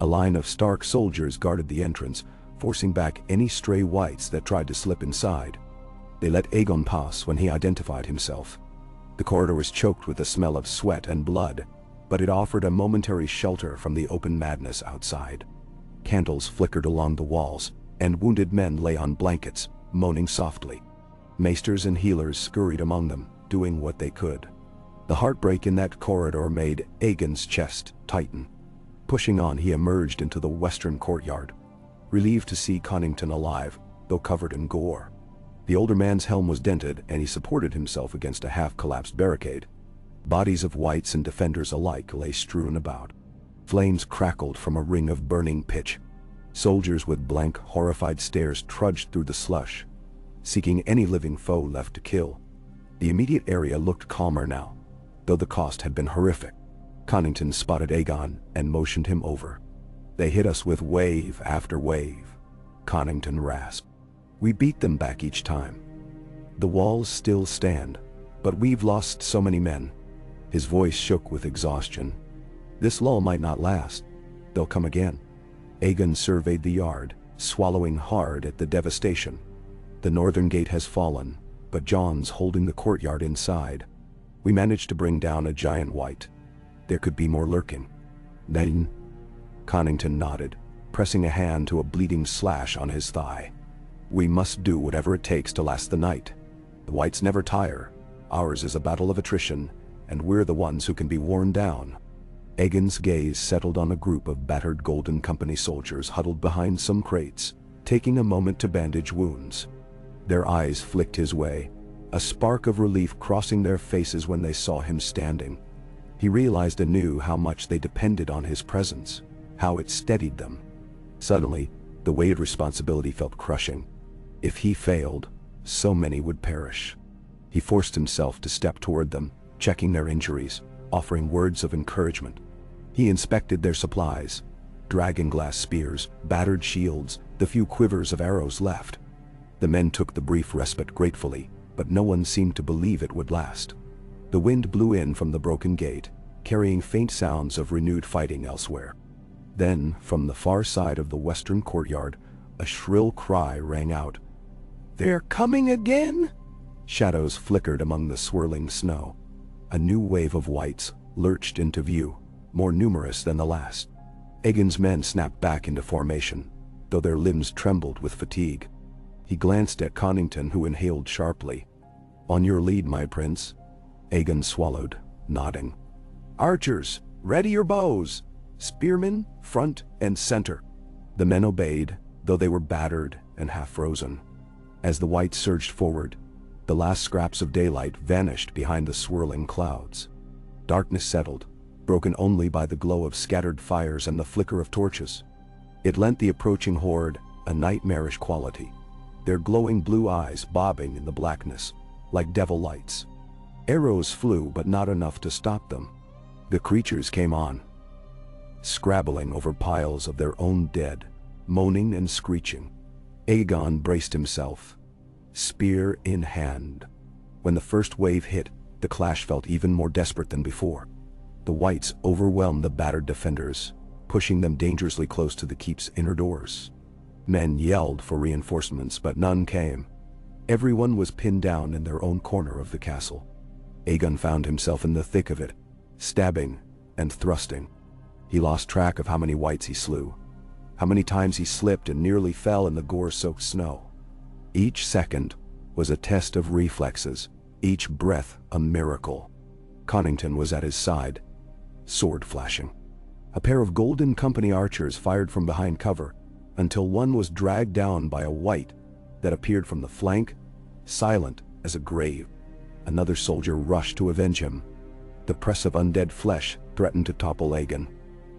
A line of Stark soldiers guarded the entrance, forcing back any stray whites that tried to slip inside. They let Aegon pass when he identified himself. The corridor was choked with the smell of sweat and blood, but it offered a momentary shelter from the open madness outside. Candles flickered along the walls, and wounded men lay on blankets, moaning softly. Maesters and healers scurried among them, doing what they could. The heartbreak in that corridor made Aegon's chest tighten. Pushing on, he emerged into the western courtyard, relieved to see Connington alive, though covered in gore. The older man's helm was dented, and he supported himself against a half-collapsed barricade. Bodies of whites and defenders alike lay strewn about. Flames crackled from a ring of burning pitch. Soldiers with blank, horrified stares trudged through the slush, seeking any living foe left to kill. The immediate area looked calmer now, though the cost had been horrific. Connington spotted Aegon and motioned him over. "They hit us with wave after wave," Connington rasped. "We beat them back each time. The walls still stand, but we've lost so many men." His voice shook with exhaustion. "This lull might not last. They'll come again." Aegon surveyed the yard, swallowing hard at the devastation. The northern gate has fallen, but Jon's holding the courtyard inside. We managed to bring down a giant white. There could be more lurking. Then, Connington nodded, pressing a hand to a bleeding slash on his thigh. We must do whatever it takes to last the night. The whites never tire. Ours is a battle of attrition, and we're the ones who can be worn down. Aegon's gaze settled on a group of battered Golden Company soldiers huddled behind some crates, taking a moment to bandage wounds. Their eyes flicked his way, a spark of relief crossing their faces when they saw him standing. He realized anew how much they depended on his presence, how it steadied them. Suddenly, the weight of responsibility felt crushing. If he failed, so many would perish. He forced himself to step toward them, checking their injuries, offering words of encouragement. He inspected their supplies: dragonglass spears, battered shields, the few quivers of arrows left. The men took the brief respite gratefully, but no one seemed to believe it would last. The wind blew in from the broken gate, carrying faint sounds of renewed fighting elsewhere. Then, from the far side of the western courtyard, a shrill cry rang out. "They're coming again!" Shadows flickered among the swirling snow. A new wave of whites lurched into view, more numerous than the last. Aegon's men snapped back into formation, though their limbs trembled with fatigue. He glanced at Connington, who inhaled sharply. "On your lead, my prince." Aegon swallowed, nodding. "Archers, ready your bows! Spearmen, front and center." The men obeyed, though they were battered and half frozen. As the whites surged forward, the last scraps of daylight vanished behind the swirling clouds. Darkness settled, broken only by the glow of scattered fires and the flicker of torches. It lent the approaching horde a nightmarish quality, their glowing blue eyes bobbing in the blackness, like devil lights. Arrows flew, but not enough to stop them. The creatures came on, scrabbling over piles of their own dead, moaning and screeching. Aegon braced himself, spear in hand. When the first wave hit, the clash felt even more desperate than before. The whites overwhelmed the battered defenders, pushing them dangerously close to the keep's inner doors. Men yelled for reinforcements, but none came. Everyone was pinned down in their own corner of the castle. Aegon found himself in the thick of it, stabbing and thrusting. He lost track of how many whites he slew, how many times he slipped and nearly fell in the gore-soaked snow. Each second was a test of reflexes, each breath a miracle. Connington was at his side, sword flashing. A pair of Golden Company archers fired from behind cover, until one was dragged down by a white that appeared from the flank, silent as a grave. Another soldier rushed to avenge him. The press of undead flesh threatened to topple Aegon.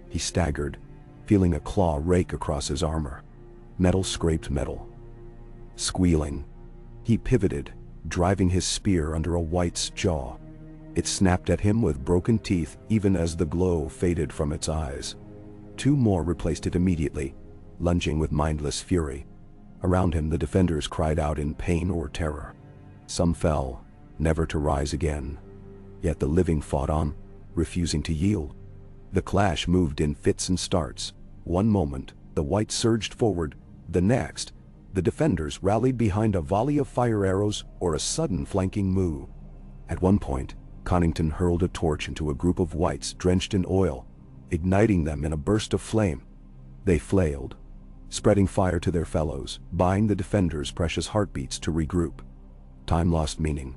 He staggered, feeling a claw rake across his armor. Metal scraped metal. Squealing, he pivoted, driving his spear under a white's jaw. It snapped at him with broken teeth even as the glow faded from its eyes. Two more replaced it immediately, lunging with mindless fury. Around him the defenders cried out in pain or terror. Some fell, never to rise again. Yet the living fought on, refusing to yield. The clash moved in fits and starts. One moment, the whites surged forward. The next, the defenders rallied behind a volley of fire arrows or a sudden flanking move. At one point, Connington hurled a torch into a group of whites drenched in oil, igniting them in a burst of flame. They flailed, spreading fire to their fellows, buying the defenders precious heartbeats to regroup. Time lost meaning.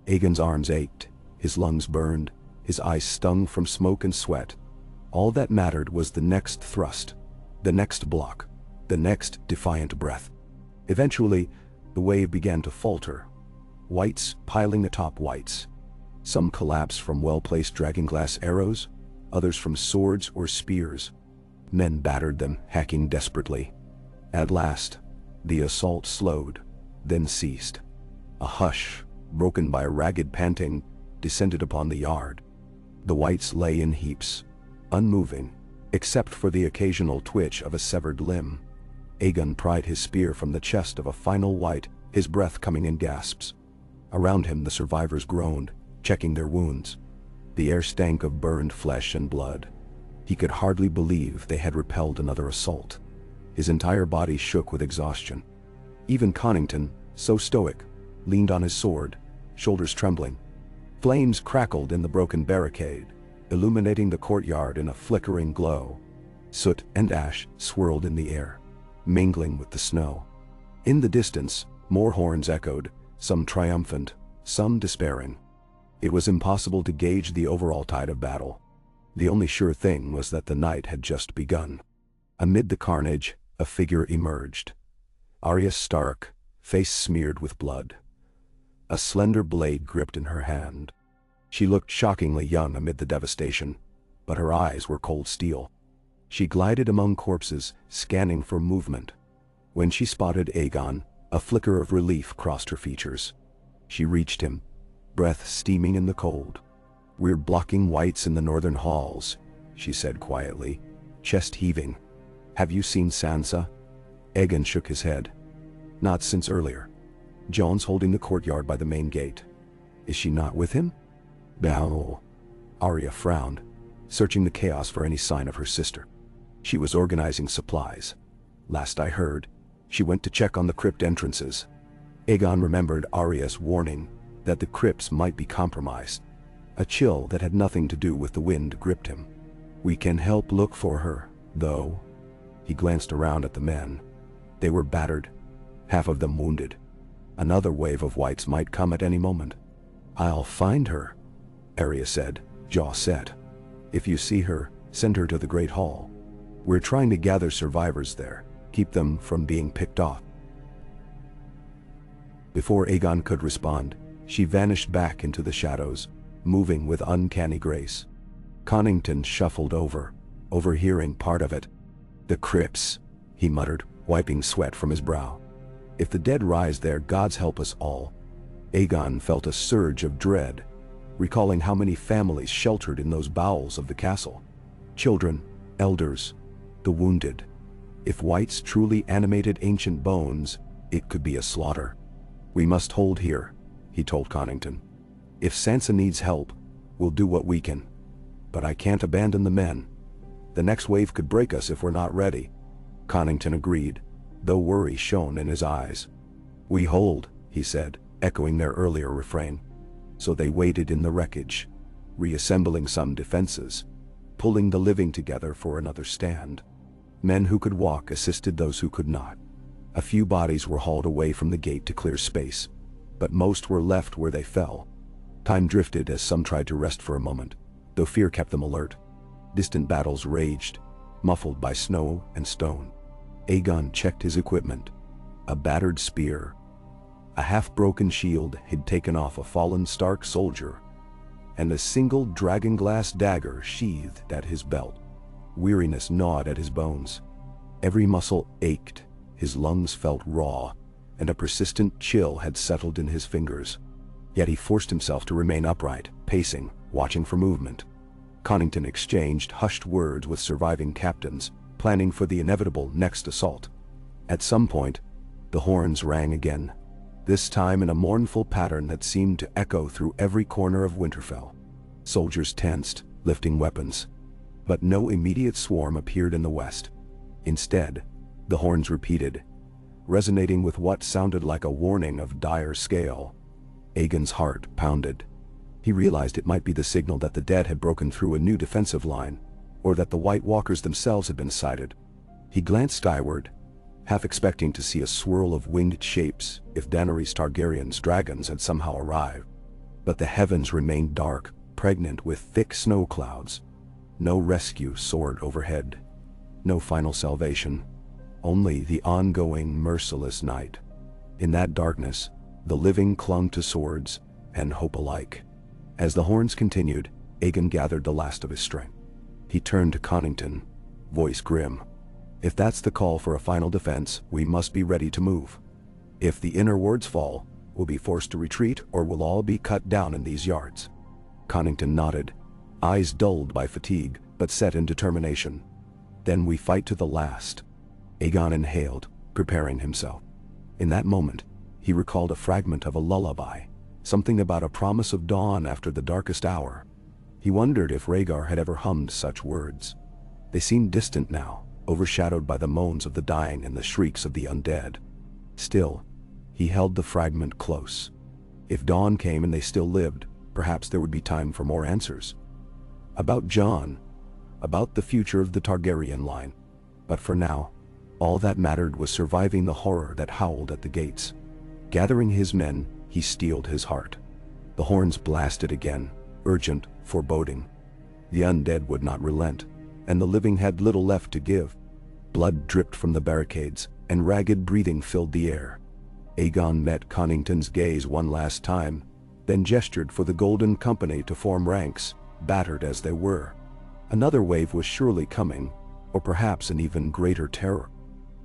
Aegon's arms ached, his lungs burned, his eyes stung from smoke and sweat. All that mattered was the next thrust, the next block, the next defiant breath. Eventually, the wave began to falter, whites piling atop whites. Some collapsed from well-placed dragonglass arrows, others from swords or spears. Men battered them, hacking desperately. At last, the assault slowed, then ceased. A hush, broken by a ragged panting, descended upon the yard. The whites lay in heaps, unmoving, except for the occasional twitch of a severed limb. Aegon pried his spear from the chest of a final white, his breath coming in gasps. Around him the survivors groaned, checking their wounds. The air stank of burned flesh and blood. He could hardly believe they had repelled another assault. His entire body shook with exhaustion. Even Connington, so stoic, leaned on his sword, shoulders trembling. Flames crackled in the broken barricade, illuminating the courtyard in a flickering glow. Soot and ash swirled in the air, mingling with the snow. In the distance, more horns echoed, some triumphant, some despairing. It was impossible to gauge the overall tide of battle. The only sure thing was that the night had just begun. Amid the carnage, a figure emerged. Arya Stark, face smeared with blood. A slender blade gripped in her hand. She looked shockingly young amid the devastation, but her eyes were cold steel. She glided among corpses, scanning for movement. When she spotted Aegon, a flicker of relief crossed her features. She reached him, breath steaming in the cold. "We're blocking whites in the northern halls," she said quietly, chest heaving. "Have you seen Sansa?" Aegon shook his head. "Not since earlier. Jon's holding the courtyard by the main gate." "Is she not with him?" "No." Arya frowned, searching the chaos for any sign of her sister. "She was organizing supplies. Last I heard, she went to check on the crypt entrances." Aegon remembered Arya's warning that the crypts might be compromised. A chill that had nothing to do with the wind gripped him. "We can help look for her, though." He glanced around at the men. They were battered, half of them wounded. Another wave of whites might come at any moment. "I'll find her," Arya said, jaw set. "If you see her, send her to the Great Hall. We're trying to gather survivors there, keep them from being picked off." Before Aegon could respond, she vanished back into the shadows, moving with uncanny grace. Connington shuffled over, overhearing part of it. "The crypts," he muttered, wiping sweat from his brow. "If the dead rise there, gods help us all." Aegon felt a surge of dread, recalling how many families sheltered in those bowels of the castle. Children, elders, the wounded. If whites truly animated ancient bones, it could be a slaughter. "We must hold here," he told Connington. "If Sansa needs help, we'll do what we can. But I can't abandon the men. The next wave could break us if we're not ready." Connington agreed, though worry shone in his eyes. "We hold," he said, echoing their earlier refrain. So they waited in the wreckage, reassembling some defenses, pulling the living together for another stand. Men who could walk assisted those who could not. A few bodies were hauled away from the gate to clear space, but most were left where they fell. Time drifted as some tried to rest for a moment, though fear kept them alert. Distant battles raged, muffled by snow and stone. Aegon checked his equipment. A battered spear, a half-broken shield he'd taken off a fallen Stark soldier, and a single dragon-glass dagger sheathed at his belt. Weariness gnawed at his bones. Every muscle ached, his lungs felt raw, and a persistent chill had settled in his fingers. Yet he forced himself to remain upright, pacing, watching for movement. Connington exchanged hushed words with surviving captains, planning for the inevitable next assault. At some point, the horns rang again, this time in a mournful pattern that seemed to echo through every corner of Winterfell. Soldiers tensed, lifting weapons. But no immediate swarm appeared in the west. Instead, the horns repeated, resonating with what sounded like a warning of dire scale. Aegon's heart pounded. He realized it might be the signal that the dead had broken through a new defensive line, or that the White Walkers themselves had been sighted. He glanced skyward, half expecting to see a swirl of winged shapes if Daenerys Targaryen's dragons had somehow arrived. But the heavens remained dark, pregnant with thick snow clouds. No rescue soared overhead. No final salvation. Only the ongoing, merciless night. In that darkness, the living clung to swords and hope alike. As the horns continued, Aegon gathered the last of his strength. He turned to Connington, voice grim. "If that's the call for a final defense, we must be ready to move. If the inner wards fall, we'll be forced to retreat or we'll all be cut down in these yards." Connington nodded, eyes dulled by fatigue, but set in determination. "Then we fight to the last." Aegon inhaled, preparing himself. In that moment, he recalled a fragment of a lullaby, something about a promise of dawn after the darkest hour. He wondered if Rhaegar had ever hummed such words. They seemed distant now, overshadowed by the moans of the dying and the shrieks of the undead. Still, he held the fragment close. If dawn came and they still lived, perhaps there would be time for more answers. about Jon, about the future of the Targaryen line. But for now, all that mattered was surviving the horror that howled at the gates. Gathering his men, he steeled his heart. The horns blasted again, urgent, foreboding. The undead would not relent, and the living had little left to give. Blood dripped from the barricades, and ragged breathing filled the air. Aegon met Connington's gaze one last time, then gestured for the Golden Company to form ranks, battered as they were. Another wave was surely coming, or perhaps an even greater terror.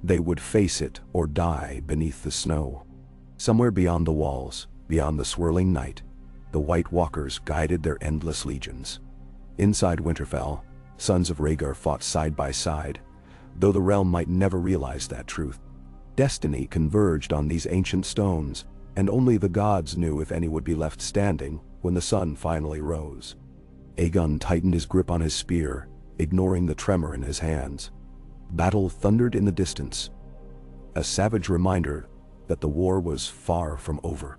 They would face it or die beneath the snow. Somewhere beyond the walls, beyond the swirling night, the White Walkers guided their endless legions. Inside Winterfell, sons of Rhaegar fought side by side, though the realm might never realize that truth. Destiny converged on these ancient stones, and only the gods knew if any would be left standing when the sun finally rose. Aegon tightened his grip on his spear, ignoring the tremor in his hands. Battle thundered in the distance, a savage reminder that the war was far from over.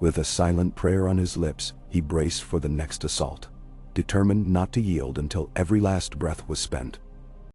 With a silent prayer on his lips, he braced for the next assault, determined not to yield until every last breath was spent.